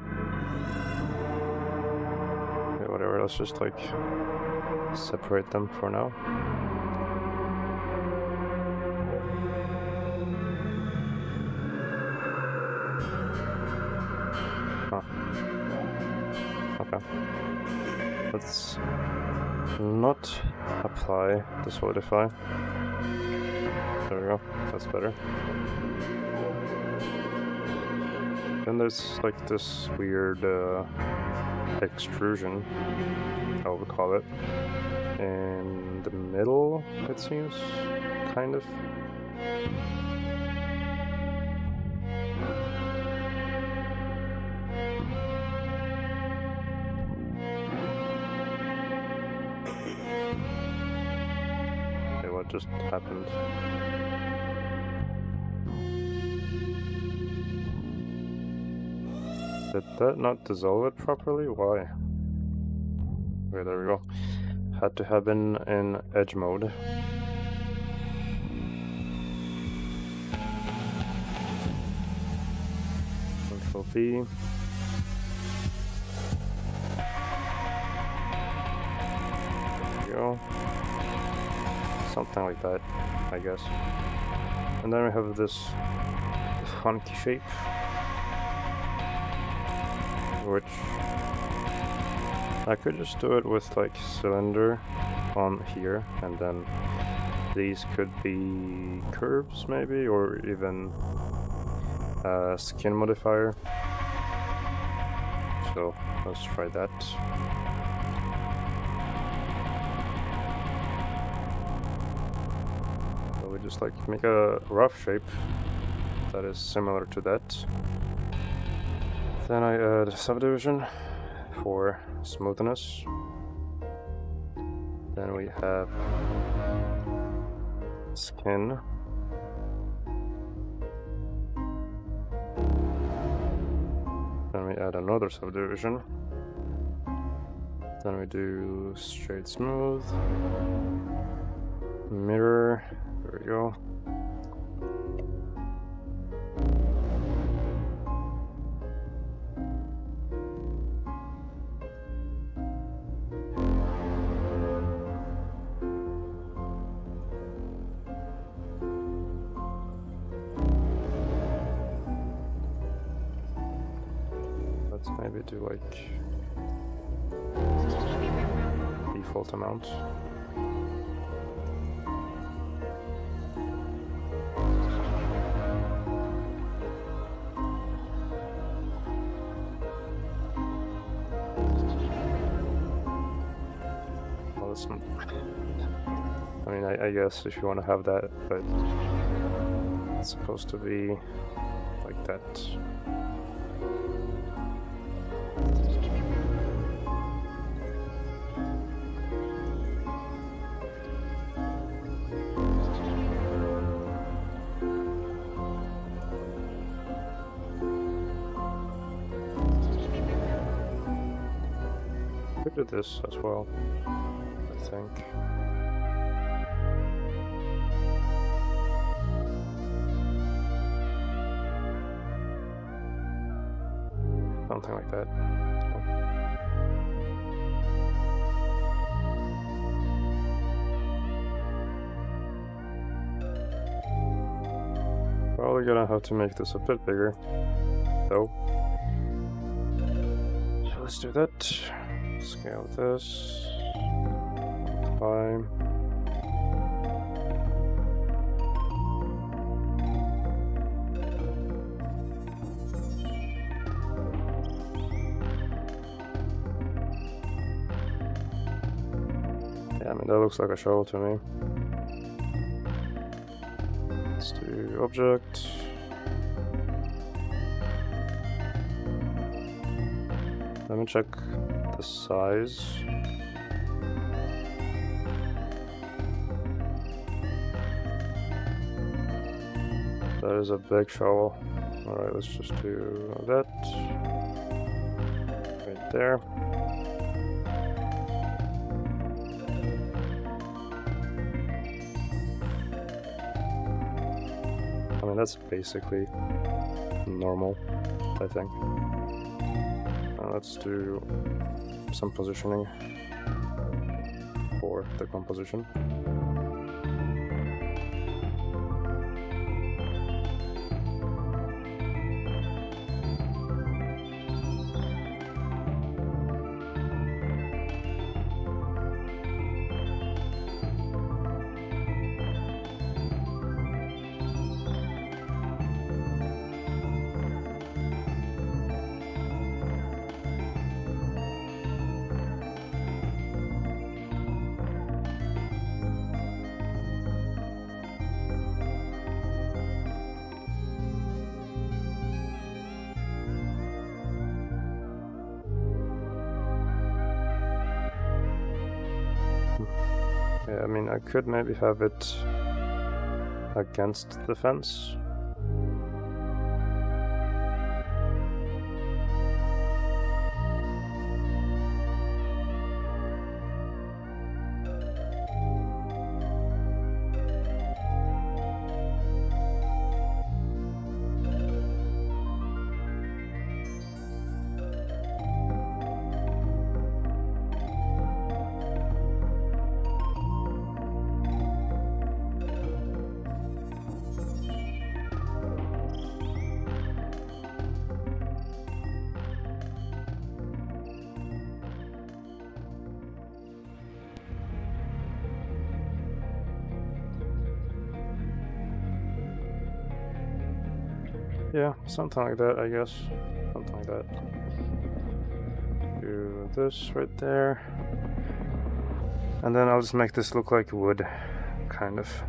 Speaker 1: Okay, whatever, let's just like separate them for now. Huh. Okay. Let's not apply the solidify. There we go. That's better. Then there's like this weird extrusion, I would call it, in the middle, it seems, kind of. Okay, what just happened? Did that not dissolve it properly? Why? Okay, there we go. Had to have been in edge mode. Control B. There we go. Something like that, I guess. And then we have this funky shape, which I could just do it with like cylinder on here, and then these could be curves maybe, or even a skin modifier. So let's try that. So we just like make a rough shape that is similar to that. Then I add subdivision for smoothness. Then we have skin. Then we add another subdivision. Then we do straight smooth. Mirror. There we go. Let's maybe do like default amount. Well, that's not, I mean, I guess if you want to have that, but it's supposed to be like that. Could do this as well, I think. Something like that. Probably gonna have to make this a bit bigger, though. So let's do that. Scale this. Apply. Yeah, I mean, that looks like a shovel to me. Let's do object. Let me check the size. That is a big shovel. Alright, let's just do that. Right there. I mean, that's basically normal, I think. Let's do some positioning for the composition. Yeah, I mean, I could maybe have it against the fence. Yeah, something like that, I guess. Something like that. Do this right there. And then I'll just make this look like wood, kind of.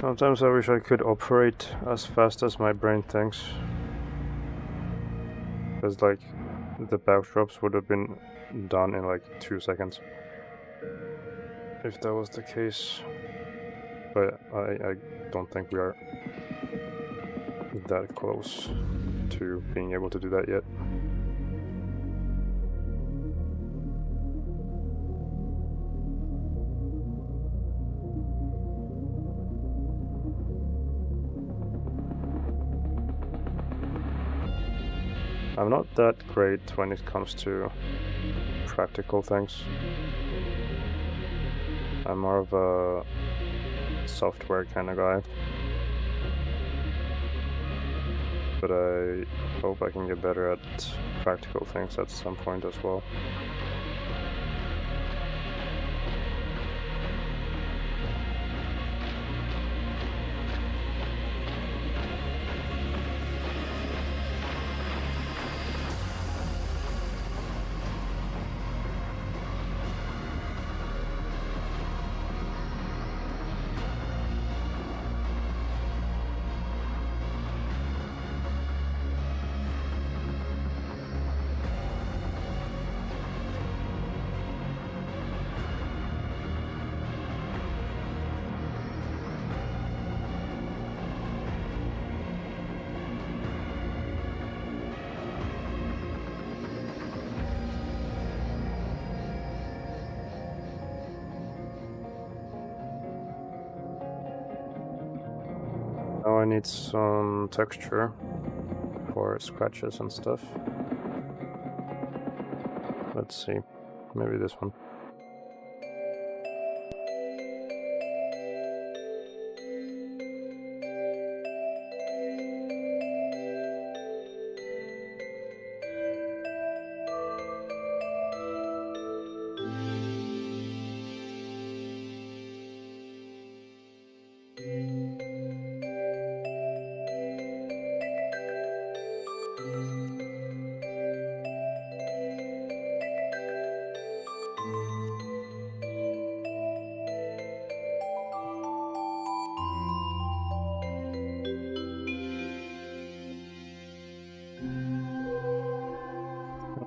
Speaker 1: Sometimes I wish I could operate as fast as my brain thinks. Because, like, the backdrops would have been done in like 2 seconds. If that was the case. But I don't think we are that close to being able to do that yet. I'm not that great when it comes to practical things. I'm more of a software kind of guy. But I hope I can get better at practical things at some point as well. Now I need some texture for scratches and stuff. Let's see, maybe this one.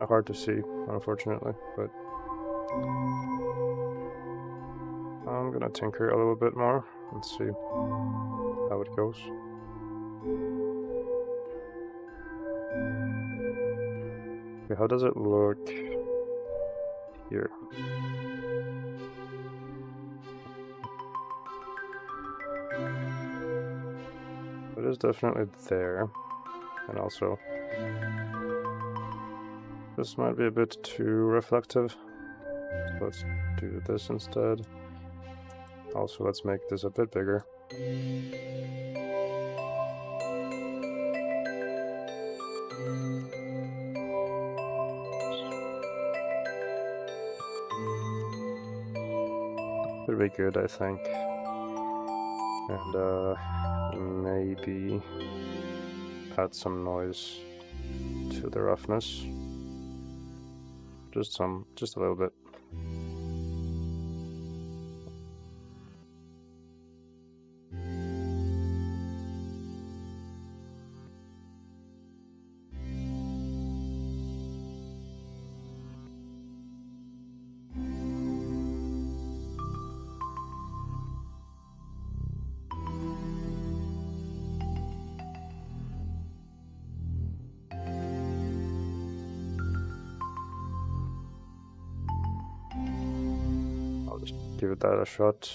Speaker 1: Hard to see, unfortunately, but I'm gonna tinker a little bit more and see how it goes. Okay, how does it look here? It is definitely there, and also this might be a bit too reflective. Let's do this instead. Also, let's make this a bit bigger. Should be good, I think. And maybe add some noise to the roughness. Just a little bit. Give that a shot.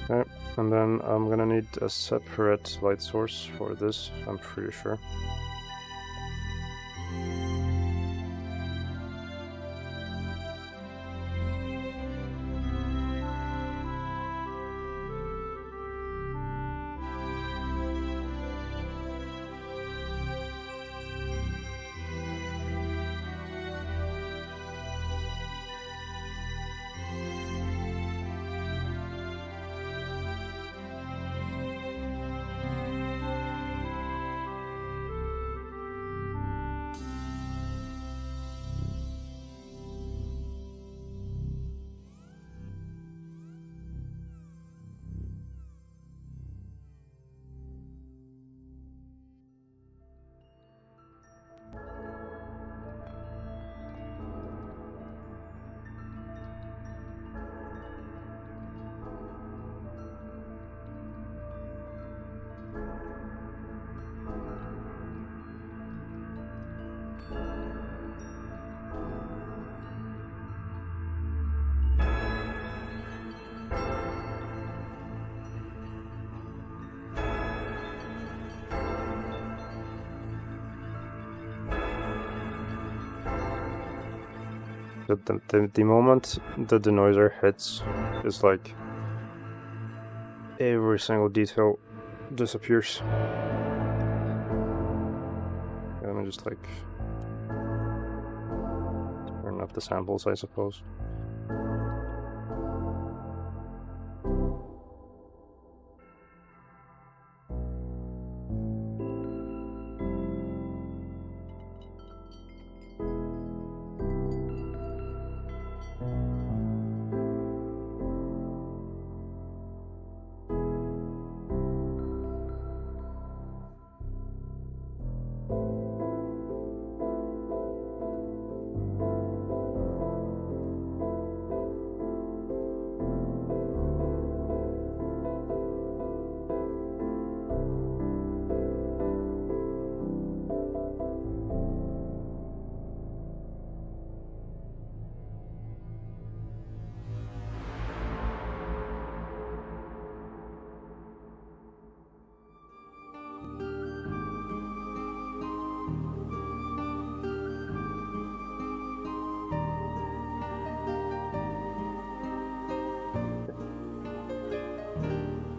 Speaker 1: Okay, and then I'm gonna need a separate light source for this, I'm pretty sure. The moment the denoiser hits, it's like every single detail disappears. Let me just like turn up the samples, I suppose.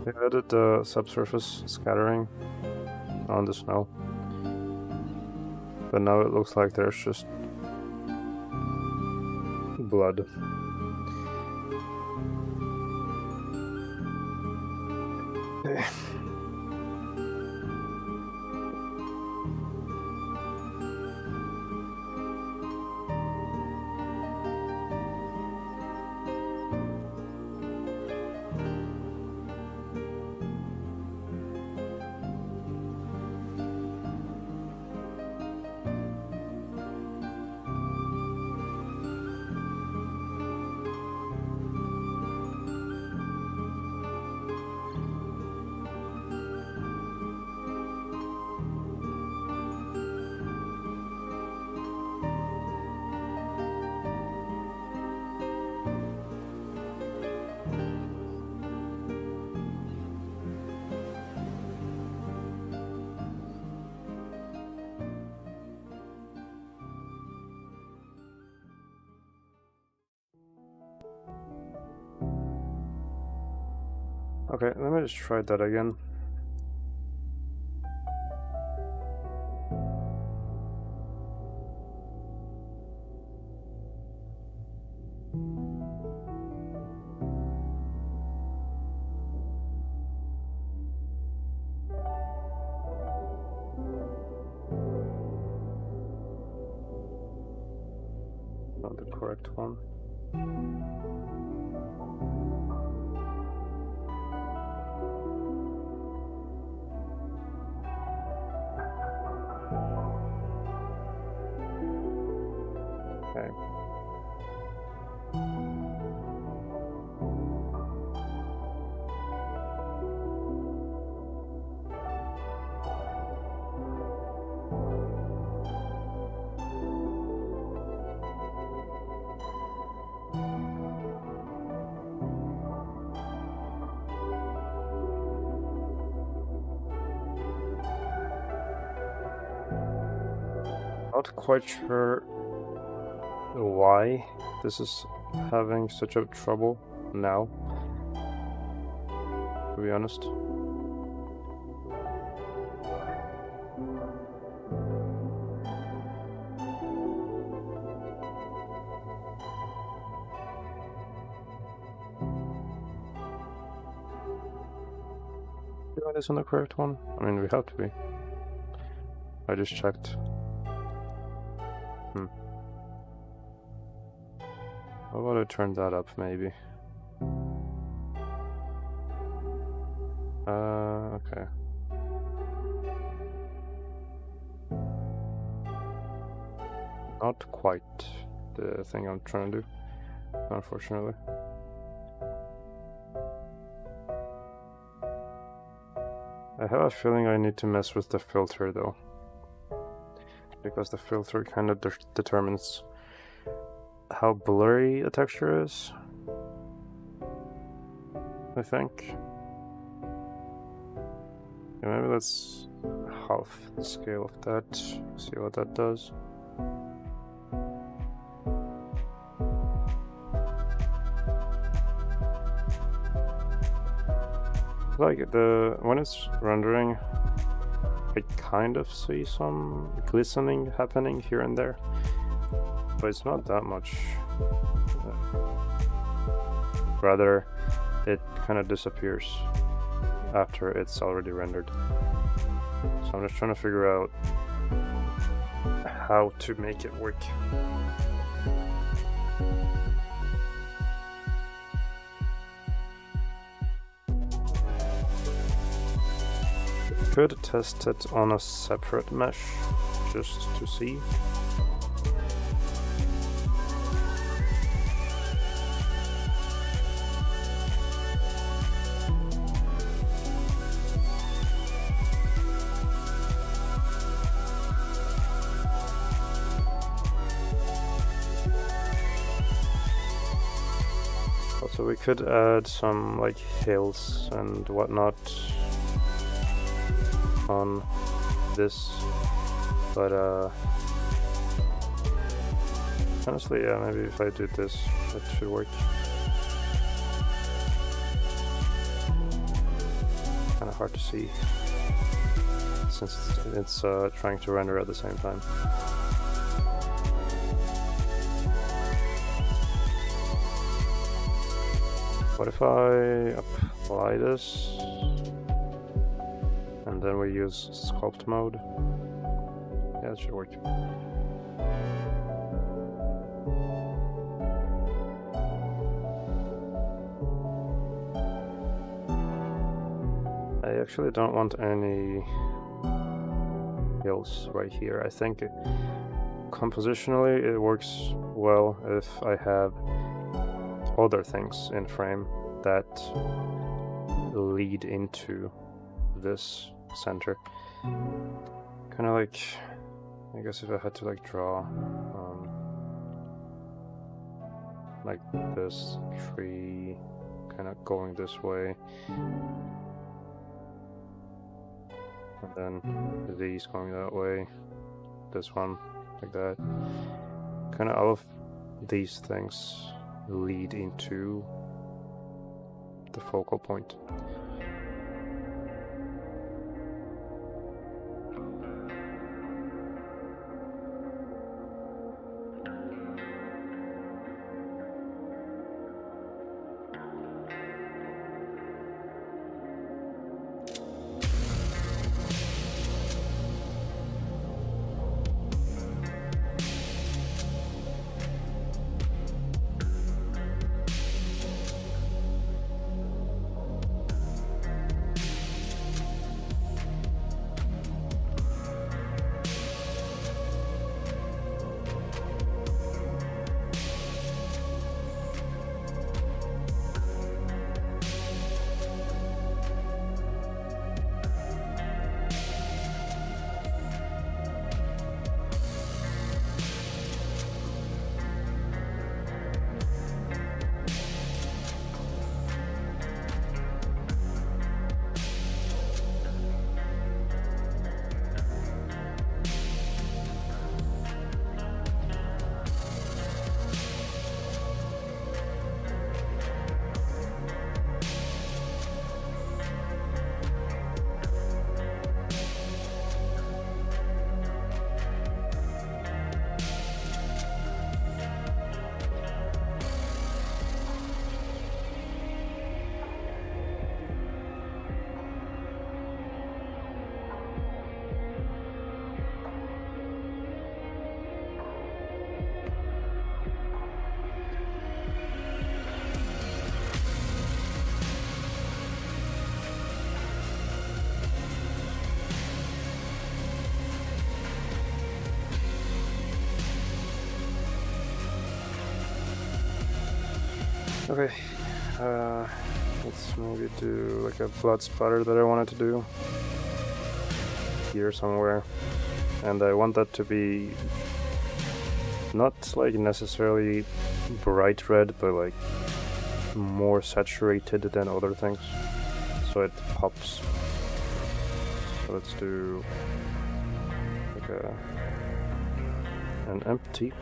Speaker 1: I added the subsurface scattering on the snow, but now it looks like there's just blood. Okay. Okay, let me just try that again. Not the correct one. Okay. Not quite sure why this is having such a trouble now, to be honest. Doing this on the correct one? I mean, we have to be. I just checked. How about I turn that up, maybe? Okay. Not quite the thing I'm trying to do, unfortunately. I have a feeling I need to mess with the filter though, because the filter kind of determines how blurry a texture is, I think. Yeah, maybe let's half the scale of that, see what that does. Like when it's rendering, I kind of see some glistening happening here and there, but it's not that much. Rather, it kind of disappears after it's already rendered. So I'm just trying to figure out how to make it work. Could test it on a separate mesh just to see. Also, we could add some like hills and whatnot on this, but honestly, yeah, maybe if I do this, it should work. Kind of hard to see since it's trying to render at the same time. What if I apply this and then we use sculpt mode? Yeah, it should work. I actually don't want any hills right here. I think compositionally it works well if I have other things in frame that lead into this center. Kind of like, I guess if I had to like draw like this tree kind of going this way, and then these going that way, this one like that. Kind of all of these things lead into the focal point. Okay, let's maybe do like a blood splatter that I wanted to do here somewhere, and I want that to be not like necessarily bright red, but like more saturated than other things, so it pops. So let's do like an empty.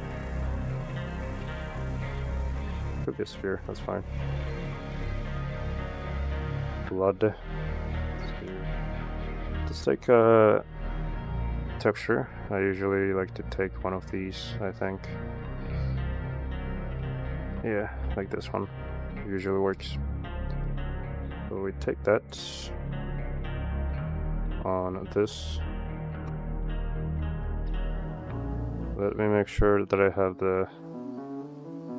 Speaker 1: Could be a sphere, that's fine. Blood. Let's take a texture. I usually like to take one of these, I think. Yeah, like this one. Usually works. So we take that on this. Let me make sure that I have the...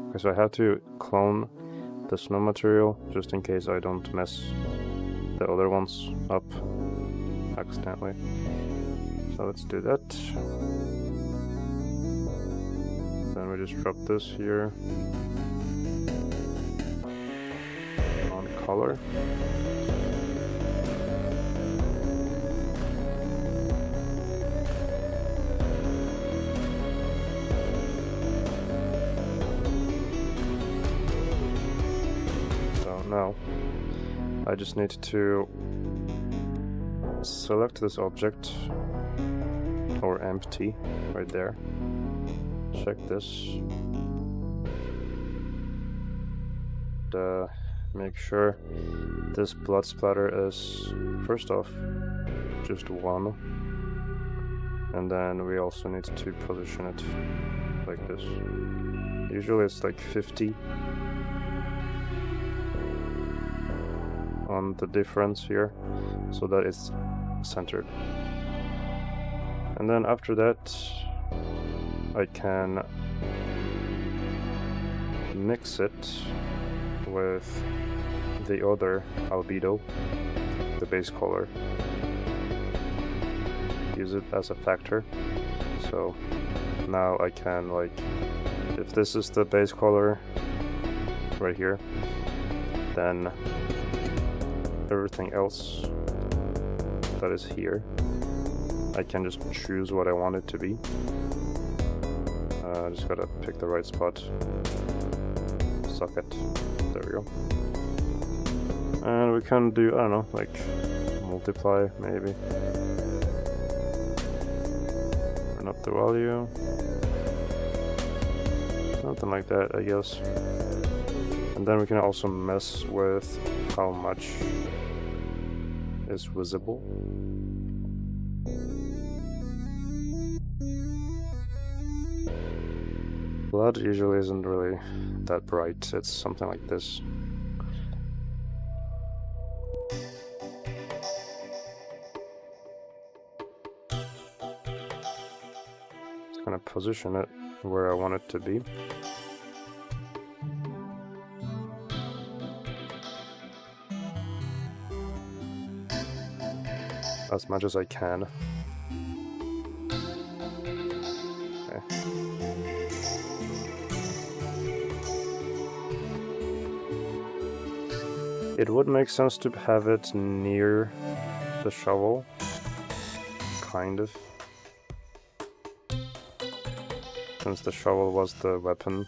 Speaker 1: because I have to clone the snow material just in case I don't mess the other ones up accidentally. So let's do that. Then we just drop this here on color. Now, I just need to select this object, or empty, right there. Check this. Make sure this blood splatter is, first off, just 1. And then we also need to position it like this. Usually it's like 50. on the difference here so that it's centered. And then after that, I can mix it with the other albedo, the base color. Use it as a factor. So now I can, like, if this is the base color right here, then everything else that is here, I can just choose what I want it to be. Just gotta pick the right spot. Suck it. There we go. And we can do, I don't know, like multiply maybe. Turn up the value. Something like that, I guess. And then we can also mess with how much is visible. Blood usually isn't really that bright, it's something like this. Just gonna position it where I want it to be. As much as I can. Okay. It would make sense to have it near the shovel, kind of, since the shovel was the weapon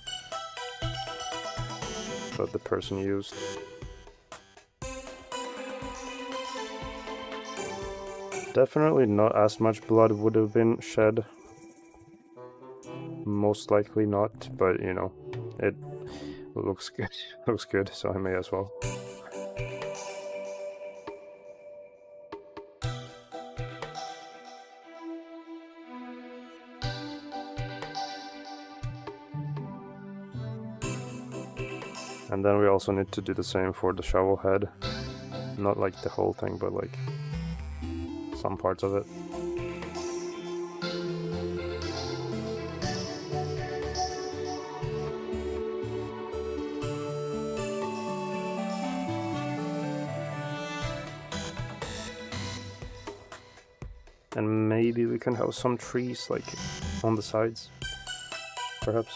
Speaker 1: that the person used. Definitely not as much blood would have been shed. Most likely not, but you know, it looks good. Looks good, so I may as well. And then we also need to do the same for the shovel head. Not like the whole thing, but like some parts of it. And maybe we can have some trees like on the sides, perhaps.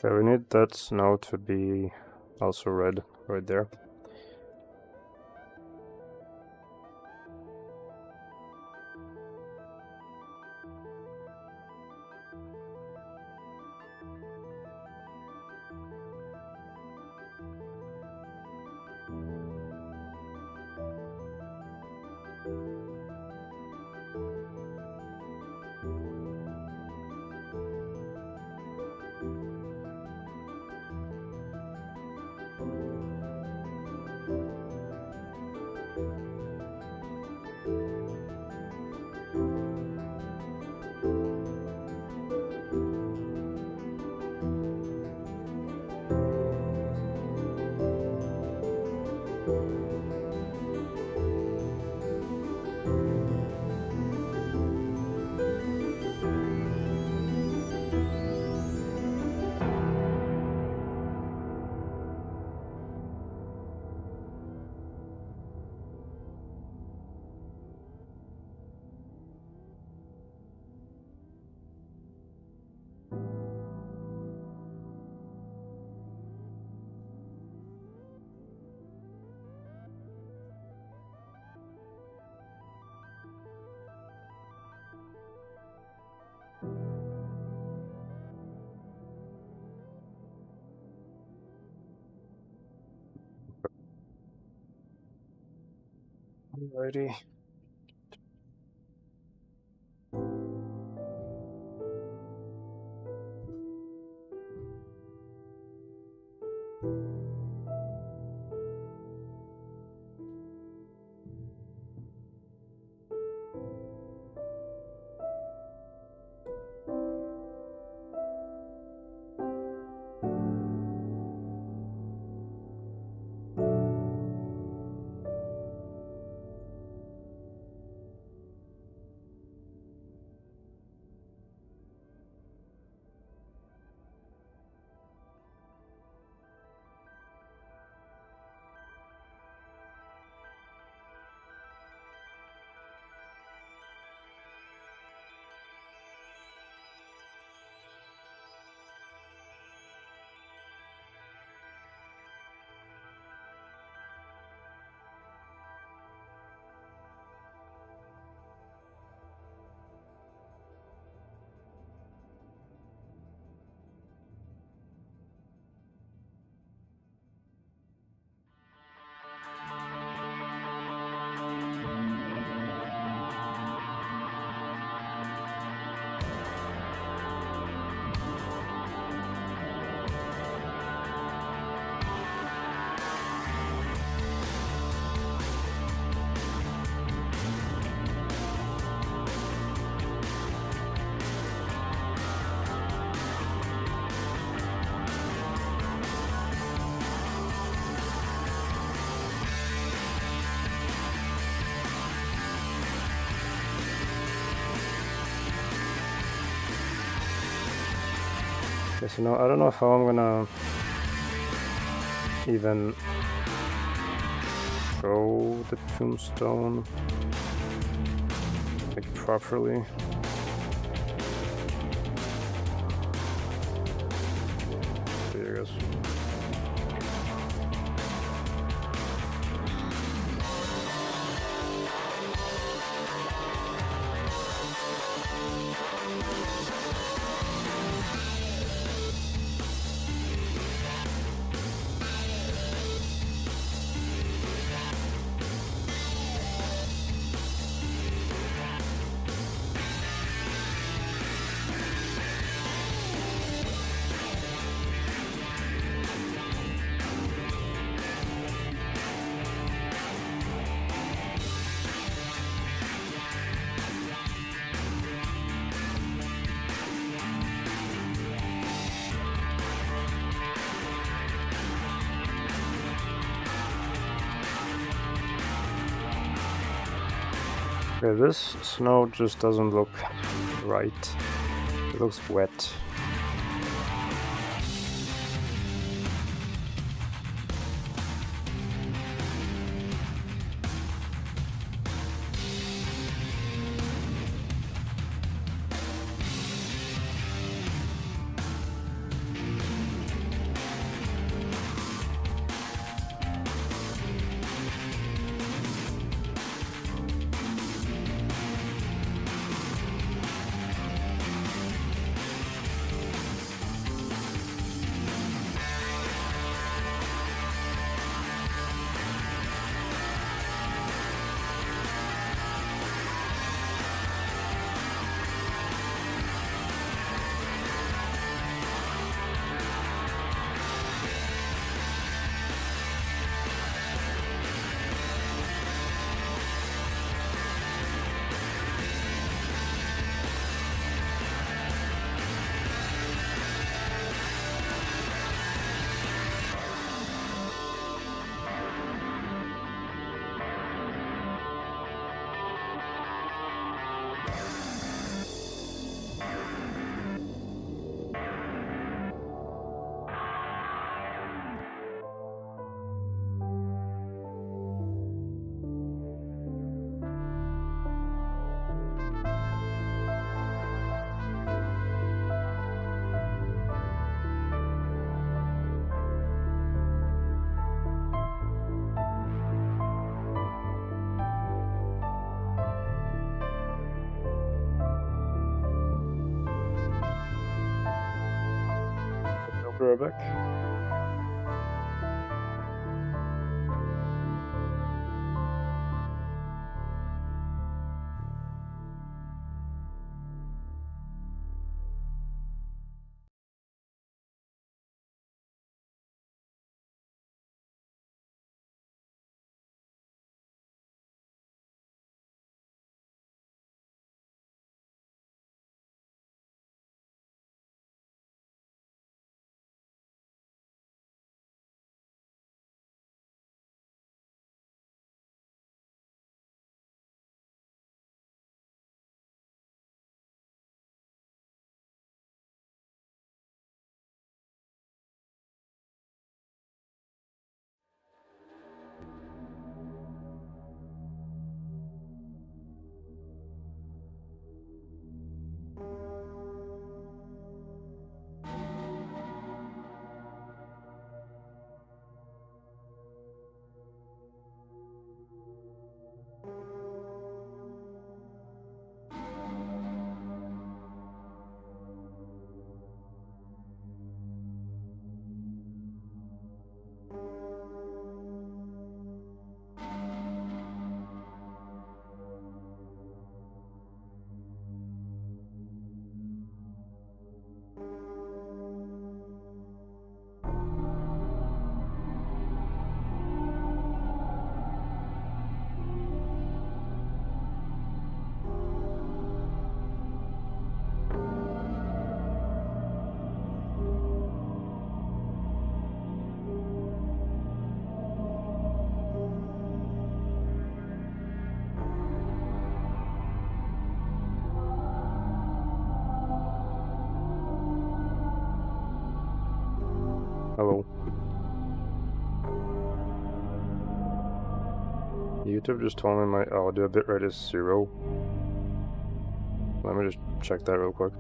Speaker 1: Okay, we need that snow to be also red right there. Alrighty. Okay, so now I don't know how I'm gonna even show the tombstone like properly. There it goes. Okay, this snow just doesn't look right. It looks wet. We're back. Hello. YouTube just told me my audio bitrate is 0. Let me just check that real quick.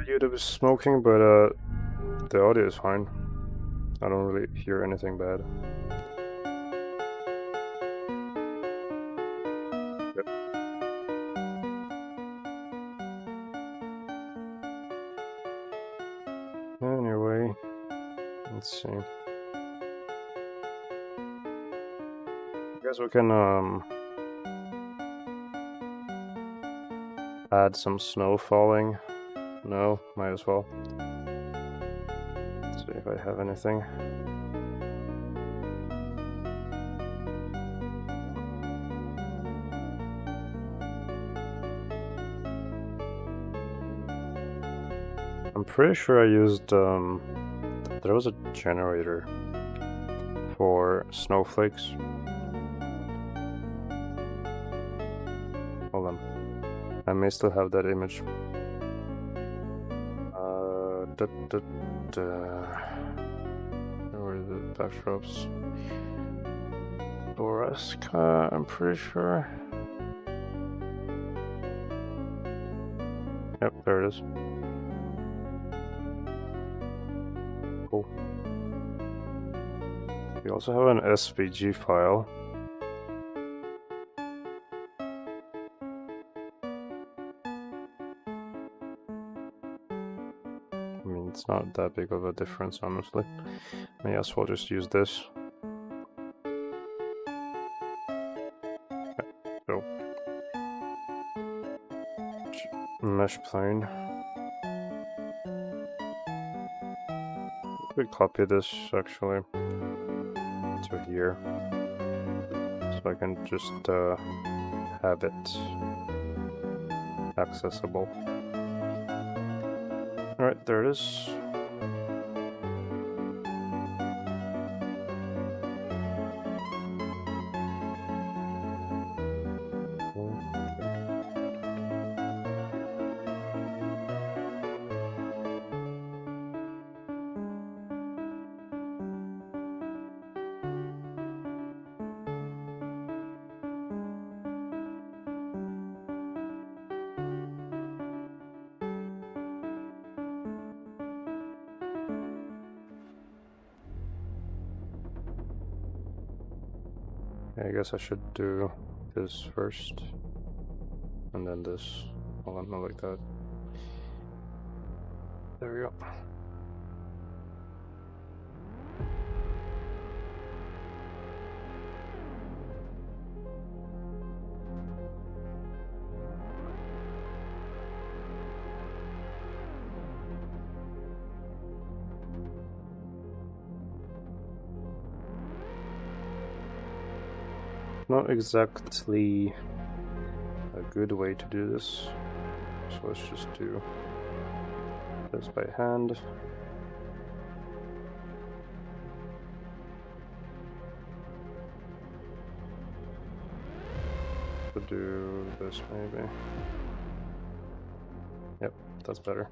Speaker 1: YouTube is smoking, but the audio is fine. I don't really hear anything bad. Yep. Anyway, let's see. I guess we can add some snow falling. No, might as well. Let's see if I have anything. I'm pretty sure I used, there was a generator for snowflakes. Hold on. I may still have that image. Where are the backdrops? Boresca, I'm pretty sure. Yep, there it is. Cool. We also have an SVG file. I mean, it's not that big of a difference, honestly. May as well just use this. So, mesh plane. We could copy this actually to here, so I can just have it accessible. Alright, there it is. I guess I should do this first, and then this. Hold on, not like that. There we go. Not exactly a good way to do this, so let's just do this by hand. Could do this maybe. Yep, that's better.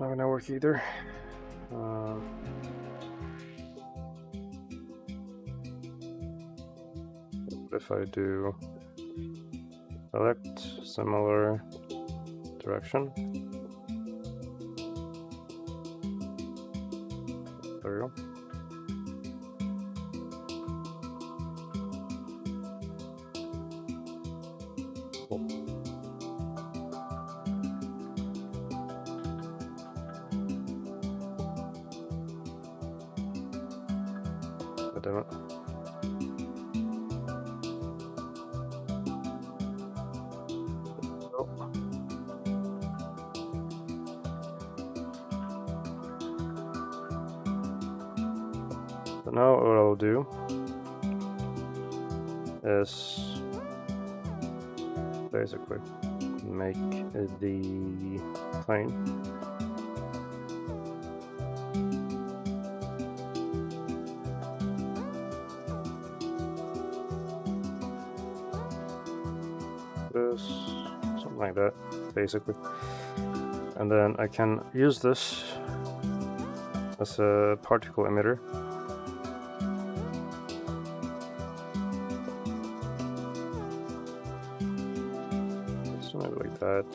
Speaker 1: Not gonna work either. If I do select similar direction, there we go. Cool. Damn it. So now what I'll do is basically make the plane this, something like that, basically. And then I can use this as a particle emitter. Something like that.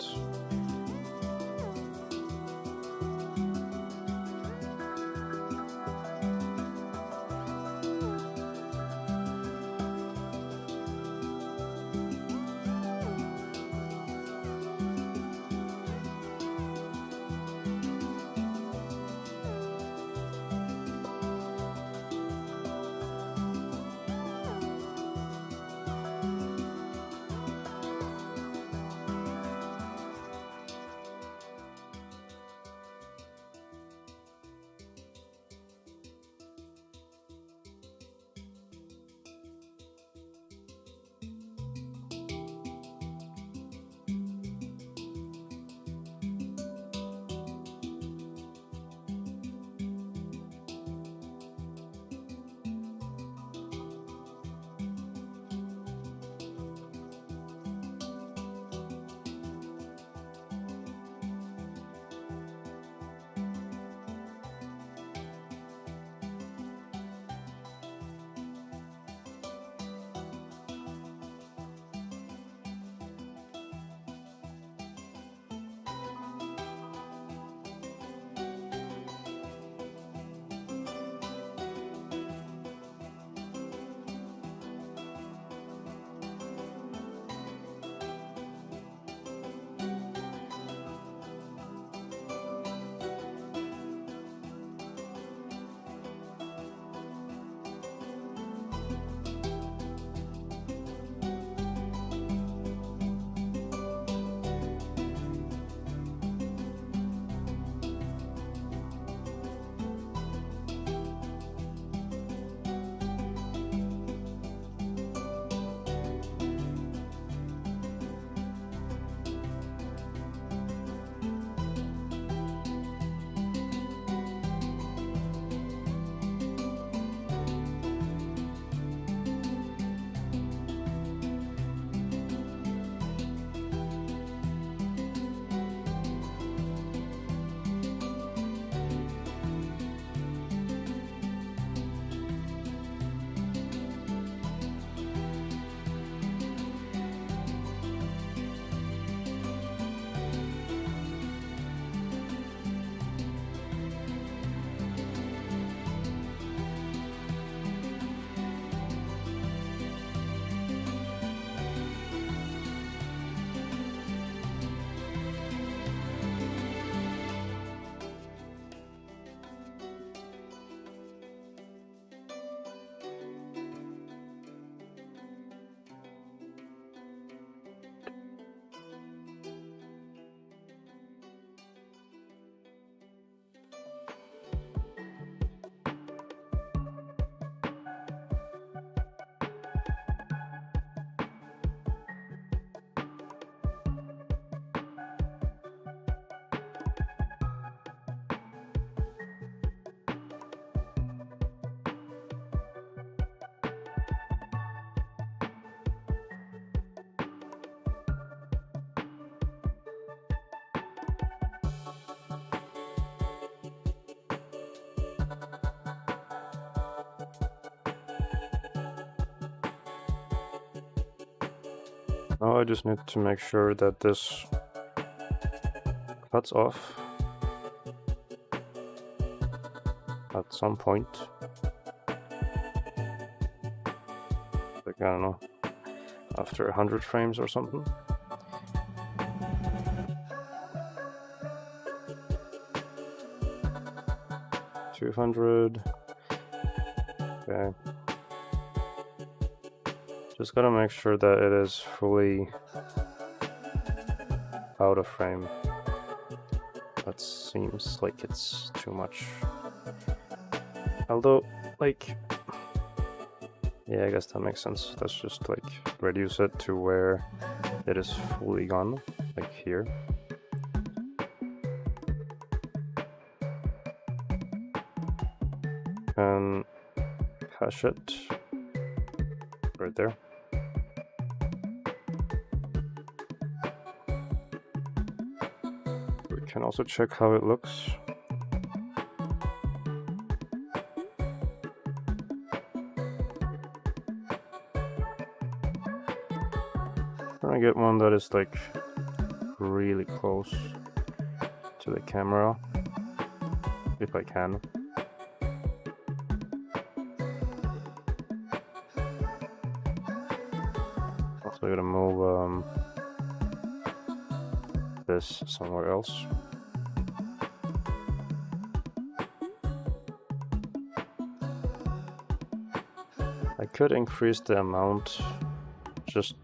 Speaker 1: Now I just need to make sure that this cuts off at some point. Like, I don't know, after 100 frames or something. $200. Okay. Just gotta make sure that it is fully out of frame. That seems like it's too much. Although, like, yeah, I guess that makes sense. Let's just like reduce it to where it is fully gone, like here. And cache it right there. We can also check how it looks. Trying to get one that is like really close to the camera, if I can. Also gonna move this somewhere else. I could increase the amount just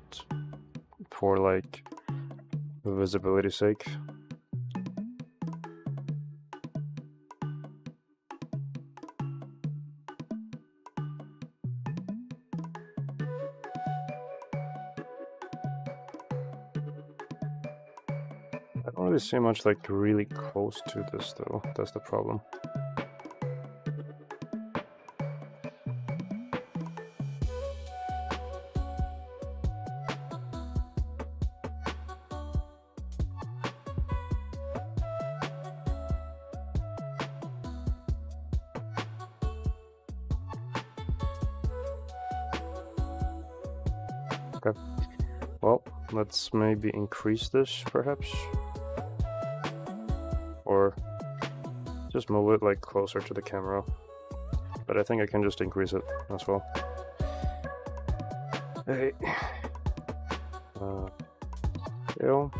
Speaker 1: for like visibility sake. I don't really see much like really close to this though, that's the problem. Okay, well, let's maybe increase this perhaps. Or just move it like closer to the camera. But I think I can just increase it as well. Hey. Scale.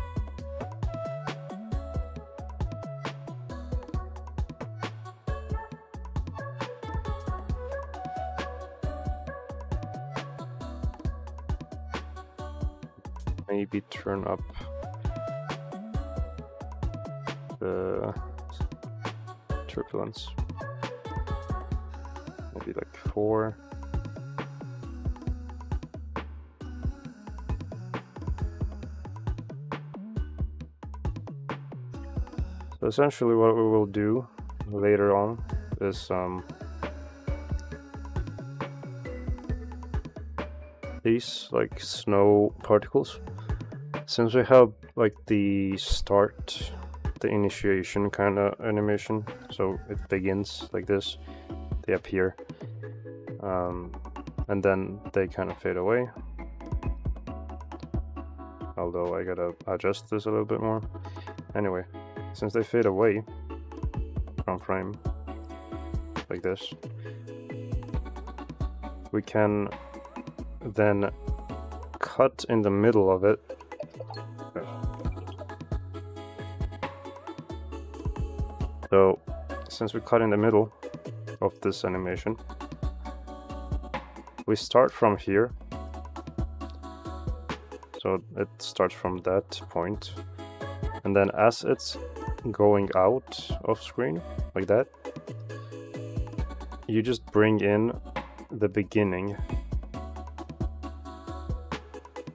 Speaker 1: Maybe turn up the turbulence, maybe like 4. So essentially what we will do later on is these like snow particles, since we have like the start, the initiation kind of animation, so it begins like this, they appear, and then they kind of fade away, although I gotta adjust this a little bit more. Anyway, since they fade away from frame like this, we can then cut in the middle of it. So, since we cut in the middle of this animation, we start from here. So it starts from that point, and then as it's going out of screen, like that, you just bring in the beginning,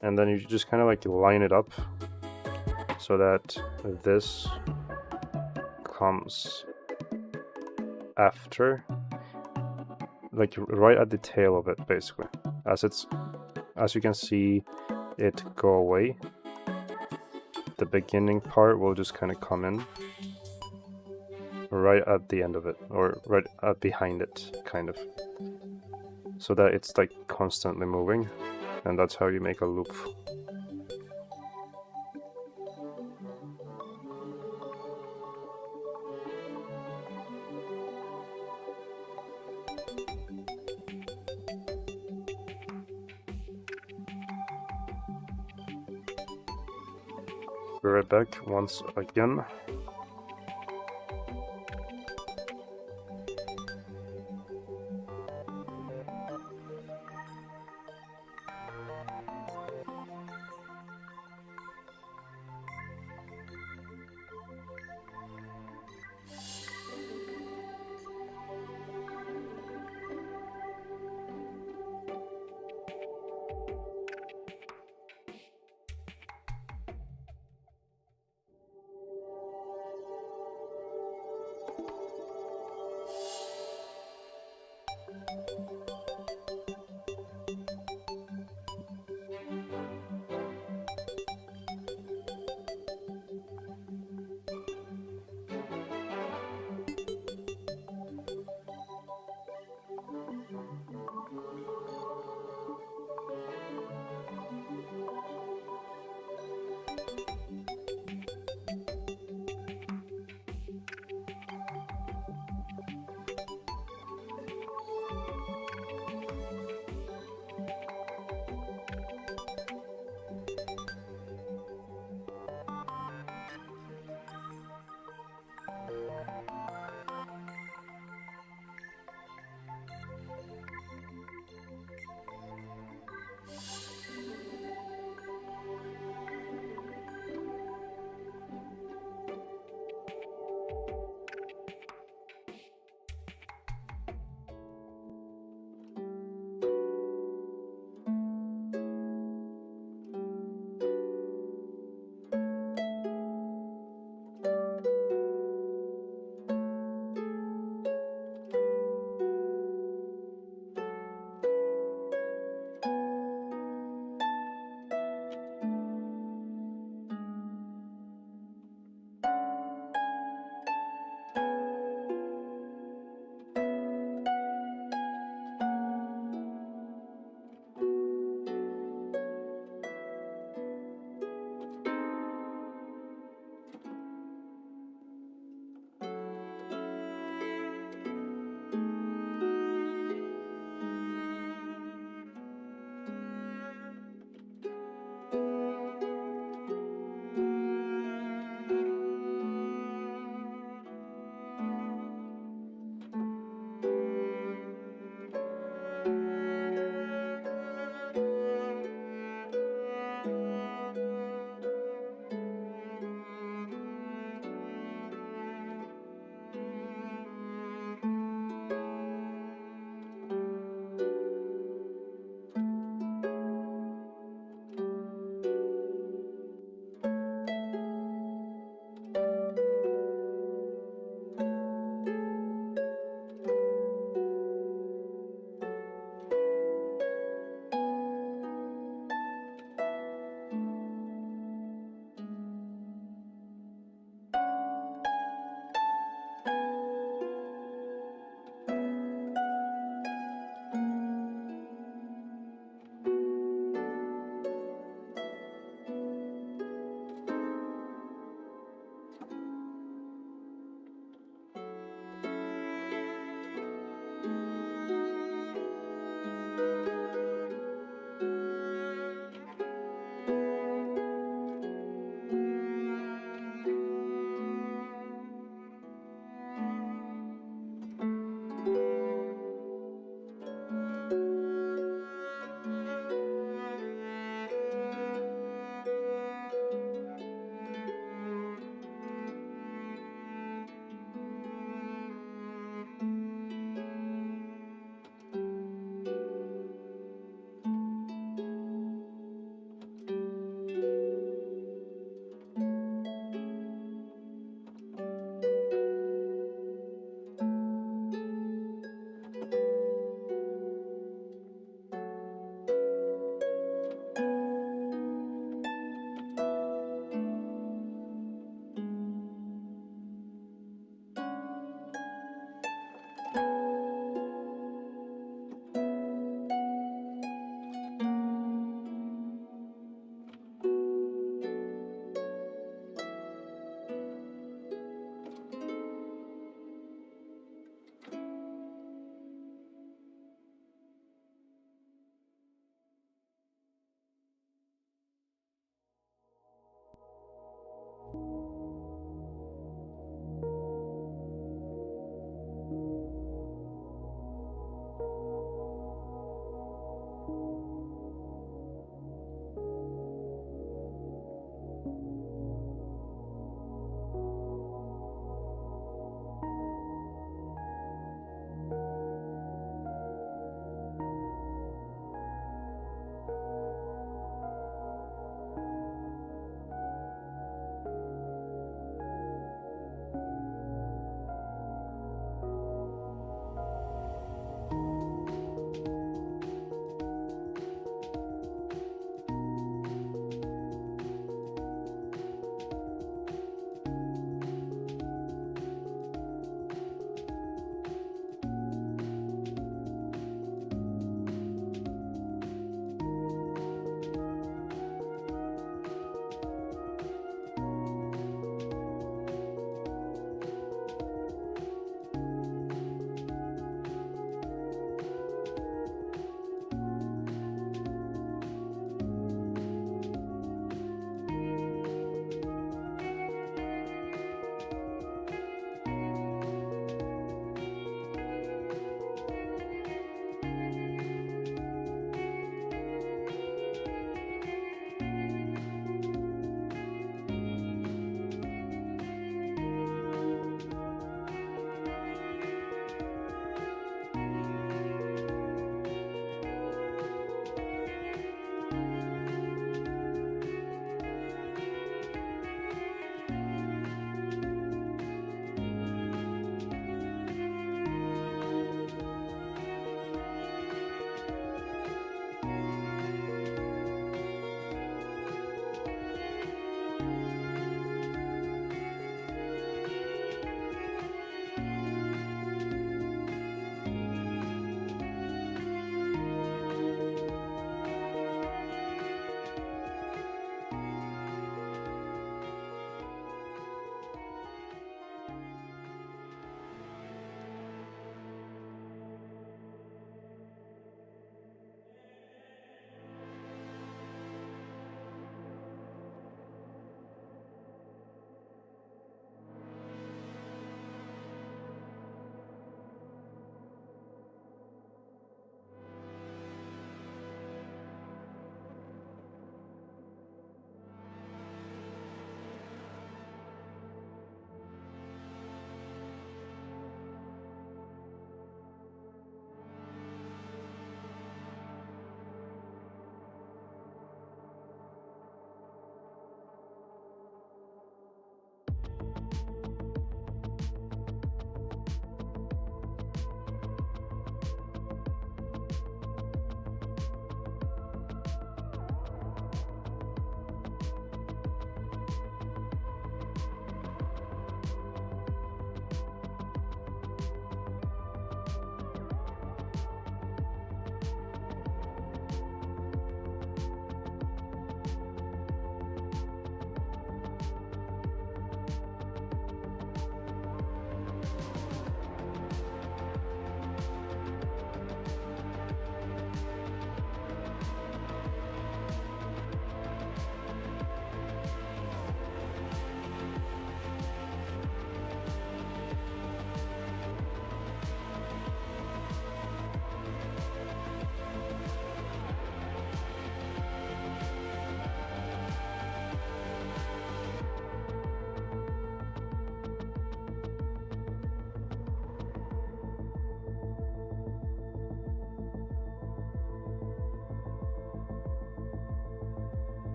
Speaker 1: and then you just kind of like line it up so that this comes after, like right at the tail of it, basically. As you can see it go away, the beginning part will just kind of come in right at the end of it, or right behind it, kind of, so that it's like constantly moving, and that's how you make a loop. Be right back once again.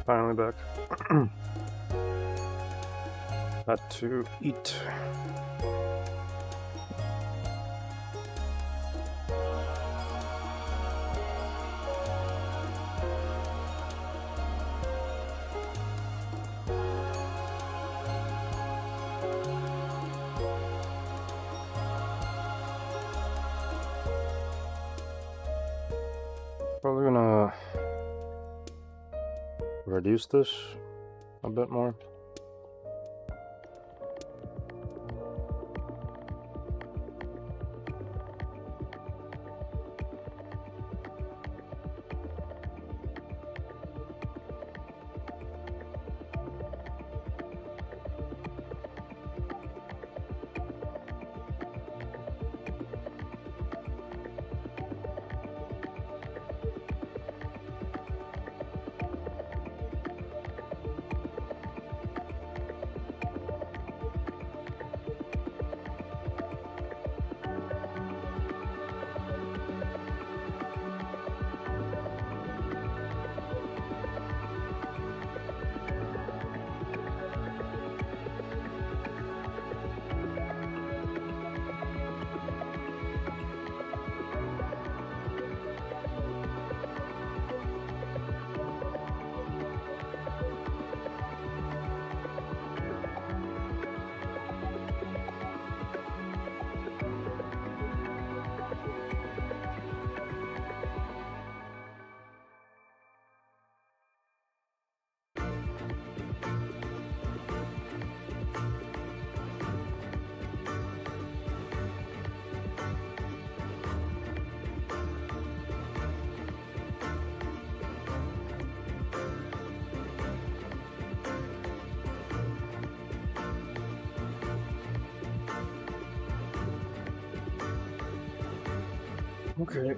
Speaker 1: Finally back. Had to eat. Probably gonna reduce this a bit more. Okay.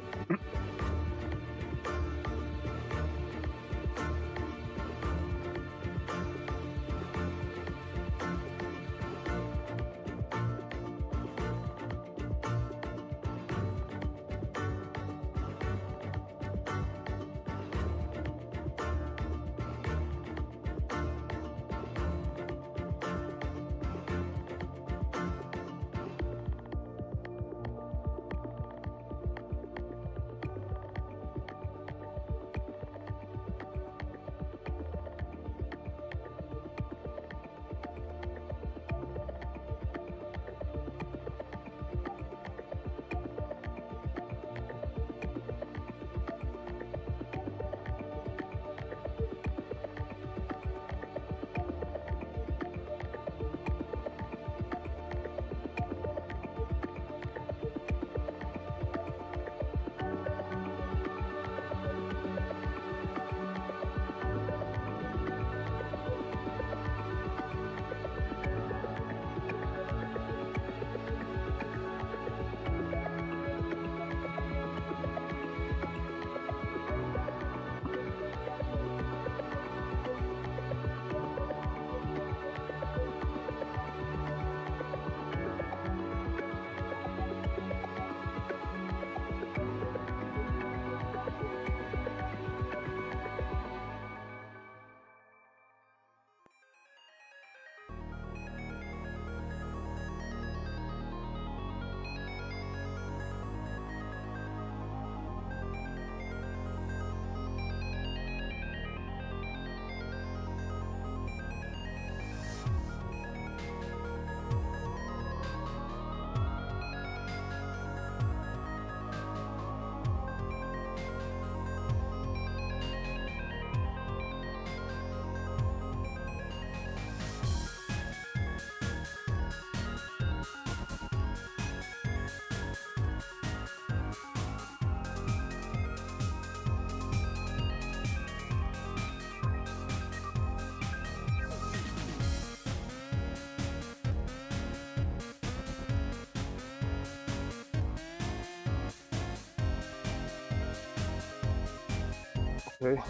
Speaker 1: Okay.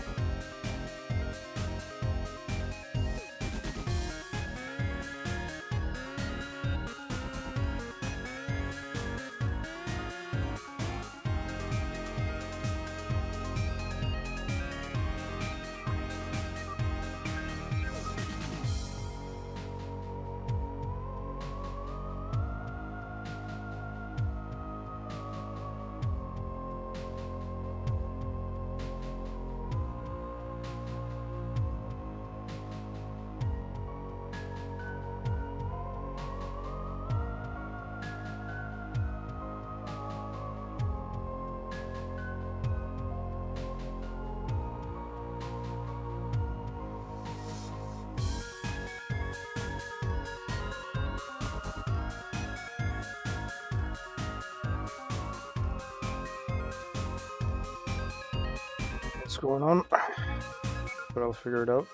Speaker 1: what's going on, but I'll figure it out.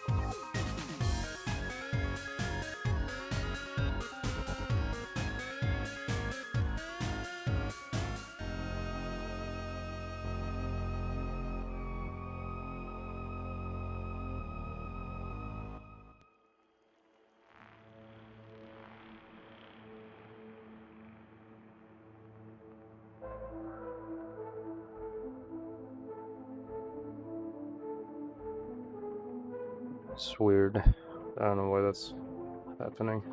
Speaker 1: It's weird. I don't know why that's happening.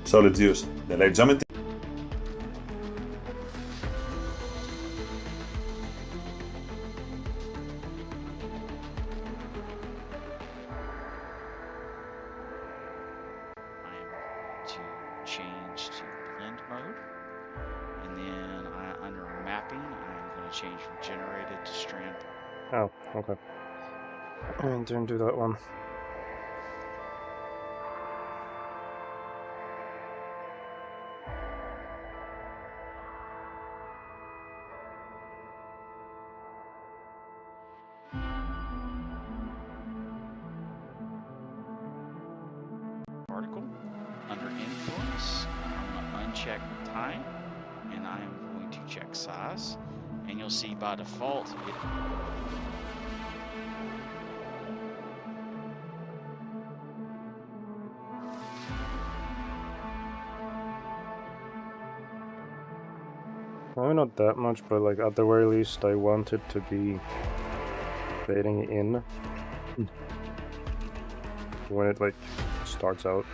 Speaker 5: Solid Zeus, nell'aggiamento.
Speaker 6: To change to blend mode, and then under mapping, I'm going to change from generated to strand.
Speaker 1: Oh, okay. I didn't do that one.
Speaker 6: Particle. Under influence, I'm going to uncheck time, and I am going to check size, and you'll see by default it.
Speaker 1: Maybe not that much, but like at the very least I want it to be fading in when it like starts out.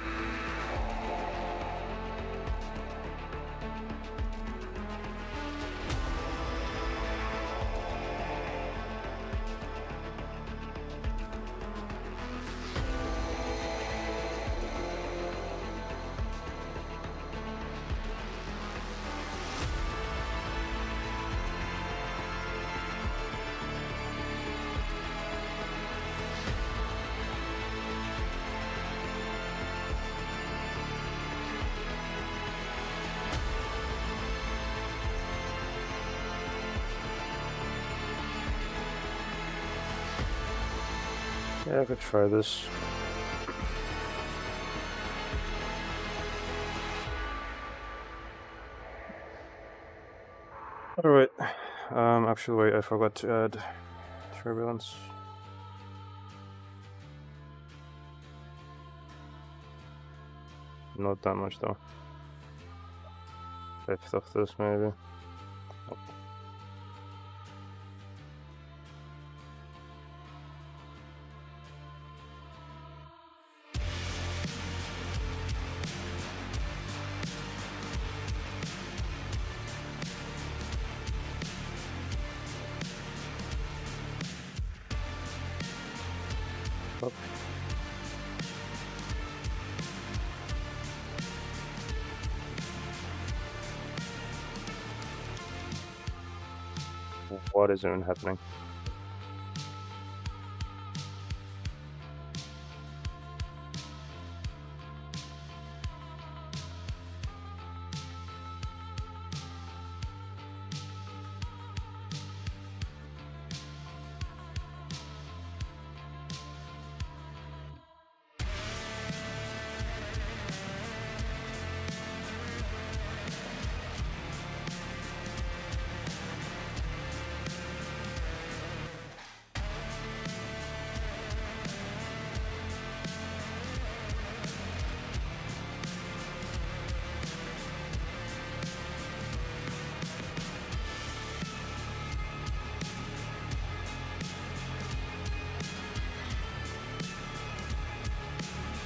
Speaker 1: Yeah, I could try this. Alright. Actually, wait, I forgot to add turbulence. Not that much though. Fifth of this maybe. Oh. Up. What is even happening?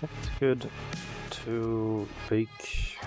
Speaker 1: It's good to bake.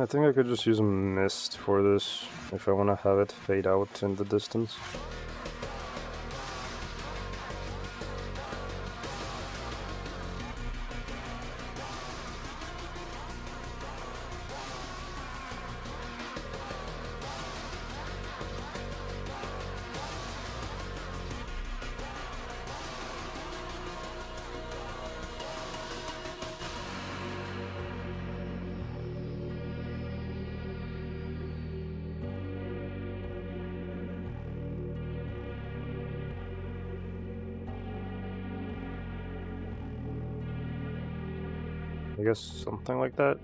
Speaker 1: I think I could just use a mist for this if I want to have it fade out in the distance. I guess something like that.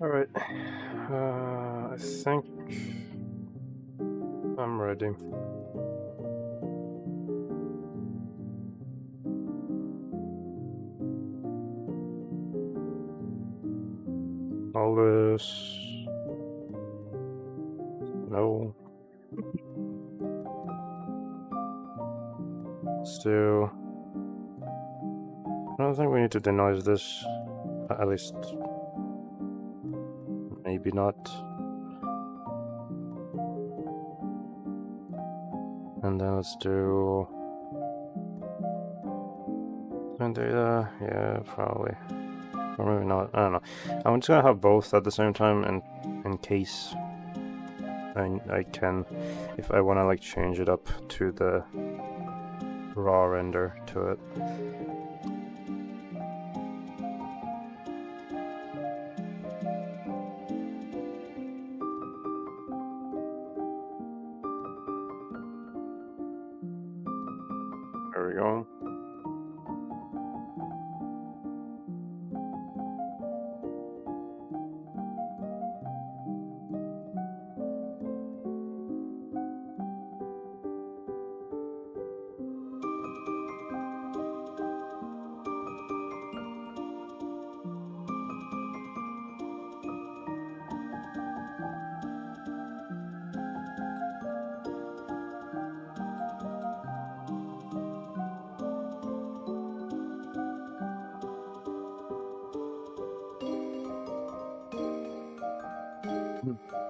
Speaker 1: Alright, I think I'm ready. All this... no. Still... I don't think we need to denoise this, at least... maybe not. And then let's do... data, yeah, probably. Or maybe not, I don't know. I'm just gonna have both at the same time, and in case I can, if I wanna like change it up to the raw render to it. There we go.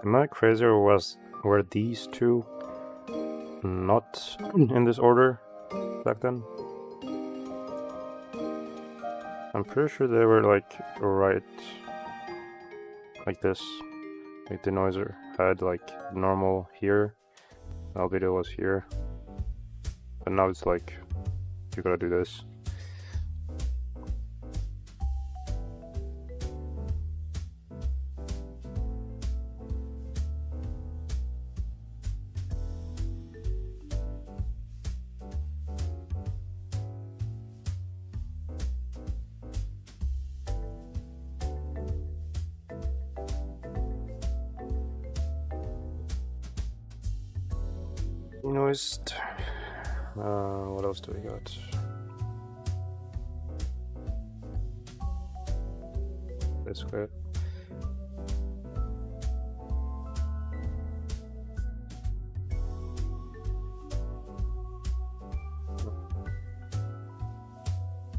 Speaker 1: Am I crazy, or were these two not in this order back then? I'm pretty sure they were like right like this. Like the noiser had like normal here, albedo was here, but now it's like you gotta do this. Noised. What else do we got? Basically.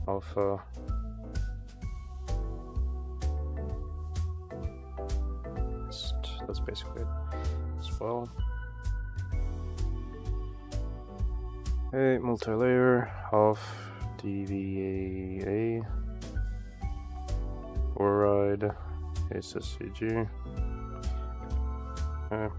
Speaker 1: Alpha. That's basically it as well. A multi-layer of DVA, override, SSCG. Okay.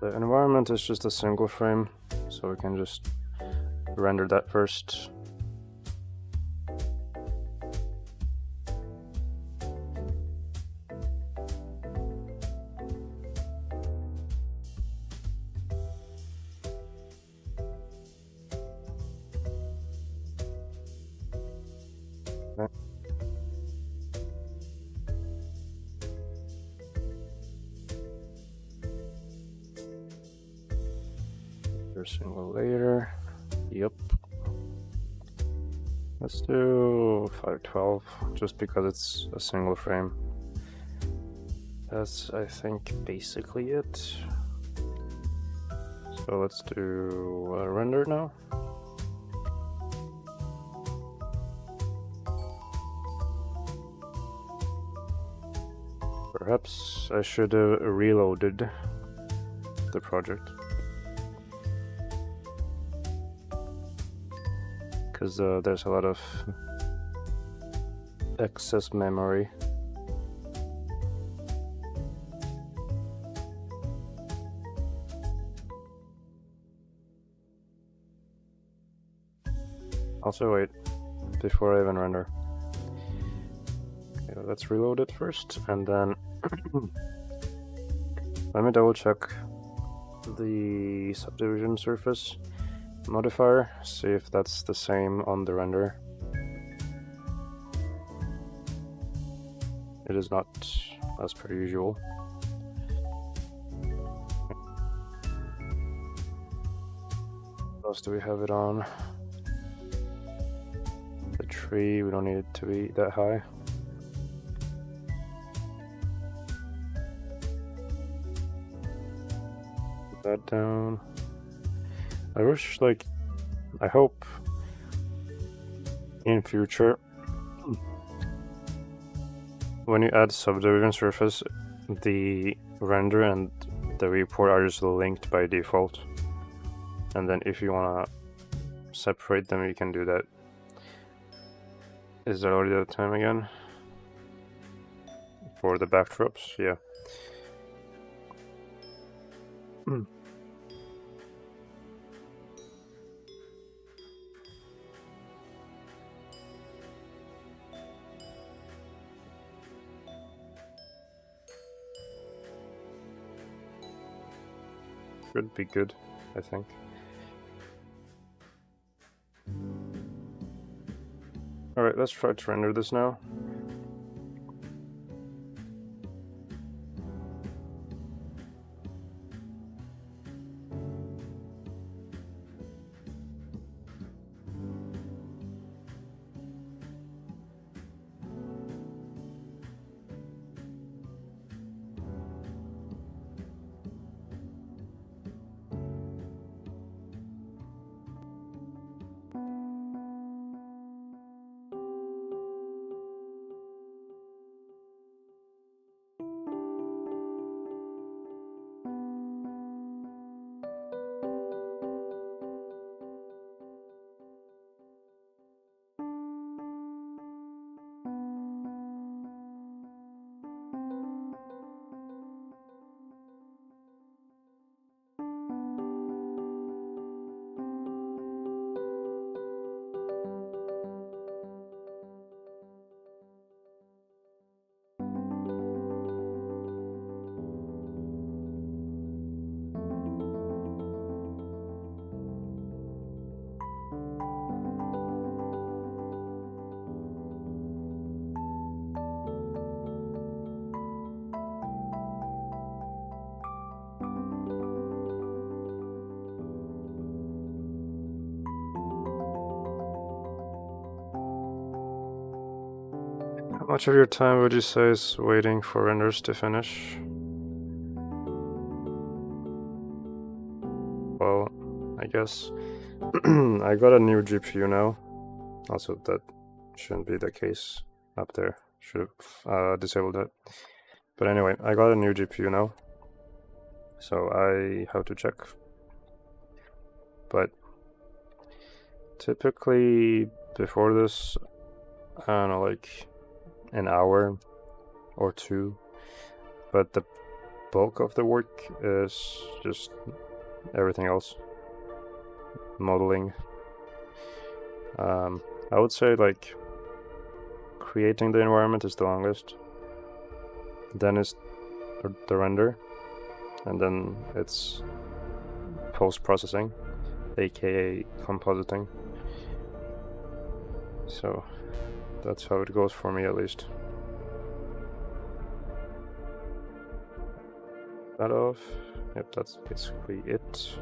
Speaker 1: The environment is just a single frame, so we can just render that first. per single layer. Yep. Let's do 512, just because it's a single frame. That's, I think, basically it. So let's do a render now. Perhaps I should have reloaded the project, because there's a lot of excess memory. Also, wait, before I even render. Okay, let's reload it first, and then let me double check the subdivision surface modifier, see if that's the same on the render. It is not, as per usual. What else do we have it on? The tree, we don't need it to be that high. Put that down. I wish, like, I hope in future when you add subdivision surface, the render and the viewport are just linked by default, and then if you want to separate them, you can do that. Is there already that time again? For the backdrops, yeah. Should be good, I think. Alright, let's try to render this now. How much of your time would you say is waiting for renders to finish? Well, I guess I got a new GPU now. Also, that shouldn't be the case up there. Should have disabled that. But anyway, I got a new GPU now, so I have to check. But typically before this, I don't know, like an hour or two, but the bulk of the work is just everything else. Modeling. I would say like creating the environment is the longest, then is the render, and then it's post-processing, aka compositing. So that's how it goes for me, at least. That off. Yep, that's basically it.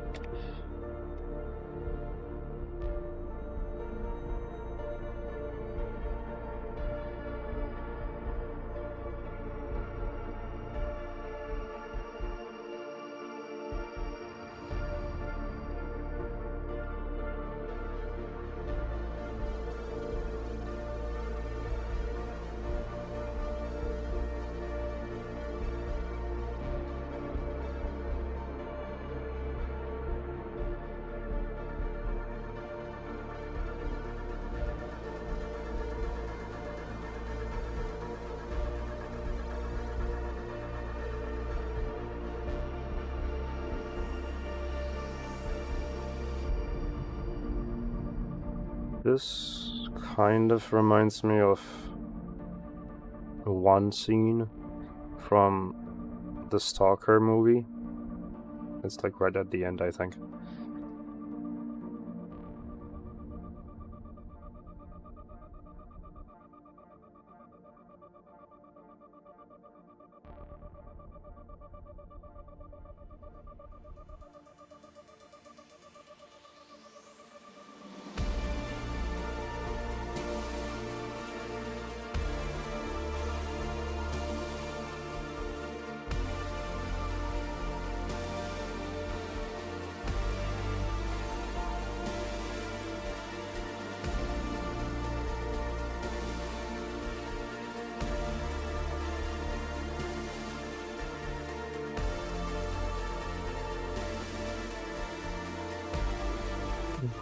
Speaker 1: This kind of reminds me of one scene from the Stalker movie. It's like right at the end, I think.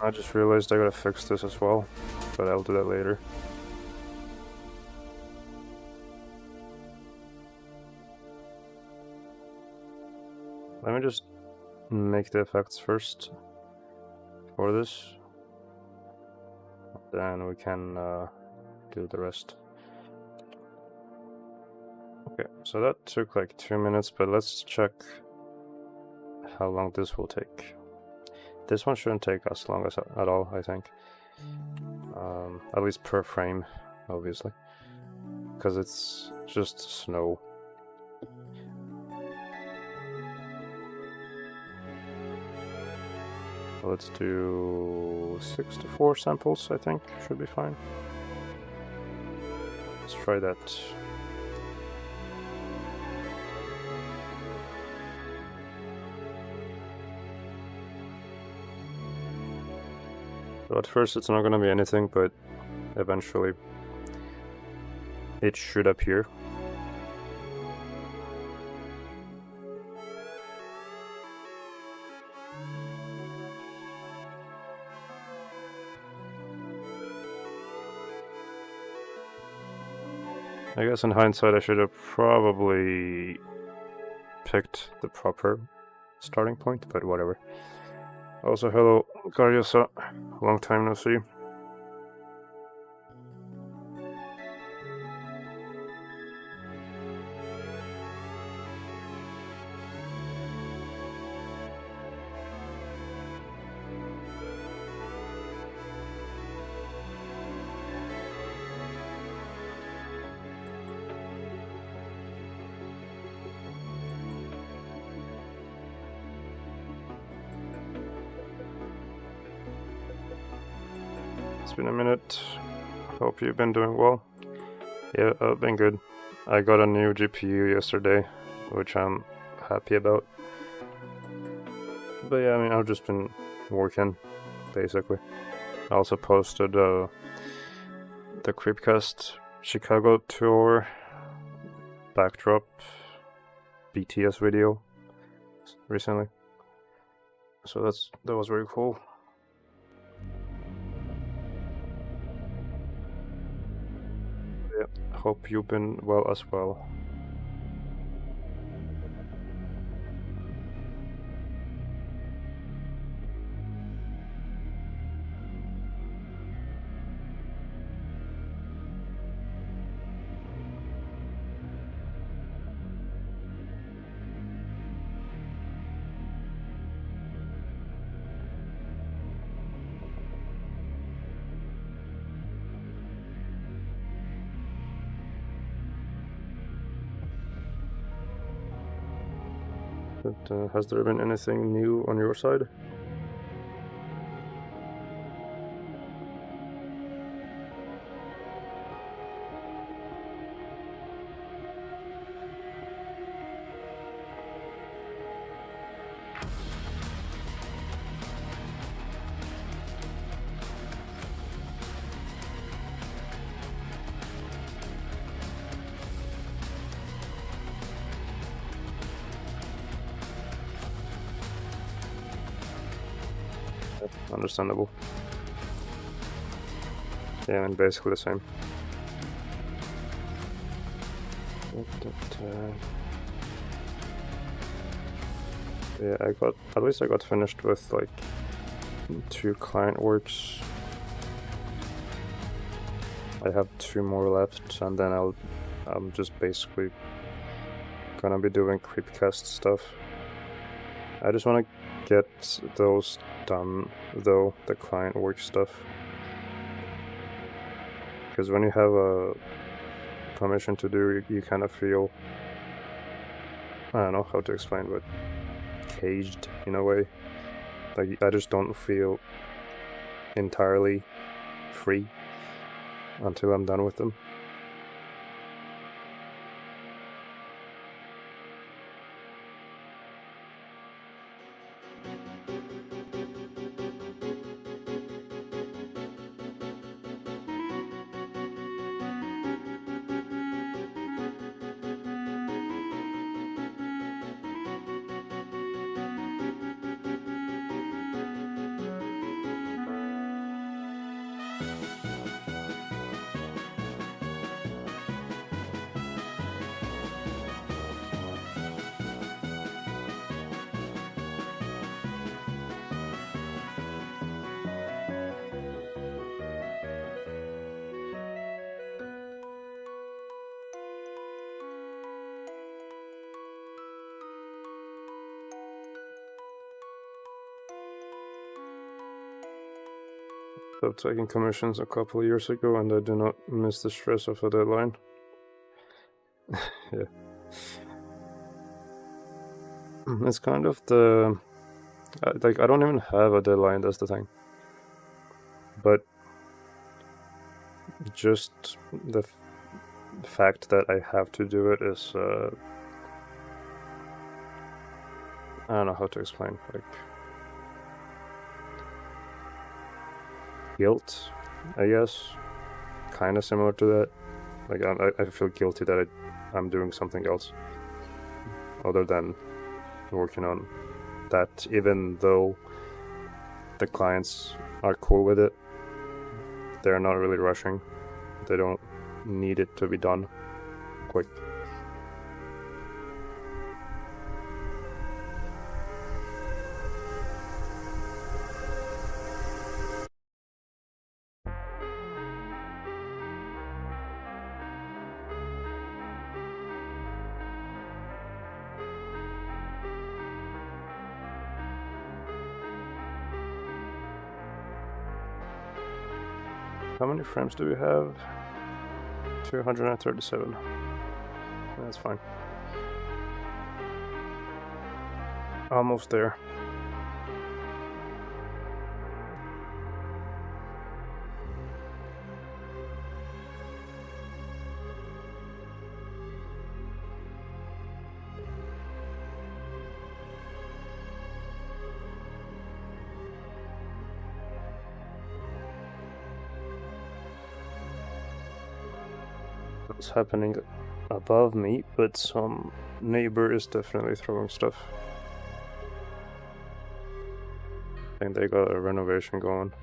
Speaker 1: I just realized I gotta fix this as well, but I'll do that later. Let me just make the effects first for this, then we can do the rest. Okay, so that took like 2 minutes, but let's check how long this will take. This one shouldn't take as long as at all, I think. At least per frame, obviously, because it's just snow. Let's do 64 samples, I think, should be fine. Let's try that. So at first it's not gonna be anything, but eventually it should appear. I guess in hindsight I should have probably picked the proper starting point, but whatever. Also, hello, Gariosa. Long time no see. It's been a minute. Hope you've been doing well. Yeah, I've been good. I got a new GPU yesterday, which I'm happy about. But yeah, I mean, I've just been working, basically. I also posted the CreepCast Chicago tour backdrop BTS video recently. So that was very cool. Hope you've been well as well. But, has there been anything new on your side? Understandable. Yeah, and basically the same. Yeah, at least I got finished with like 2 client works I have 2 more left, and then I'm just basically gonna be doing CreepCast stuff. I just want to get those done, though, the client work stuff. Because when you have a permission to do, you kind of feel, I don't know how to explain, but caged in a way. Like, I just don't feel entirely free until I'm done with them. I've taken commissions a couple of years ago, and I do not miss the stress of a deadline. Yeah. It's kind of the... like, I don't even have a deadline, that's the thing. But just the fact that I have to do it is... I don't know how to explain, like... guilt, I guess, kind of similar to that. Like, I feel guilty that I'm doing something else other than working on that, even though the clients are cool with it. They're not really rushing. They don't need it to be done quick. How many frames do we have? 237. That's fine. Almost there. What's happening above me, but some neighbor is definitely throwing stuff. I think they got a renovation going.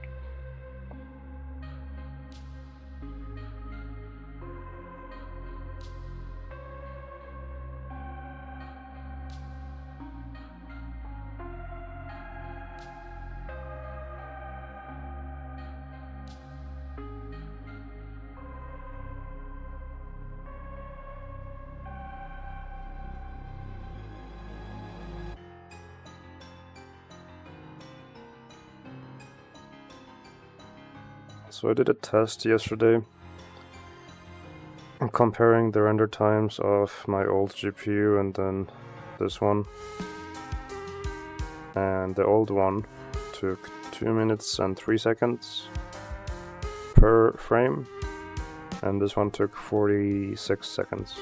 Speaker 1: So I did a test yesterday comparing the render times of my old GPU and then this one. And the old one took 2 minutes and 3 seconds per frame, and this one took 46 seconds.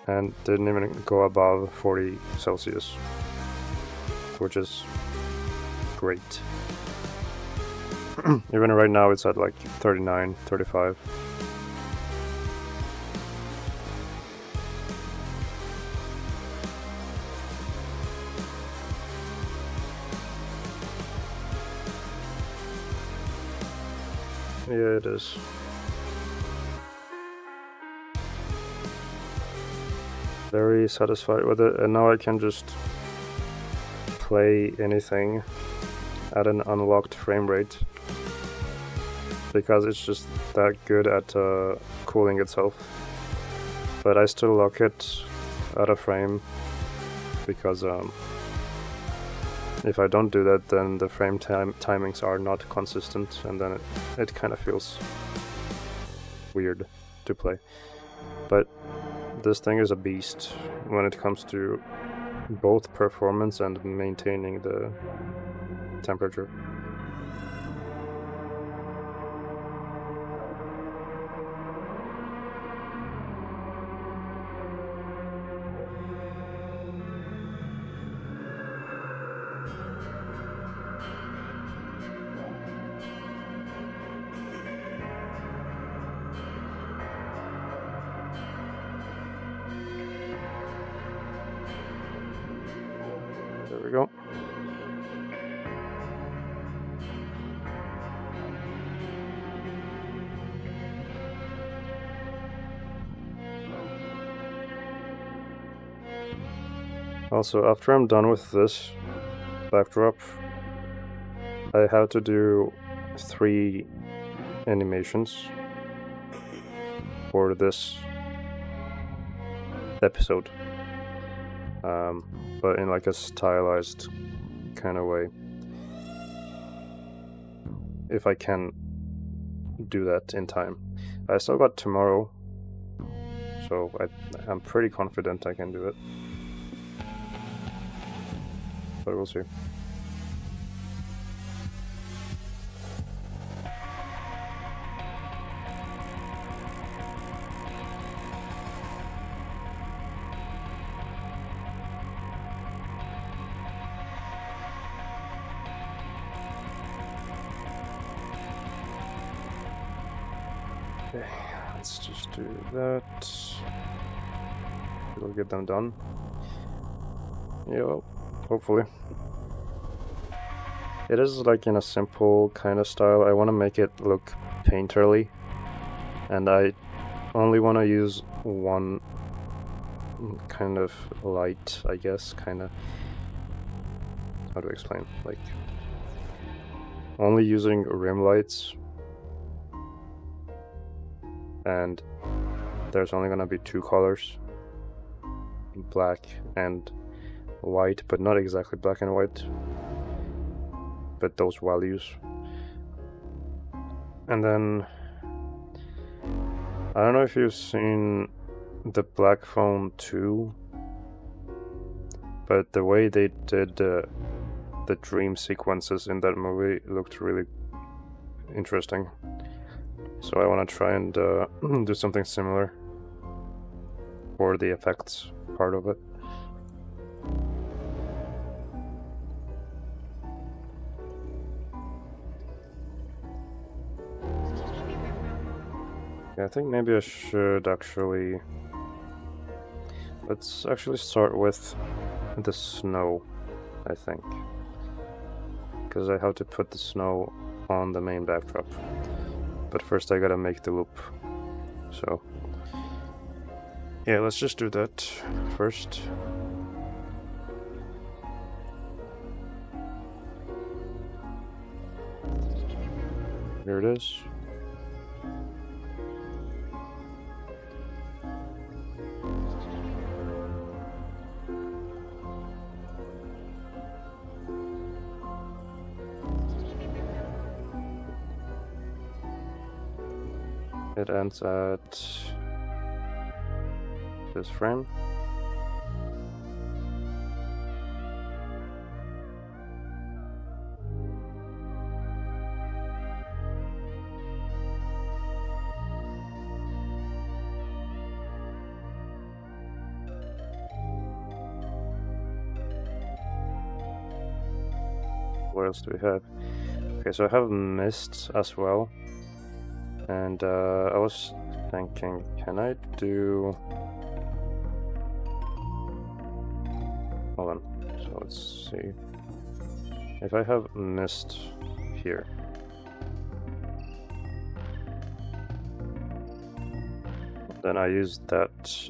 Speaker 1: And didn't even go above 40 Celsius, which is great. Even right now it's at like 39, 35. Yeah, it is. Very satisfied with it, and now I can just play anything at an unlocked frame rate. because it's just that good at cooling itself. But I still lock it out of frame because if I don't do that, then the frame timings are not consistent, and then it kind of feels weird to play. But this thing is a beast when it comes to both performance and maintaining the temperature. There we go. Also, after I'm done with this backdrop, I have to do 3 animations for this episode. But in like a stylized kind of way. If I can do that in time. I still got tomorrow, so I'm pretty confident I can do it. But we'll see. Okay, let's just do that. It'll get them done. Yeah, well, hopefully. It is like in a simple kind of style. I want to make it look painterly, and I only want to use one kind of light, I guess, kind of. How to explain? Like, only using rim lights, and there's only gonna be 2 colors, black and white, but not exactly black and white, but those values. And then I don't know if you've seen the Black Phone 2, but the way they did the dream sequences in that movie looked really interesting. So I want to try and do something similar for the effects part of it. Yeah, I think maybe I should actually... Let's actually start with the snow, I think. Because I have to put the snow on the main backdrop. But first I gotta make the loop. So... yeah, let's just do that first. Here it is. It ends at this frame. What else do we have? Okay, so I have mist as well. And I was thinking, can I do... Hold on, so let's see. If I have mist here, then I use that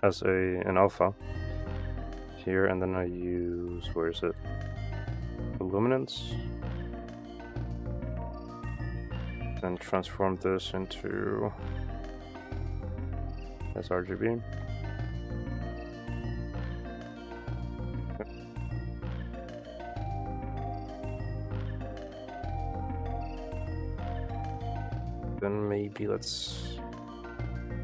Speaker 1: as an alpha here, and then I use, where is it? Luminance. Then transform this into sRGB. Then maybe let's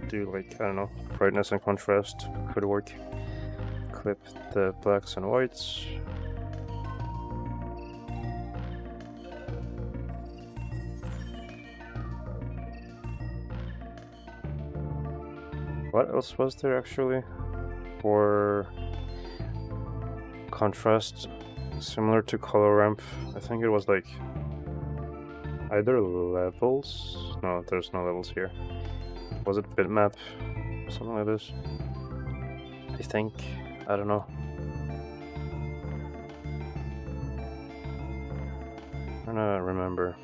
Speaker 1: do like, I don't know, brightness and contrast could work. Clip the blacks and whites. What else was there actually for contrast? Similar to color ramp, I think it was like either levels. No, there's no levels here. Was it bitmap? Something like this. I think. I don't know. I'm trying to remember.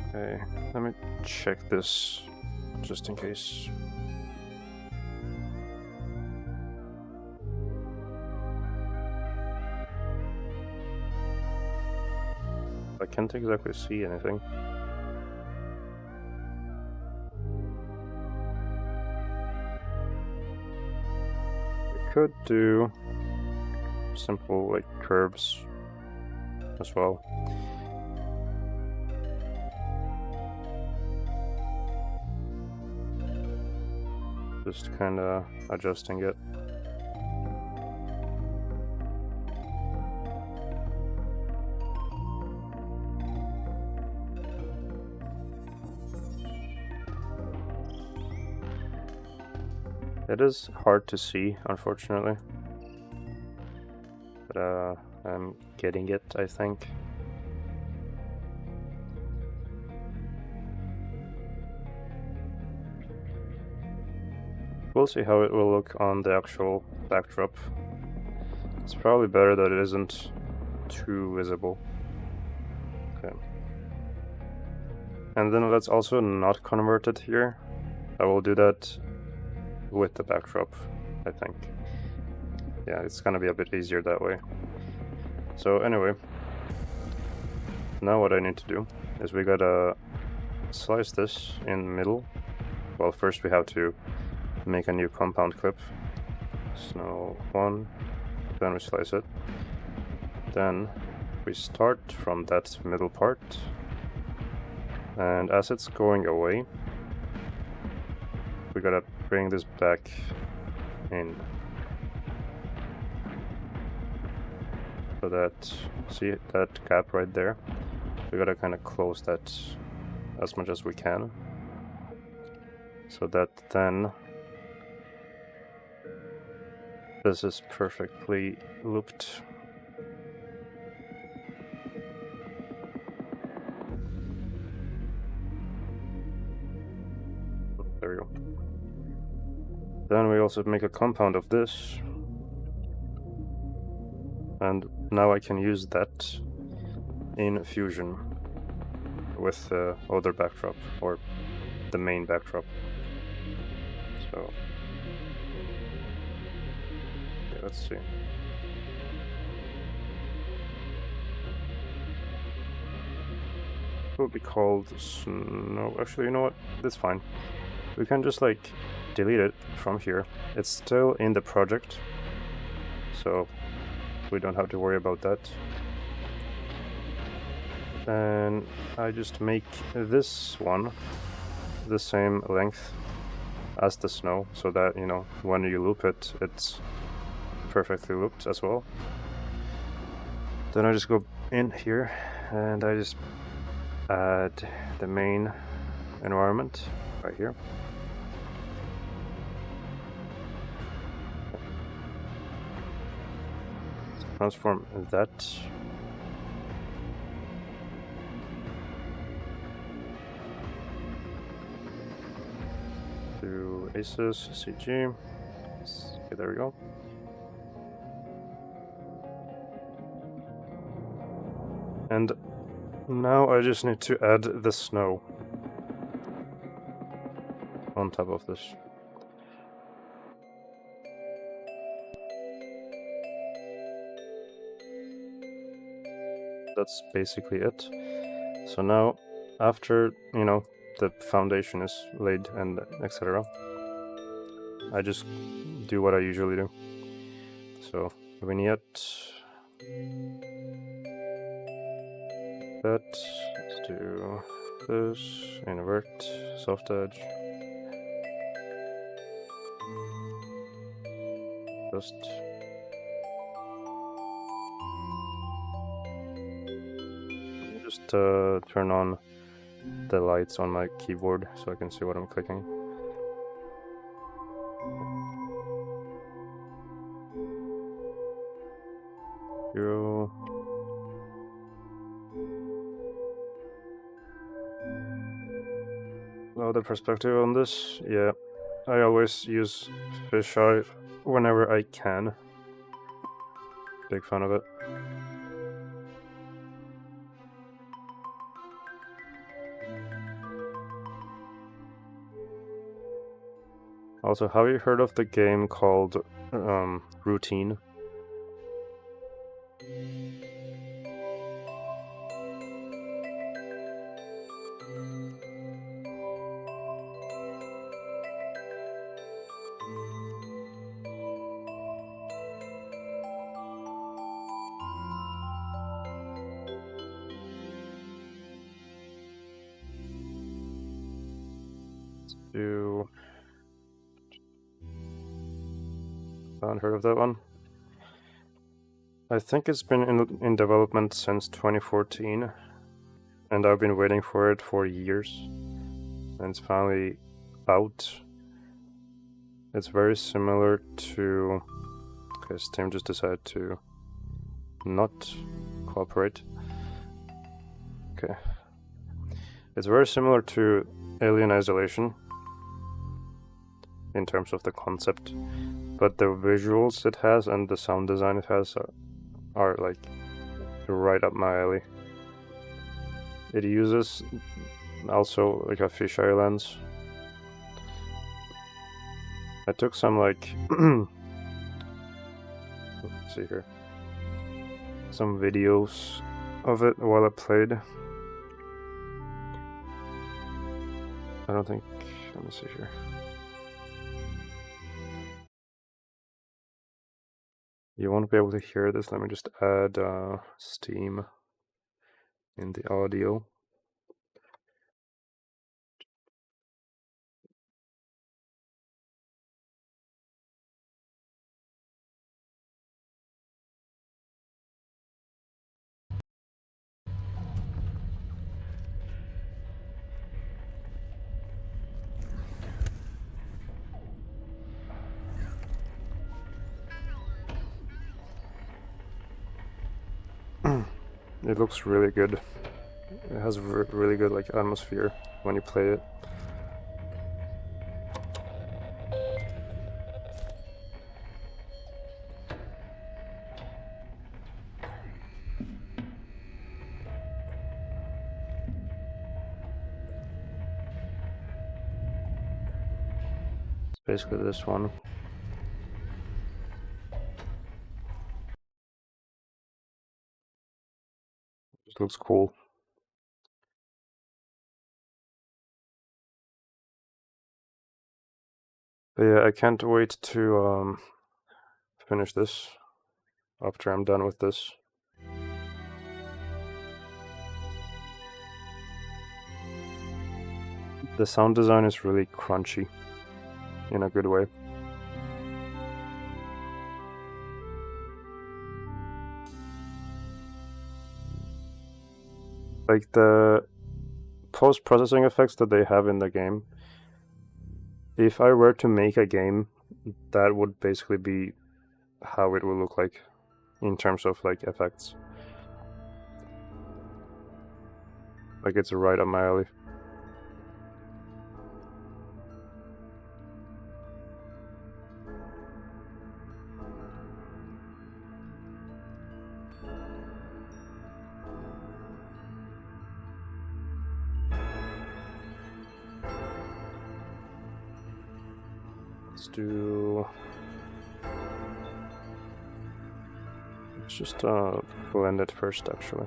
Speaker 1: Okay, let me check this just in case. I can't exactly see anything. We could do simple like curves as well. Just kind of adjusting it. It is hard to see, unfortunately, but I'm getting it, I think. We'll see how it will look on the actual backdrop. It's probably better that it isn't too visible. Okay. And then let's also not convert it here. I will do that with the backdrop, I think. Yeah, it's gonna be a bit easier that way. So anyway, now what I need to do is we gotta slice this in the middle. Well, first we have to make a new compound clip. Snow 1, then we slice it. Then we start from that middle part, and as it's going away, we gotta bring this back in. So that, see that gap right there? We gotta kind of close that as much as we can. So that then this is perfectly looped. There we go. Then we also make a compound of this. And now I can use that in Fusion with the other backdrop, or the main backdrop. So, okay, let's see. It will be called Snow. Actually, you know what? That's fine. We can just like delete it from here. It's still in the project, so we don't have to worry about that. And I just make this one the same length as the snow, so that, you know, when you loop it, it's perfectly looped as well. Then I just go in here and I just add the main environment right here. Transform that. To Asus CG. Okay, there we go. And now I just need to add the snow on top of this. that's basically it. So now, after, you know, the foundation is laid and etc., I just do what I usually do. So vignette, that, let's do this, invert, soft edge, just turn on the lights on my keyboard so I can see what I'm clicking. Zero. Now the perspective on this, yeah, I always use fisheye whenever I can. Big fan of it. Also, have you heard of the game called Routine? Do haven't heard of that one. I think it's been in development since 2014, and I've been waiting for it for years, and it's finally out. It's very similar to... Okay, Steam just decided to not cooperate. Okay. It's very similar to Alien Isolation in terms of the concept, but the visuals it has and the sound design it has are like right up my alley. It uses also like a fisheye lens. I took some like let's see here, some videos of it while I played. I don't think, let me see here. You won't be able to hear this. Let me just add Steam in the audio. It looks really good. It has really good like atmosphere when you play it. It's basically this one. It looks cool. But yeah, I can't wait to finish this after I'm done with this. The sound design is really crunchy in a good way. Like the post-processing effects that they have in the game, if I were to make a game, that would basically be how it would look like in terms of like effects. Like it's right up my alley. Let's just blend it first, actually.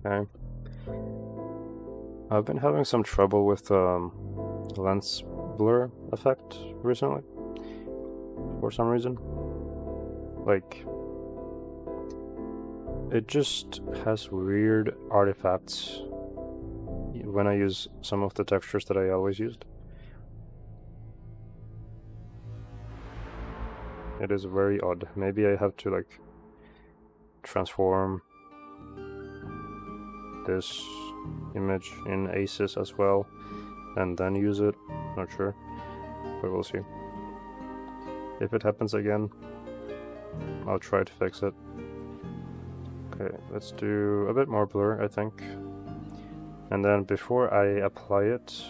Speaker 1: Okay. I've been having some trouble with lens blur effect recently, for some reason. Like, it just has weird artifacts when I use some of the textures that I always used. It is very odd. Maybe I have to like transform this image in ACES as well and then use it. Not sure, but we'll see. If it happens again, I'll try to fix it. Okay, let's do a bit more blur, I think. And then before I apply it,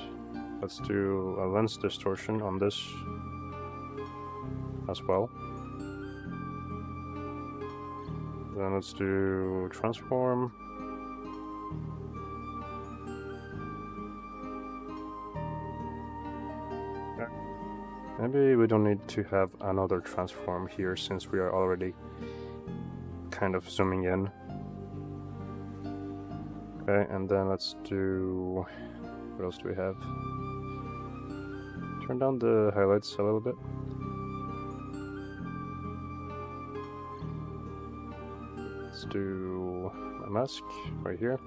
Speaker 1: let's do a lens distortion on this as well. Then let's do transform. Maybe we don't need to have another transform here since we are already kind of zooming in. Okay, and then let's do... what else do we have? Turn down the highlights a little bit. Let's do a mask right here.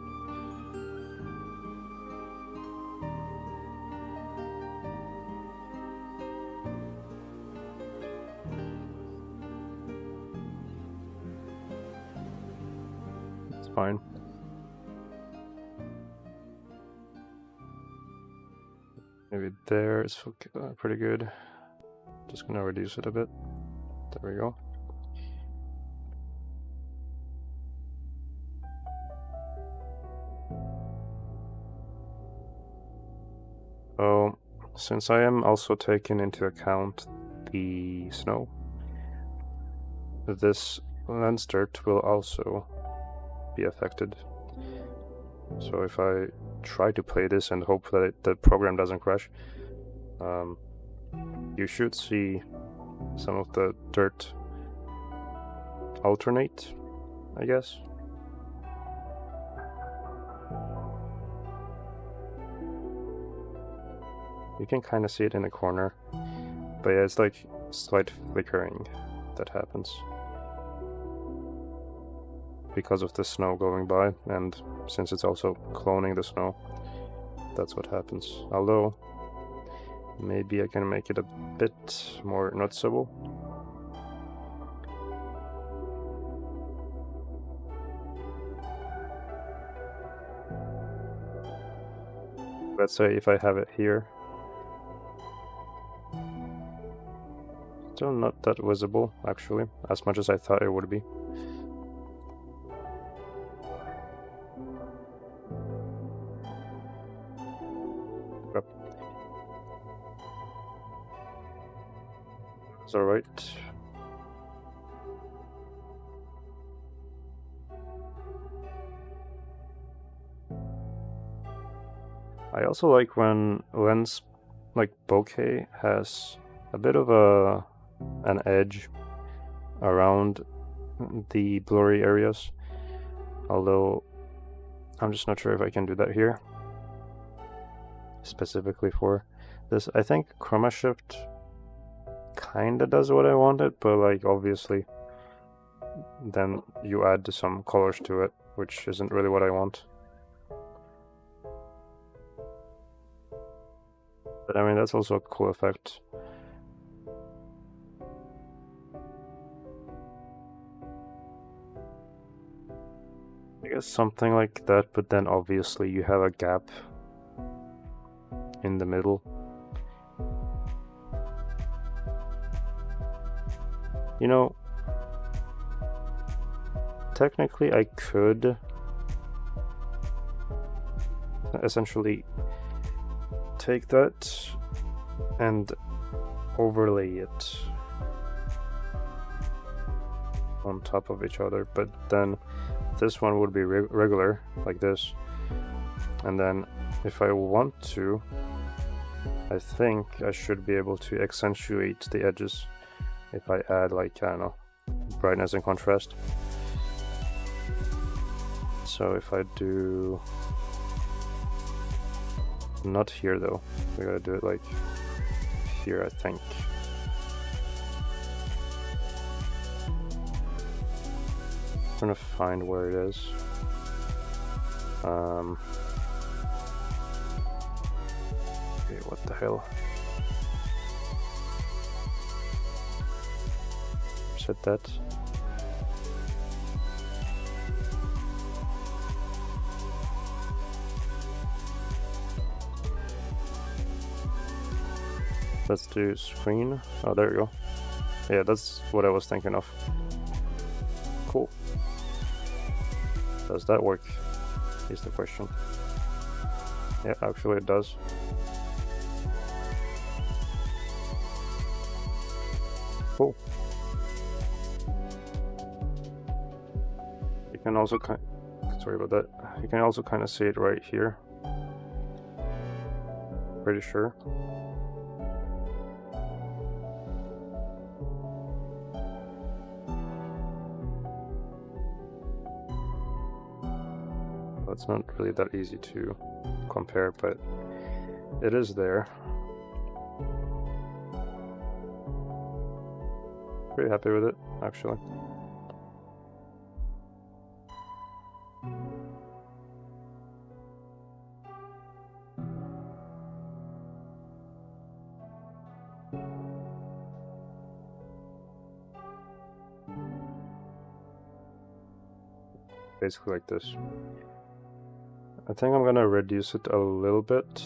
Speaker 1: It's fine. Maybe there is pretty good. Just gonna reduce it a bit. There we go. So, since I am also taking into account the snow, this lens dirt will also be affected. So if I try to play this and hope that the program doesn't crash, you should see some of the dirt alternate, I guess. You can kind of see it in the corner, but yeah, it's like slight flickering that happens because of the snow going by, and since it's also cloning the snow, that's what happens. Although, maybe I can make it a bit more noticeable. Let's say if I have it here. Still not that visible, actually, as much as I thought it would be. Yep. It's alright. I also like when lens, like bokeh, has a bit of an edge around the blurry areas, although I'm just not sure if I can do that here specifically for this. I think chroma shift kinda does what I wanted, but like obviously then you add some colors to it, which isn't really what I want. But I mean, that's also a cool effect. I guess something like that, but then obviously you have a gap in the middle. You know, technically I could essentially take that and overlay it on top of each other, but then this one would be regular, like this, and then if I want to, I think I should be able to accentuate the edges if I add, like, I don't know, brightness and contrast. So if I do not here though, we gotta do it like here, I think. I'm trying to find where it is. Okay, what the hell? Set that. Let's do screen. Oh, there we go. Yeah, that's what I was thinking of. Cool. Does that work? Is the question. Yeah, actually it does. Cool. You can also sorry about that. You can also kind of see it right here. Pretty sure. It's not really that easy to compare, but it is there. Pretty happy with it, actually. Basically like this. I think I'm gonna reduce it a little bit.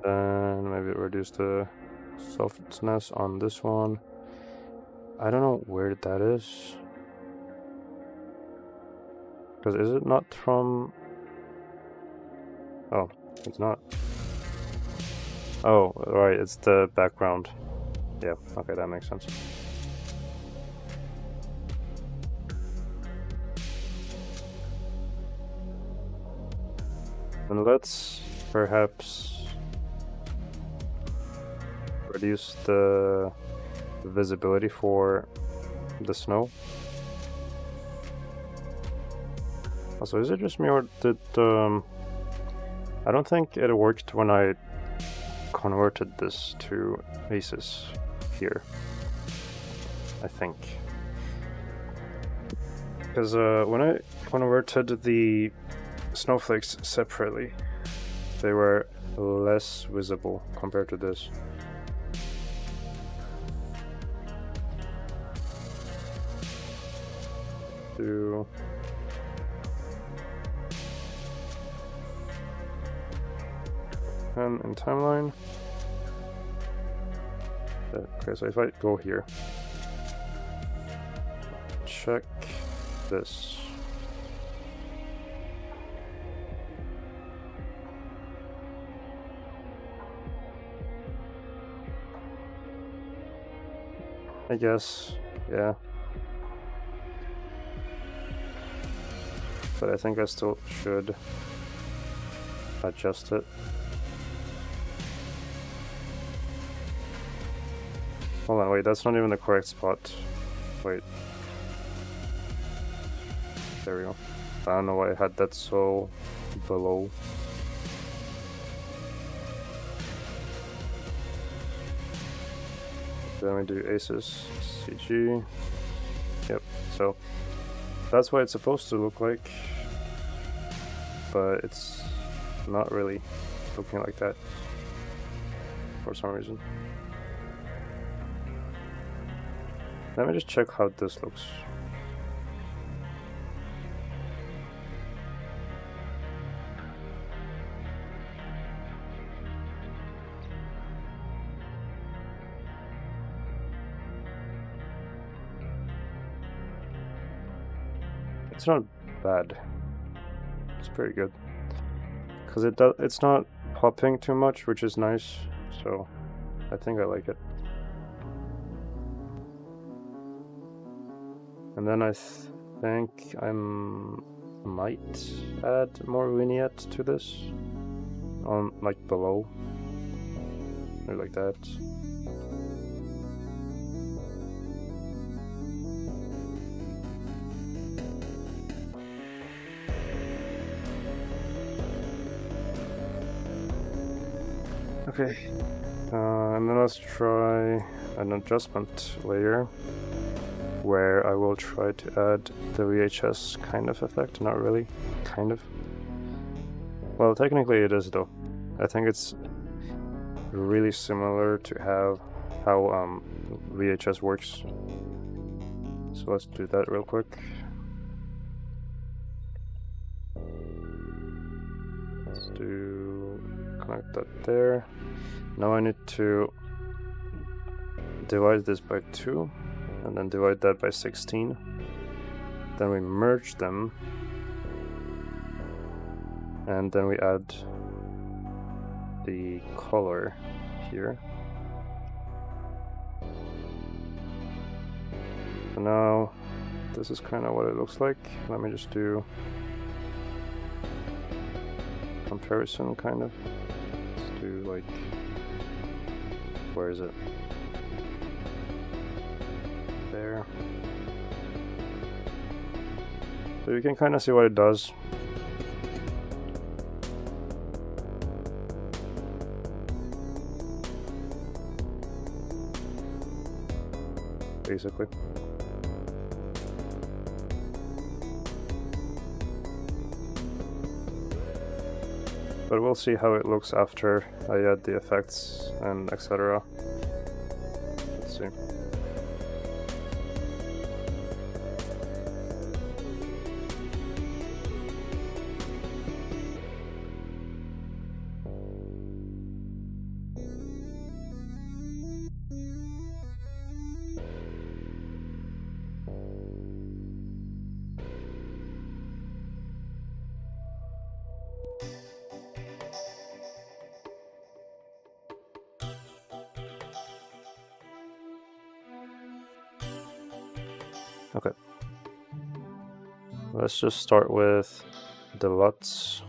Speaker 1: Then maybe reduce the softness on this one. I don't know where that is. Because is it not from... Oh, it's not. Oh, right, it's the background. Yeah, okay, that makes sense. And let's perhaps reduce the visibility for the snow. Also, is it just me or did I don't think it worked when I converted this to aces here, I think. Because when I converted the snowflakes separately, they were less visible compared to this. And in timeline. Okay, so if I go here, check this. I guess, yeah. But I think I still should adjust it. Hold on, wait, that's not even the correct spot. Wait. There we go. I don't know why I had that so below. Then we do aces, CG. Yep, so that's what it's supposed to look like. But it's not really looking like that for some reason. Let me just check how this looks. It's not bad. It's pretty good. Because it's not popping too much, which is nice. So I think I like it. And then I think I might add more vignette to this, on like below. or like that. Okay, and then let's try an adjustment layer where I will try to add the VHS kind of effect. Not really, kind of. Well, technically it is though. I think it's really similar to how VHS works. So let's do that real quick. Let's connect that there. Now I need to divide this by 2 and then divide that by 16. Then we merge them and then we add the color here. So now this is kind of what it looks like. Let me just do comparison kind of. Let's do like, where is it? There. So you can kind of see what it does. Basically. But we'll see how it looks after I add the effects and etc. Let's see. Okay. Let's just start with the LUTs.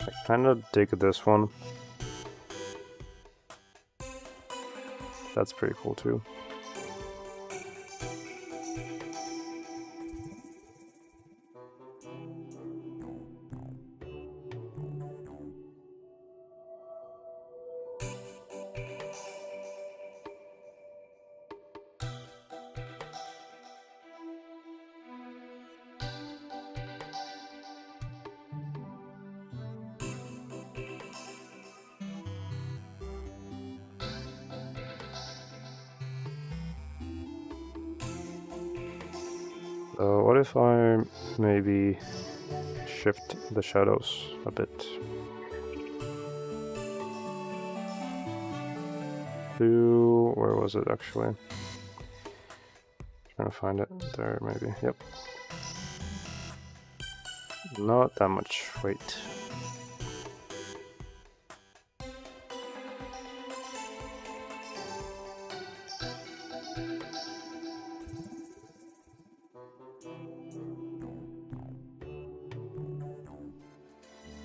Speaker 1: I kind of dig this one. That's pretty cool too. What if I maybe shift the shadows a bit? Where was it actually? Trying to find it. There maybe. Yep. Not that much. Wait.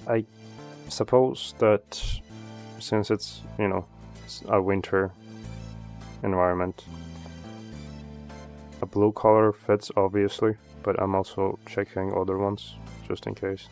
Speaker 1: I suppose that since it's, you know, it's a winter environment, a blue color fits obviously, but I'm also checking other ones just in case.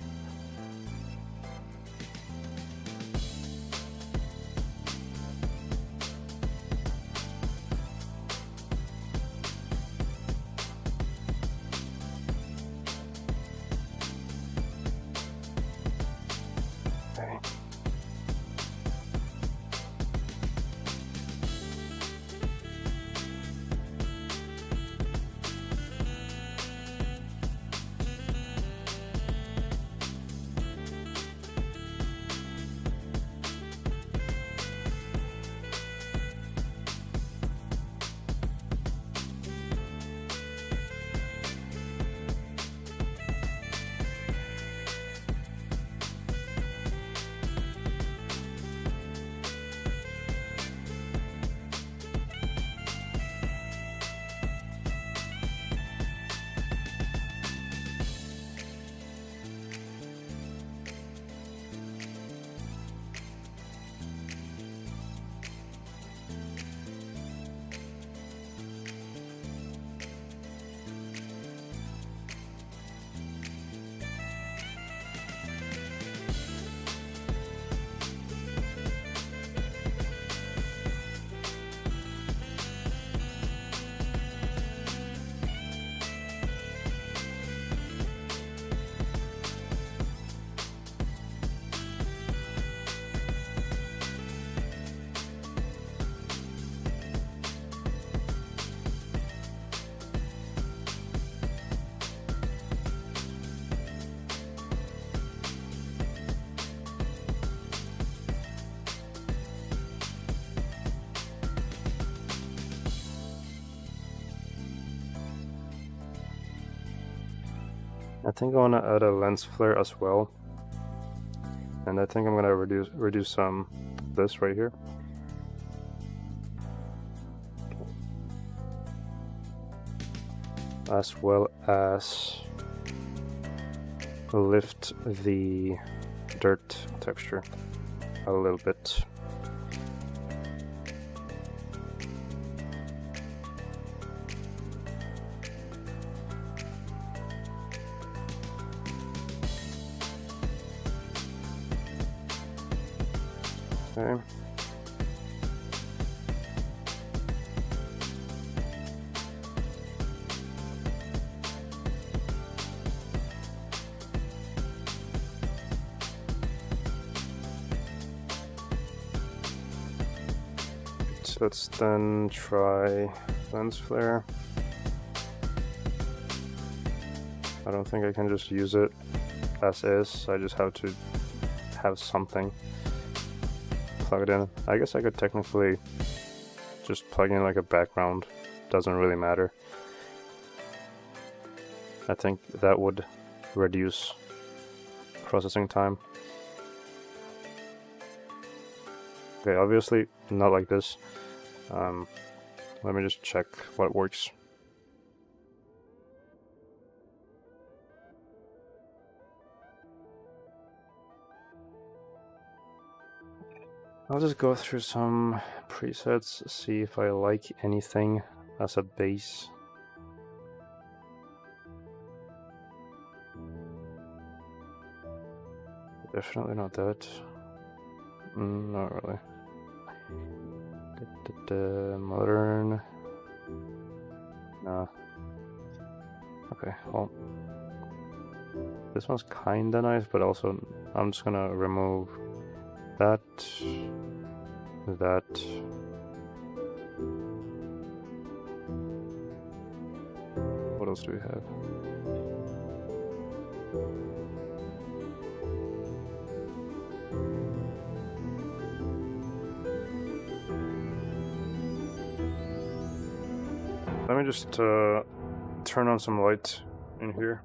Speaker 1: I think I want to add a lens flare as well, and I think I'm gonna reduce some this right here. As well as lift the dirt texture a little bit. Okay. Let's then try lens flare. I don't think I can just use it as is. I just have to have something plugged in. I guess I could technically just plug in like a background. Doesn't really matter. I think that would reduce processing time. Okay, obviously not like this. Let me just check what works. I'll just go through some presets, see if I like anything as a base. Definitely not that. Not really. Modern. Nah. Okay, well. This one's kinda nice, but also I'm just gonna remove that. What else do we have? Let me just turn on some light in here.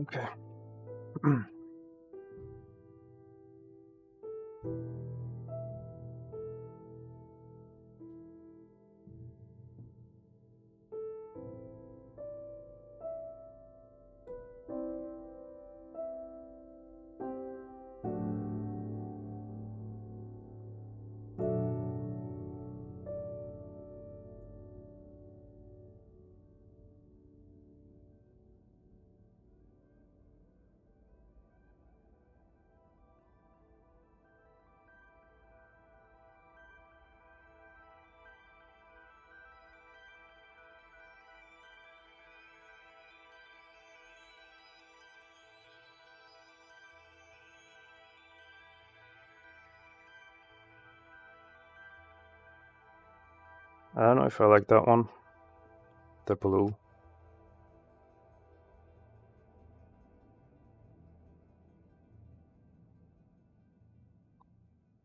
Speaker 1: Okay. I don't know if I like that one. The blue.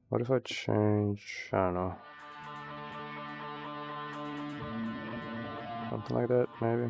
Speaker 1: What if I change, I don't know, something like that, maybe?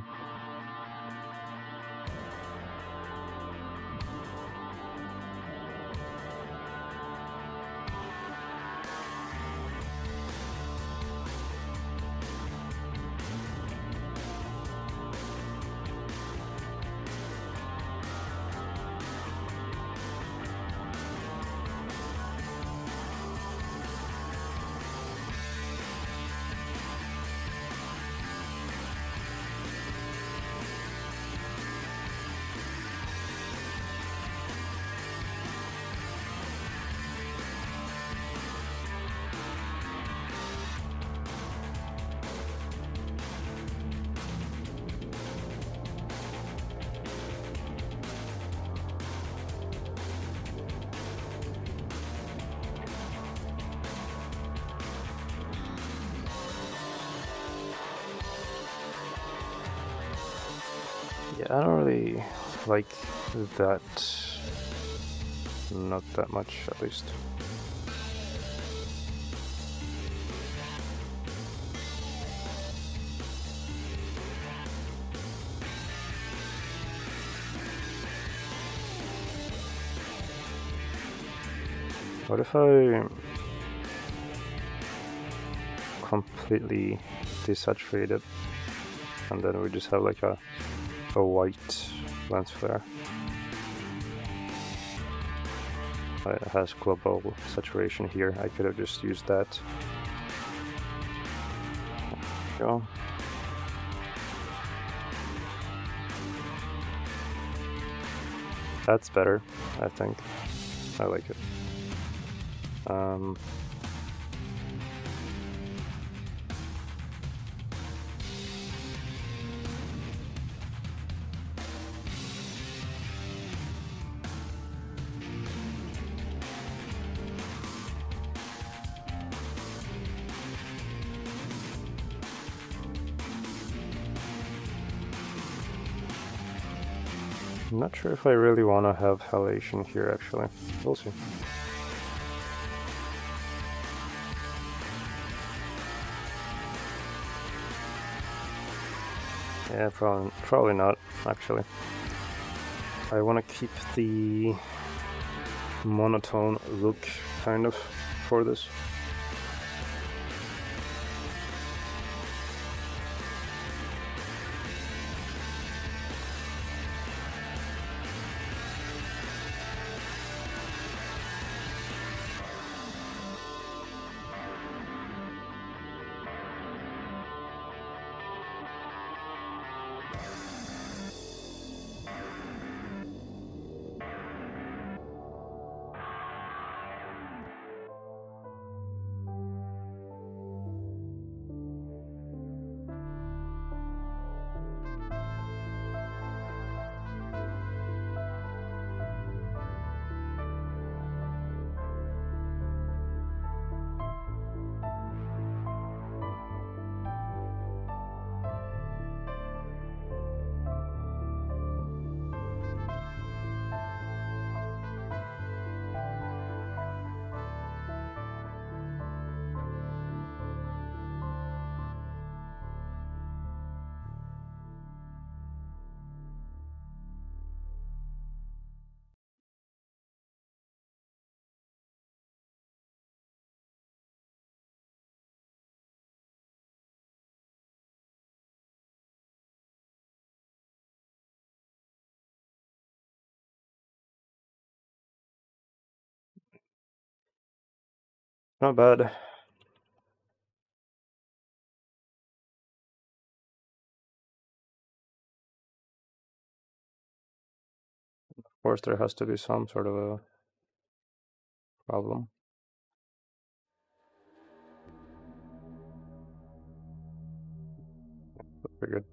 Speaker 1: I don't really like that. Not that much, at least. What if I completely desaturate it and then we just have like a white lens flare? It has global saturation here. I could have just used that. There we go. That's better, I think. I like it. I'm not sure if I really want to have halation here, actually. We'll see. Yeah, probably not, actually. I want to keep the monotone look, kind of, for this. Not bad. Of course, there has to be some sort of a problem. Pretty good.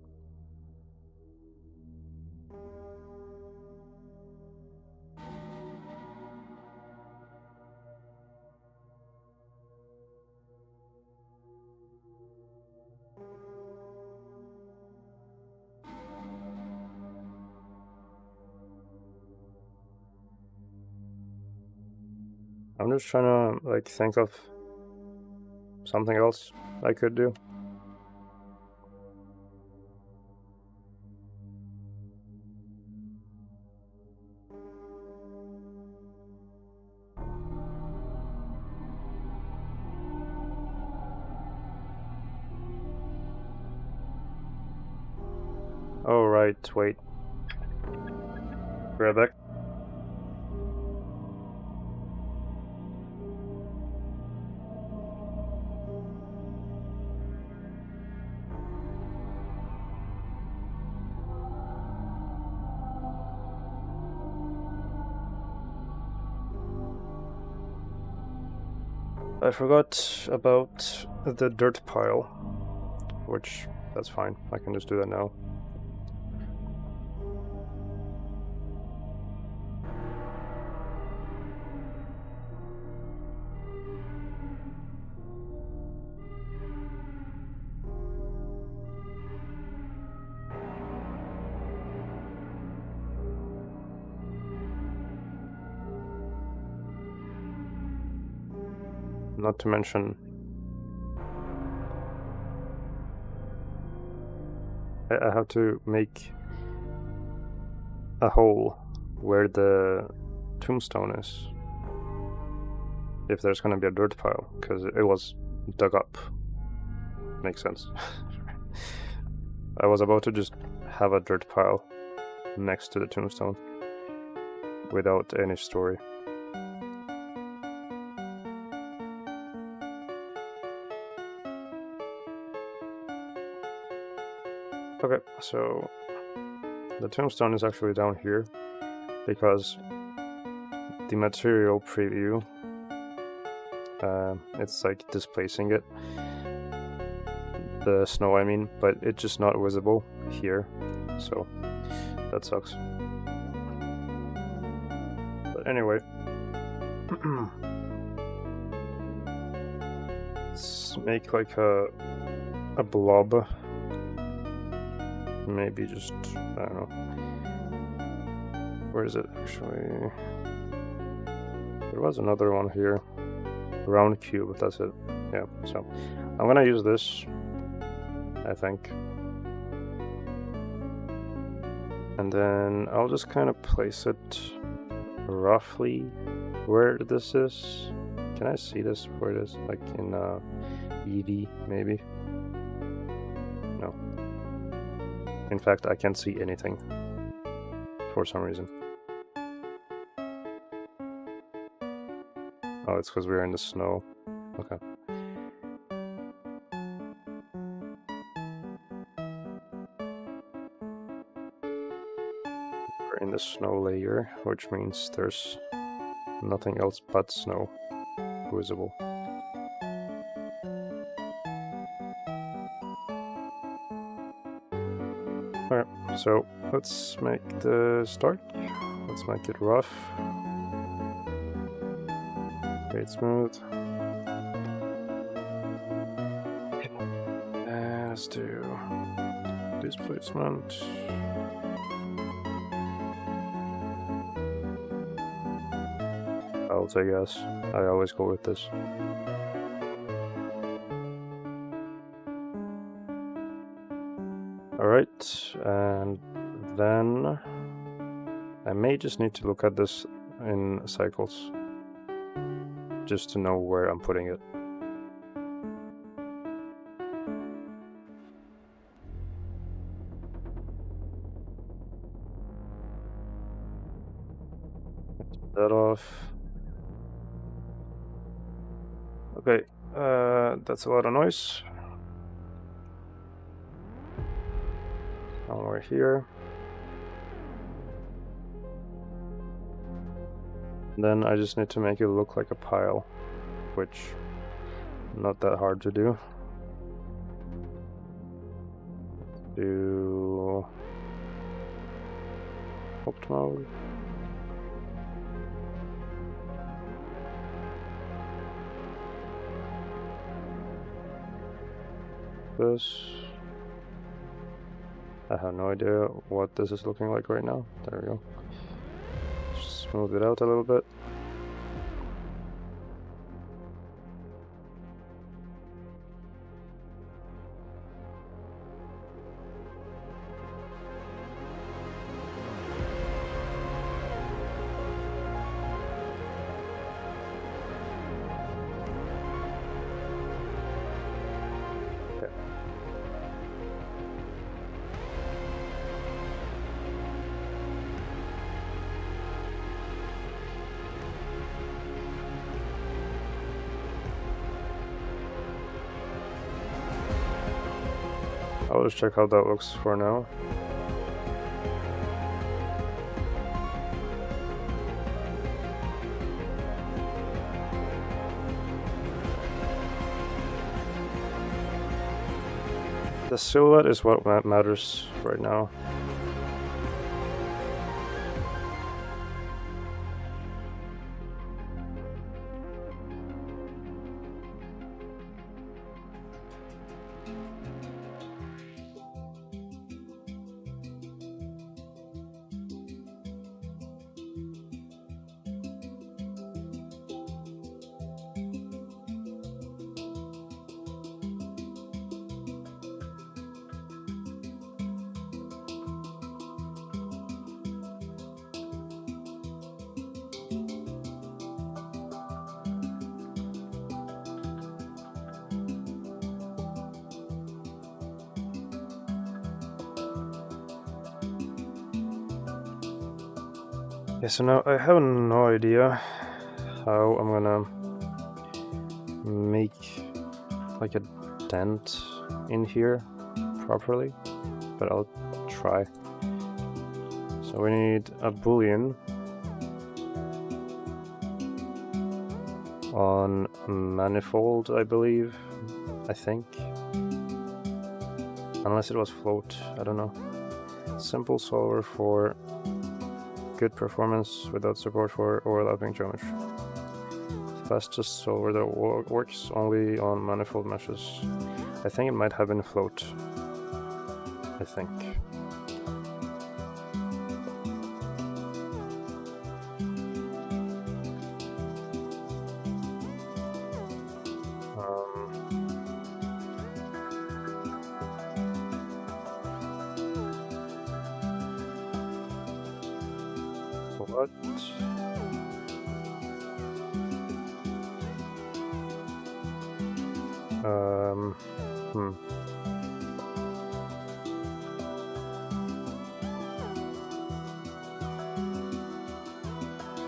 Speaker 1: I'm just trying to like think of something else I could do. Oh right, wait. Grab back. I forgot about the dirt pile, which, that's fine, I can just do that now. not to mention I have to make a hole where the tombstone is, if there's gonna be a dirt pile, because it was dug up. Makes sense. I was about to just have a dirt pile next to the tombstone without any story. Okay, so the tombstone is actually down here because the material preview, it's like displacing it, the snow I mean, but it's just not visible here, so that sucks. But anyway, let's make like a blob. Maybe just, I don't know. Where is it actually? There was another one here. Round cube, that's it. Yeah, so I'm gonna use this, I think. And then I'll just kind of place it roughly where this is. Can I see this where it is? Like in EV, maybe? No. In fact, I can't see anything for some reason. Oh, it's because we're in the snow. Okay. We're in the snow layer, which means there's nothing else but snow visible. Alright, so let's make the start. Let's make it rough. Very smooth. And let's do displacement. I'll say yes. I always go with this. Alright, and then I may just need to look at this in cycles just to know where I'm putting it. Turn that off. Okay, that's a lot of noise. Somewhere here. Then I just need to make it look like a pile, which not that hard to do. Do optimal. This. I have no idea what this is looking like right now. There we go. Just smooth it out a little bit. I'll just check how that looks for now. The silhouette is what matters right now. Yeah, so now I have no idea how I'm gonna make like a dent in here properly, but I'll try. So we need a boolean on manifold, I believe, I think. Unless it was float, I don't know. Simple solver for good performance without support for overlapping geometry. Fastest solver that works only on manifold meshes. I think it might have been float. I think. What?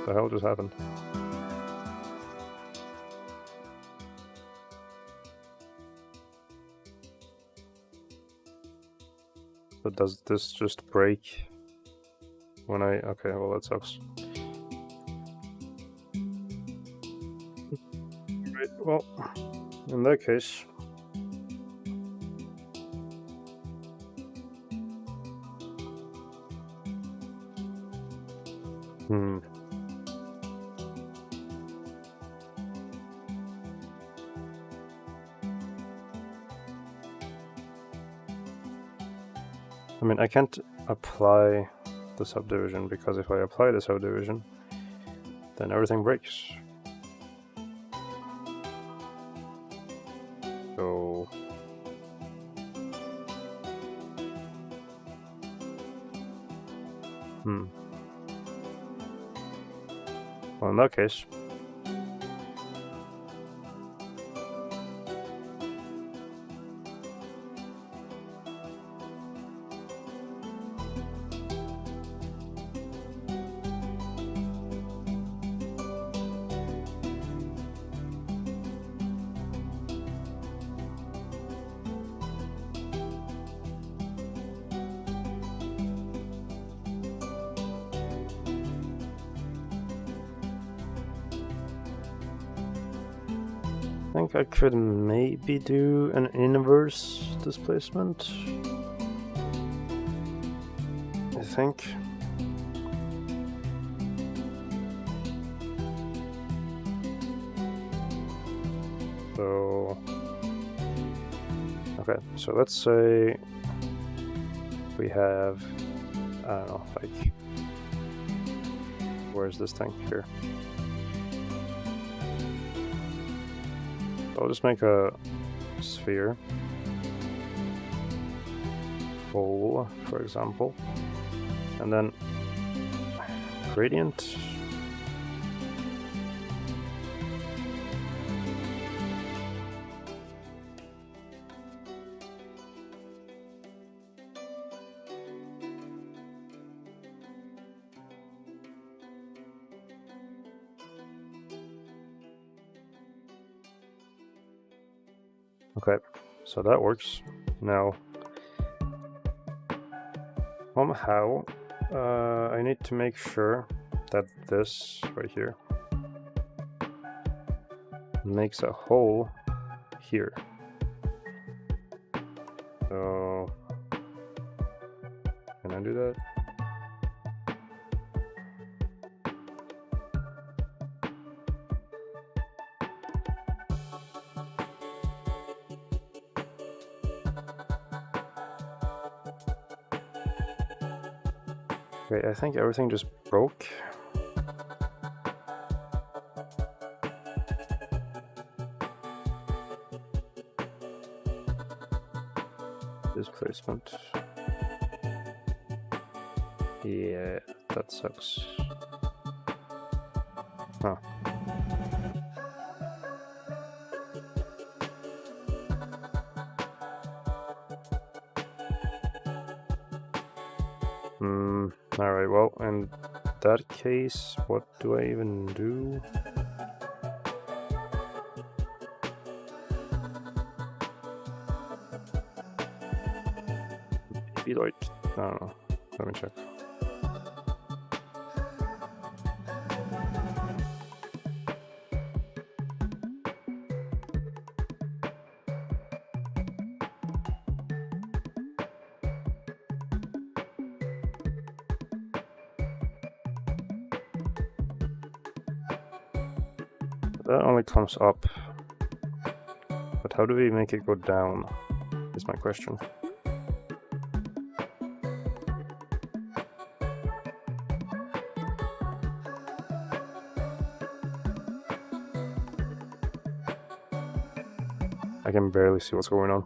Speaker 1: The hell just happened? But does this just break when I... Okay, well that sucks. Right, well, in that case... I mean, I can't apply the subdivision, because if I apply the subdivision, then everything breaks. So... Well, in that case... I think I could maybe do an inverse displacement. I think. So... Okay, so let's say we have... I don't know, like... Where's this thing? Here. I'll just make a sphere, hole, for example, and then gradient. Okay, so that works. Now, somehow, I need to make sure that this right here makes a hole here. So, can I do that? Okay, I think everything just broke. Displacement. Yeah, that sucks. Huh. Alright, well, in that case, what do I even do? Maybe like, I don't know. Let me check. That only comes up. But how do we make it go down? Is my question. I can barely see what's going on.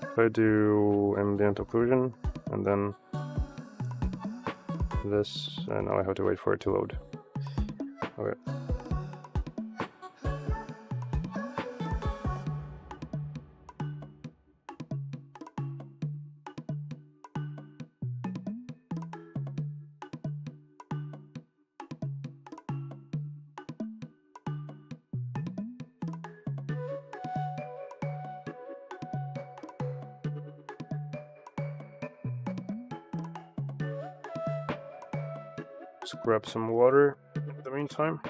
Speaker 1: If I do ambient occlusion and then this, and now I have to wait for it to load. Okay. Just grab some water in the meantime.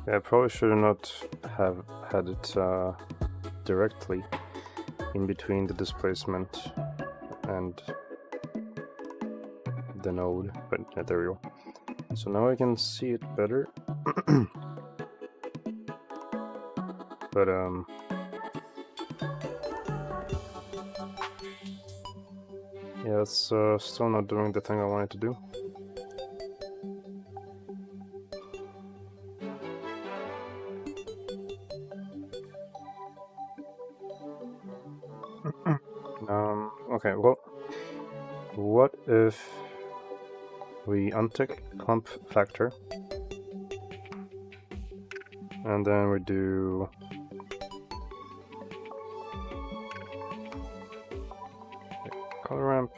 Speaker 1: Yeah, I probably should not have had it directly in between the displacement and the node, but yeah, there we go. So now I can see it better. But yeah, it's still not doing the thing I wanted to do. Okay, well, what if we untick clump factor and then we do color ramp,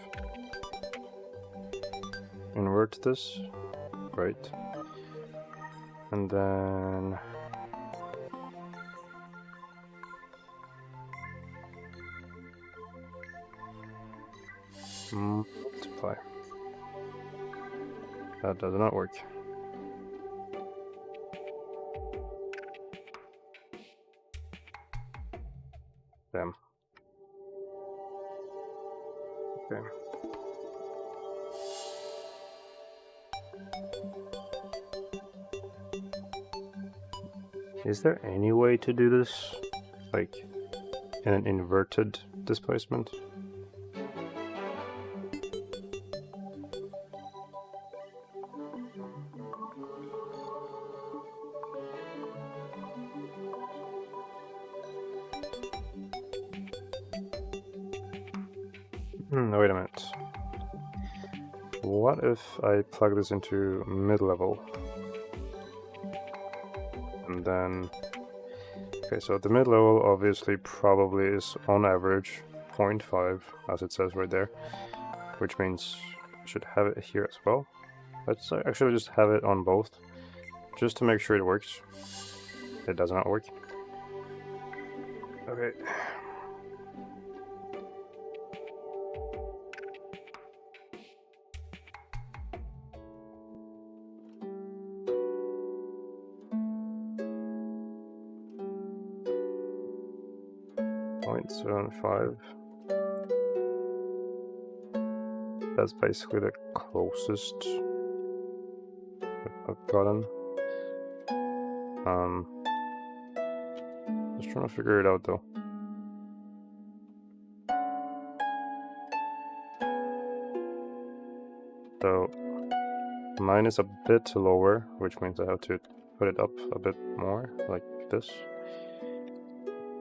Speaker 1: invert this, right, And then multiply. That does not work. Damn. Okay. Is there any way to do this, like, in an inverted displacement? Wait a minute. What if I plug this into mid-level? And then... Okay, so the mid-level obviously probably is on average 0.5, as it says right there, which means I should have it here as well. Let's actually just have it on both, just to make sure it works. It does not work. Okay. .75. That's basically the closest I've gotten. Just trying to figure it out though. So mine is a bit lower, which means I have to put it up a bit more, like this.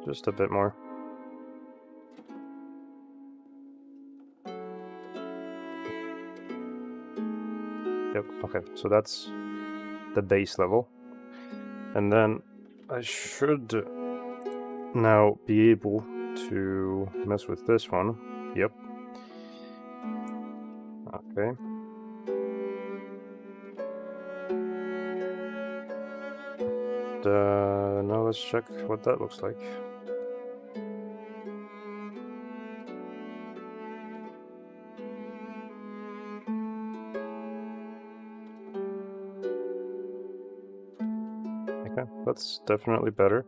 Speaker 1: Just a bit more. Yep, okay, so that's the base level. And then I should now be able to mess with this one. Yep. Okay. Now let's check what that looks like. Okay, that's definitely better.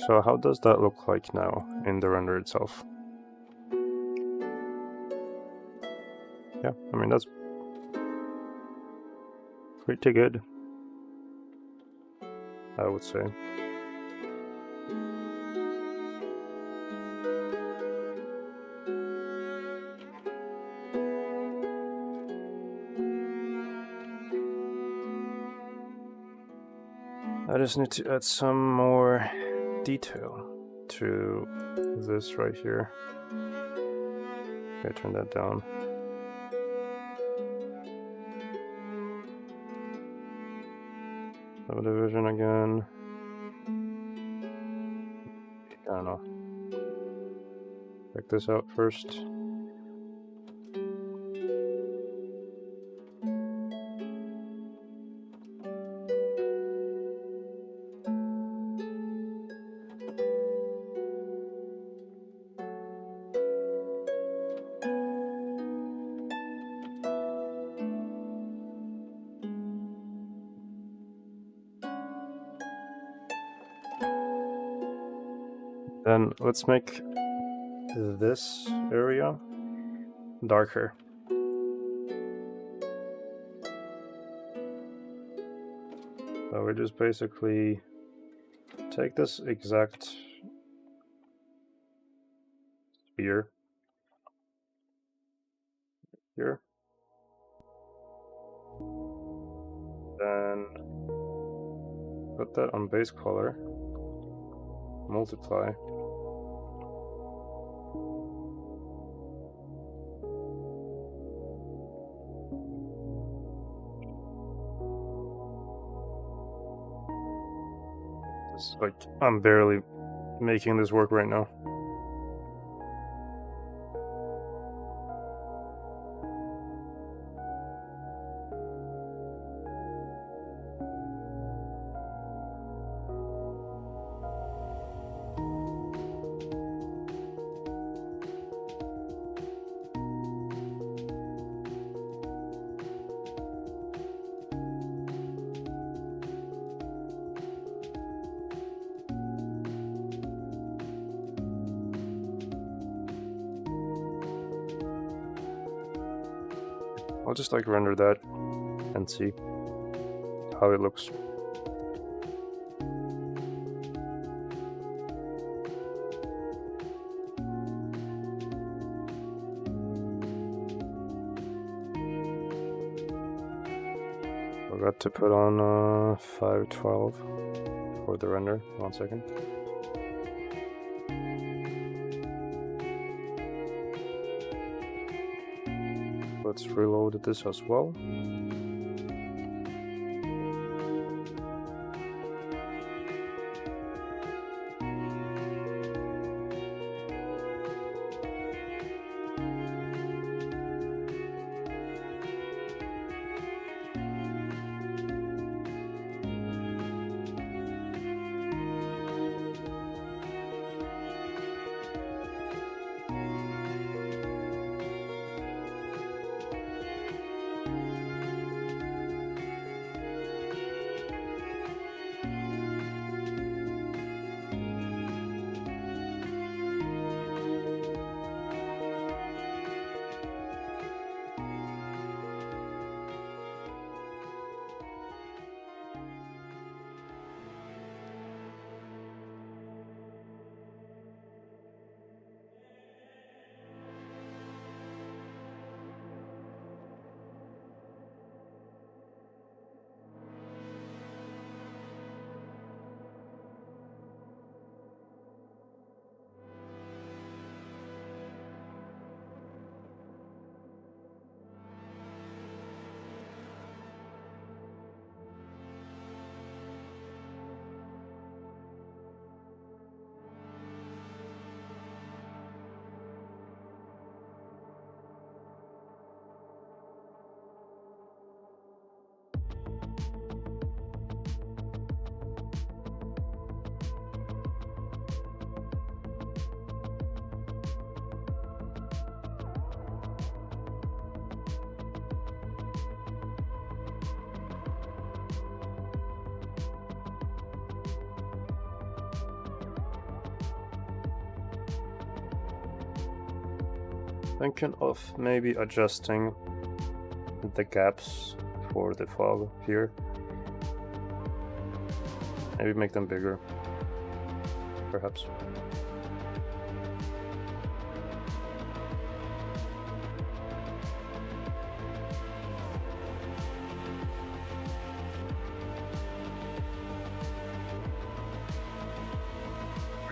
Speaker 1: So how does that look like now in the render itself? Yeah, I mean that's pretty good, I would say. I just need to add some more detail to this right here. Okay, turn that down. Subdivision again. I don't know. Check this out first. Then let's make this area darker. So we just basically take this exact sphere here, then put that on base color, multiply, It's like I'm barely making this work right now. I'll just like render that and see how it looks. Forgot to put on 512 for the render. 1 second. Let's reload this as well. Thinking of maybe adjusting the gaps for the fog here. Maybe make them bigger, perhaps.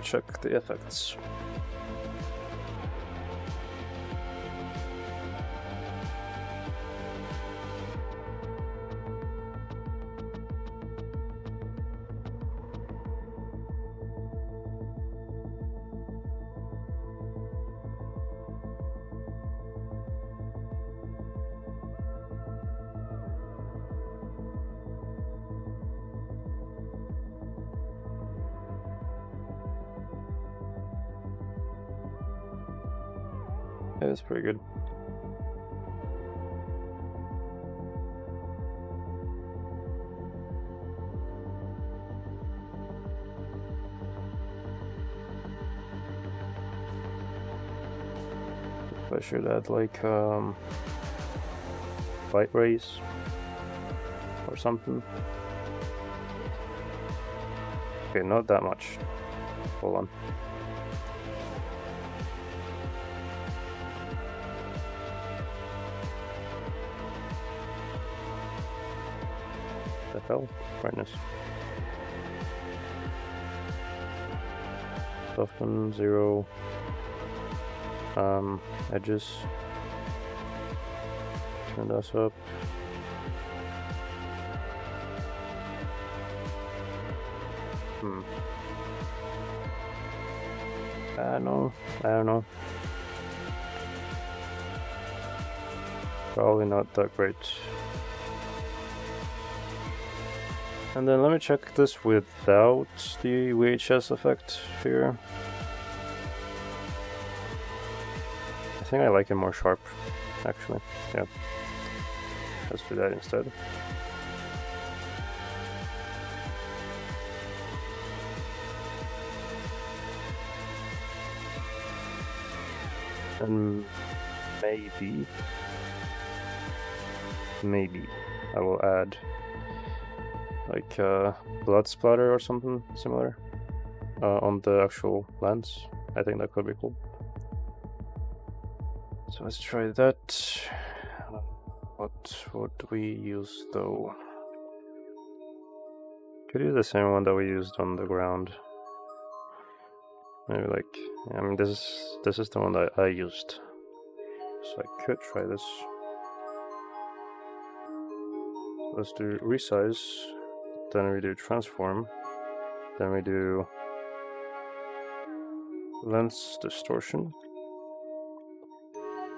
Speaker 1: Check the effects. Yeah, that's pretty good. I should add like light rays or something. Okay, not that much. Hold on. The hell? Brightness. Soften 0. Edges. Turn this up. I don't know. Probably not that great. And then let me check this without the VHS effect here. I think I like it more sharp, actually. Yeah. Let's do that instead. And maybe I will add like blood splatter or something similar on the actual lens. I think that could be cool. So let's try that. What would we use though? Could use the same one that we used on the ground. Maybe like, I mean, this is the one that I used, so I could try this. Let's do resize, then we do transform, then we do lens distortion,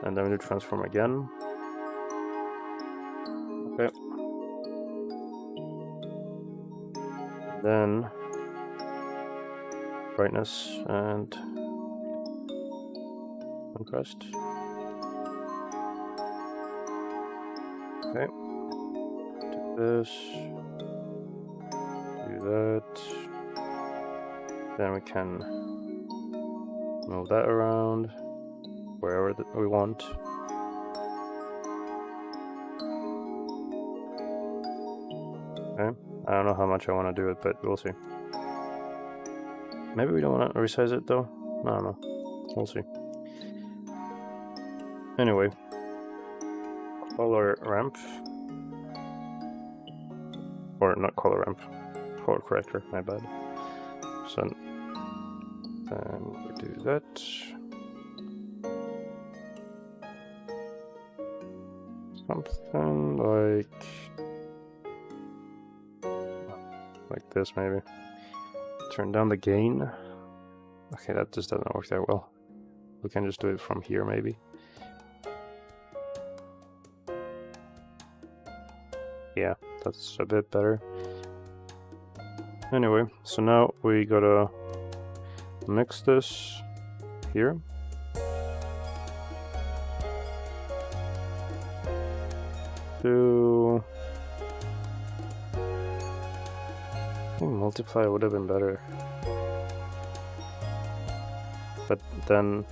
Speaker 1: and then we do transform again. Okay. Then brightness and contrast. Okay. Do this. Do that. Then we can move that around wherever we want. Okay. I don't know how much I want to do it, but we'll see. Maybe we don't want to resize it though. I don't know. We'll see. Anyway, color ramp, or not color ramp, color corrector. My bad. So then we do that. Something like this maybe. Turn down the gain. Okay, that just doesn't work that well. We can just do it from here maybe. Yeah, that's a bit better. Anyway, so now we gotta mix this here. I think multiply would have been better. But then,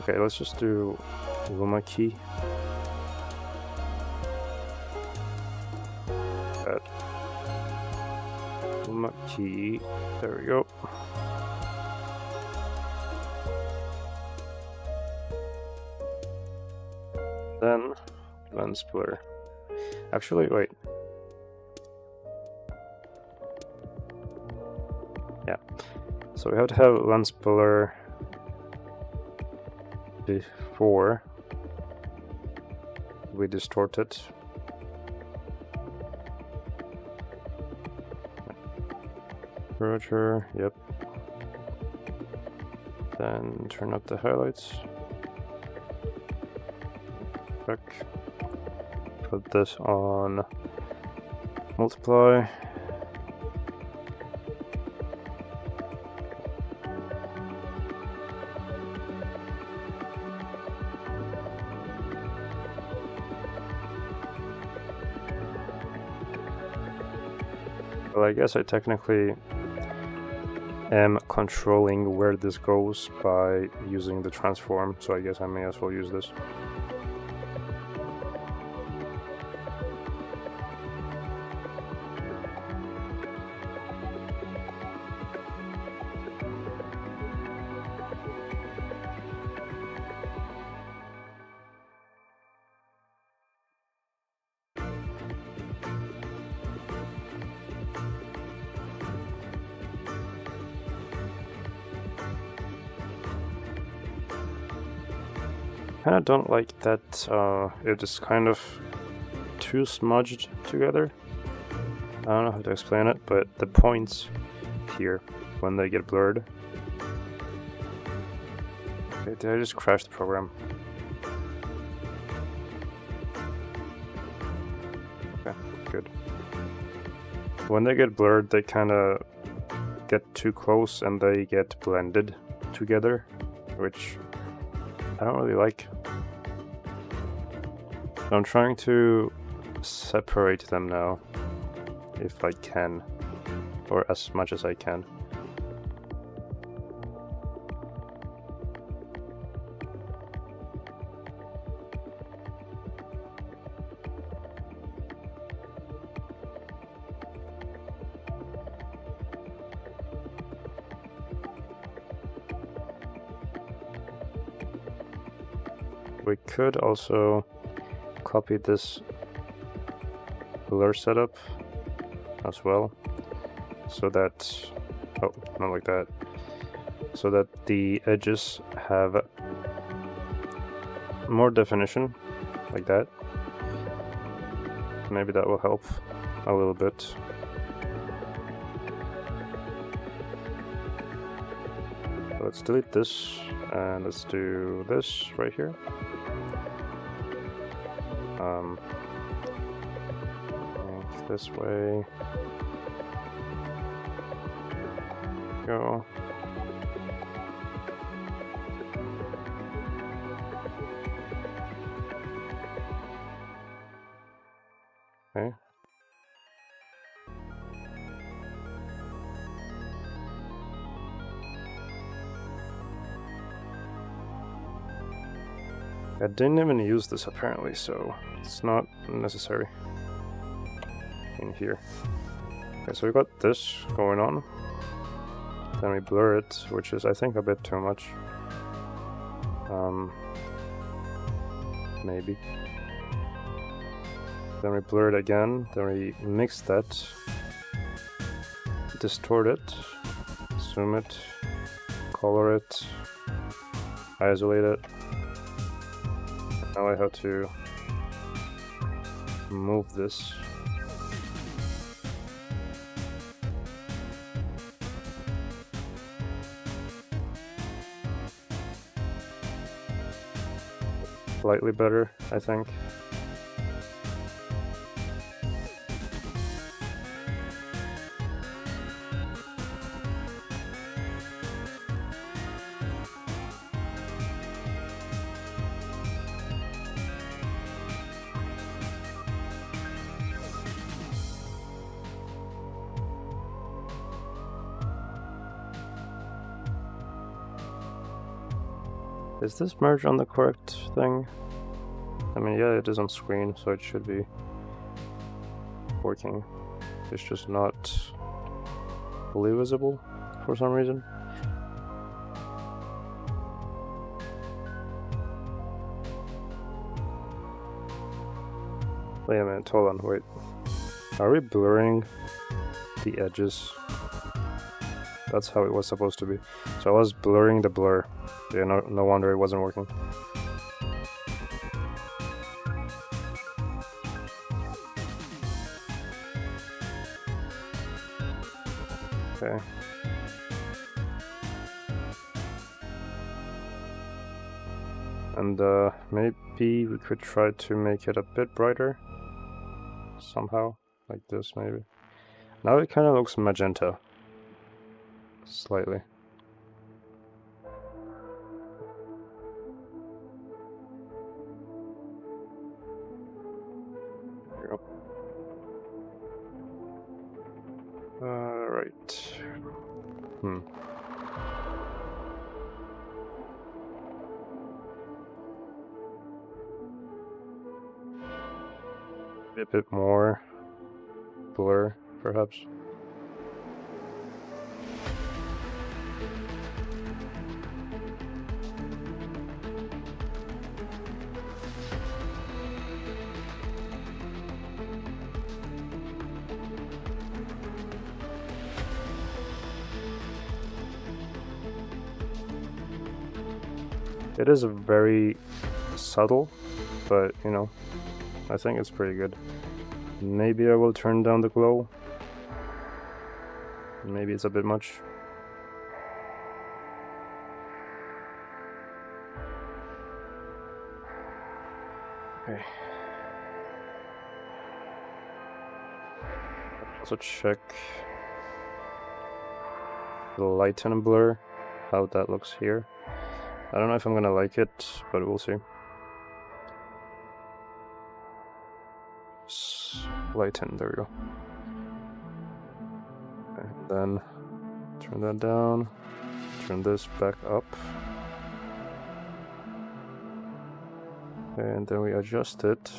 Speaker 1: okay, let's just do Luma key. Add Luma key, there we go. Then lens splitter. Actually, wait. Yeah. So we have to have lens splitter before we distort it. Curvature, yep. Then turn up the highlights. Back. Put this on multiply. Well, I guess I technically am controlling where this goes by using the transform, so I guess I may as well use this. I don't like that it is kind of too smudged together. I don't know how to explain it, but the points here, when they get blurred... Okay, did I just crash the program? Okay, good. When they get blurred, they kinda get too close and they get blended together, which I don't really like. So I'm trying to separate them now, if I can, or as much as I can. We could also copy this blur setup as well, so that, oh, not like that, so that the edges have more definition, like that. Maybe that will help a little bit. Let's delete this, and let's do this right here. This way. Go. Okay. I didn't even use this apparently, so it's not necessary in here. Okay, so we got this going on. Then we blur it, which is I think a bit too much. Maybe. Then we blur it again, then we mix that, distort it, zoom it, color it, isolate it. Now I have to move this. Slightly better, I think. Is this merge on the correct thing? I mean, yeah, it is on screen, so it should be working. It's just not fully visible for some reason. Wait a minute, hold on, wait. Are we blurring the edges? That's how it was supposed to be. So I was blurring the blur. Yeah, no wonder it wasn't working. Okay. And maybe we could try to make it a bit brighter. Somehow. Like this, maybe. Now it kind of looks magenta. Slightly. There we go. Right. A bit more blur, perhaps. It is very subtle, but you know, I think it's pretty good. Maybe I will turn down the glow Maybe it's a bit much. Okay. Also check the light and blur, how that looks here. I don't know if I'm gonna like it, but we'll see. Lighten, there we go. And then turn that down, turn this back up. And then we adjust it.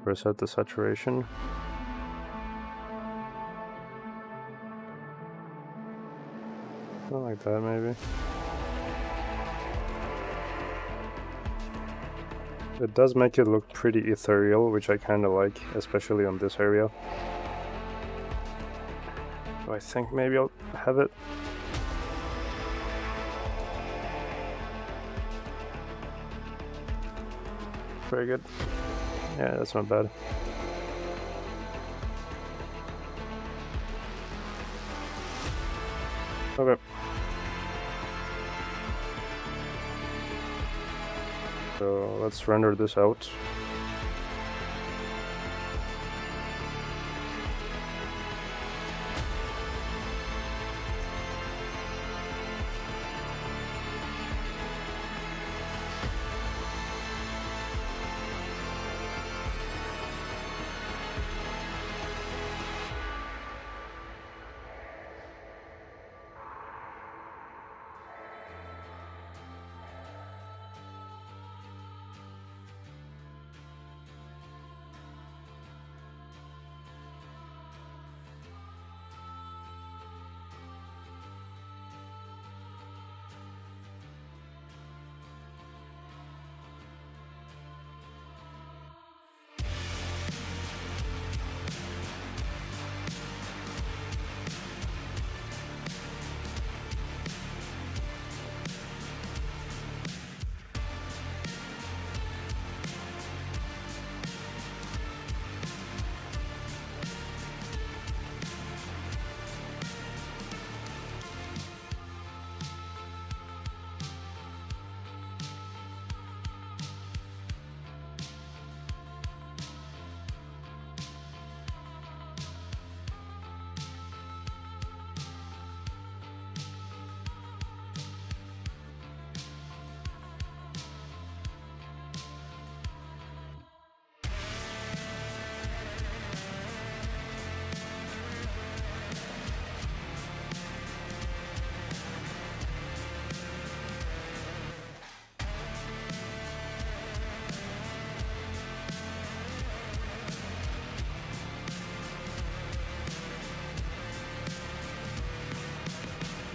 Speaker 1: Reset the saturation. Something like that, maybe. It does make it look pretty ethereal, which I kind of like, especially on this area. So I think maybe I'll have it. Very good. Yeah, that's not bad. Okay. So let's render this out.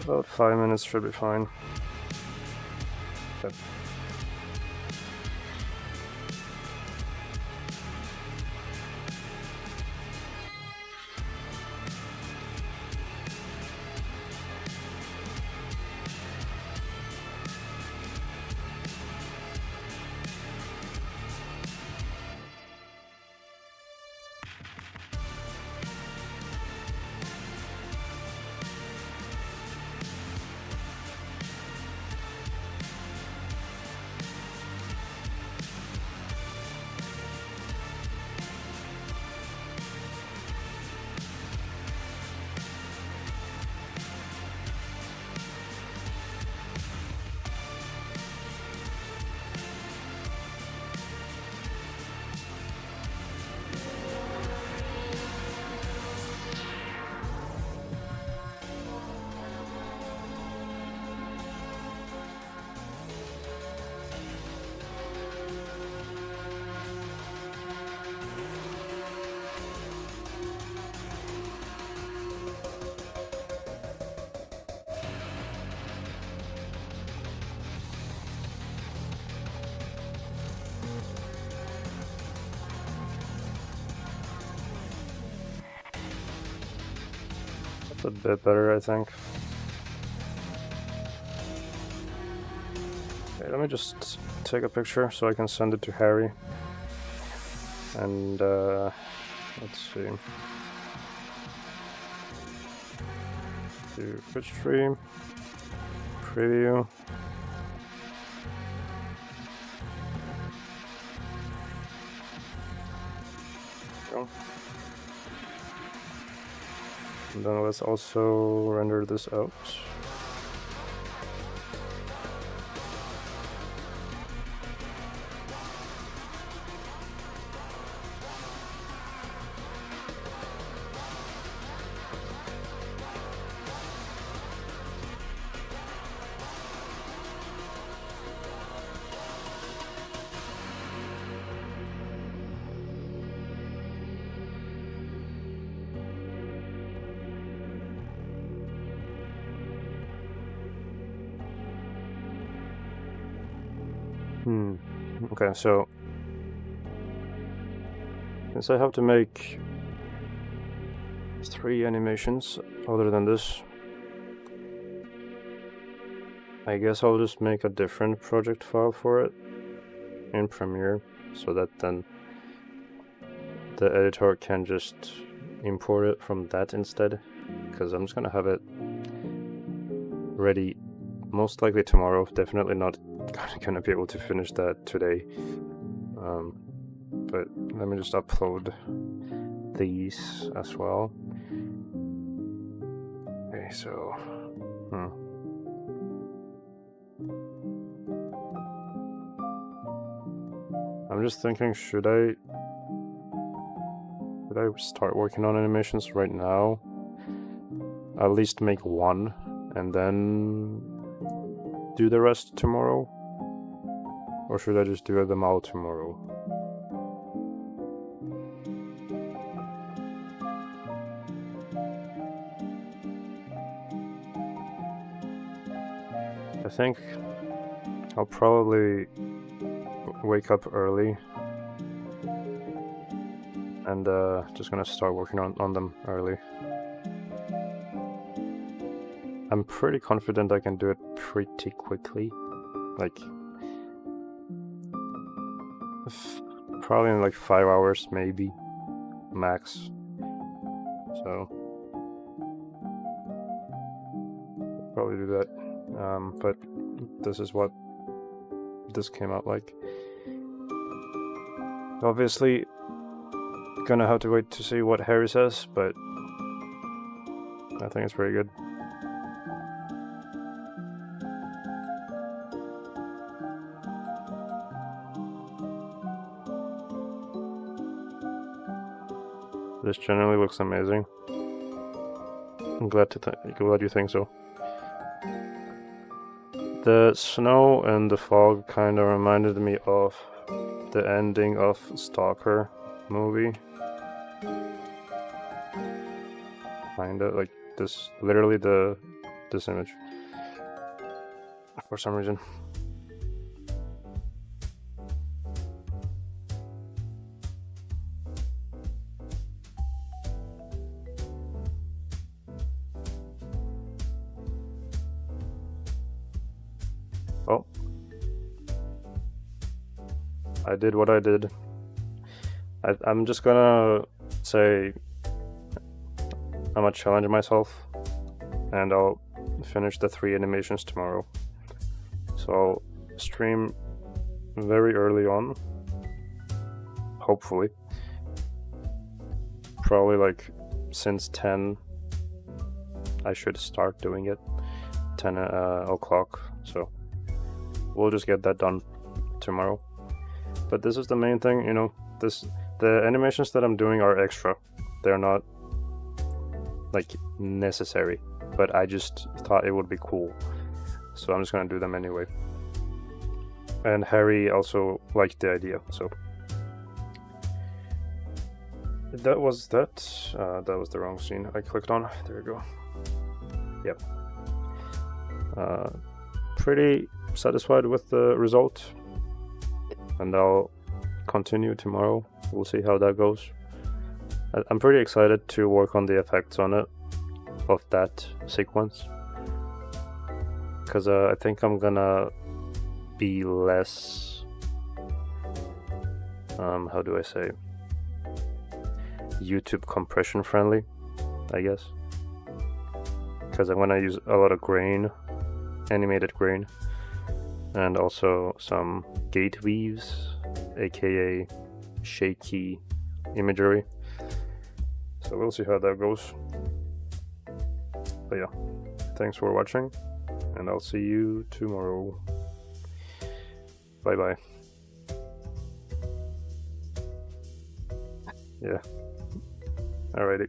Speaker 1: About 5 minutes should be fine. Okay. A bit better, I think. Okay, let me just take a picture so I can send it to Harry. And let's see. Do Jetstream, preview. Go. And then let's also render this out. Okay, so since I have to make 3 animations other than this, I guess I'll just make a different project file for it in Premiere so that then the editor can just import it from that instead, because I'm just gonna have it ready most likely tomorrow. Definitely not gonna be able to finish that today, but let me just upload these as well. Okay, so I'm just thinking, should I start working on animations right now? At least make one and then do the rest tomorrow? Or should I just do them all tomorrow? I think I'll probably wake up early and just gonna start working on them early. I'm pretty confident I can do it pretty quickly, like probably in like 5 hours maybe, max. So probably do that, but this is what this came out like. Obviously gonna have to wait to see what Harry says, but I think it's pretty good. This generally looks amazing. I'm glad you think so. The snow and the fog kind of reminded me of the ending of Stalker movie. Kinda like this, literally this image. For some reason. Oh. I did what I did. I'm just gonna say I'm gonna challenge myself and I'll finish the 3 animations tomorrow. So I'll stream very early on, hopefully. Probably like since 10 I should start doing it, 10 o'clock, so we'll just get that done tomorrow. But this is the main thing, you know, the animations that I'm doing are extra. They're not like necessary, but I just thought it would be cool, so I'm just gonna do them anyway. And Harry also liked the idea, so that was that. That was the wrong scene I clicked on. There we go. Yep. Pretty satisfied with the result, and I'll continue tomorrow. We'll see how that goes. I'm pretty excited to work on the effects on it, of that sequence, because I think I'm gonna be less, how do I say, YouTube compression friendly, I guess. Because I'm gonna use a lot of grain, animated grain, and also some gate weaves, aka shaky imagery. So we'll see how that goes. But yeah, thanks for watching, and I'll see you tomorrow. Bye bye. Yeah. Alrighty.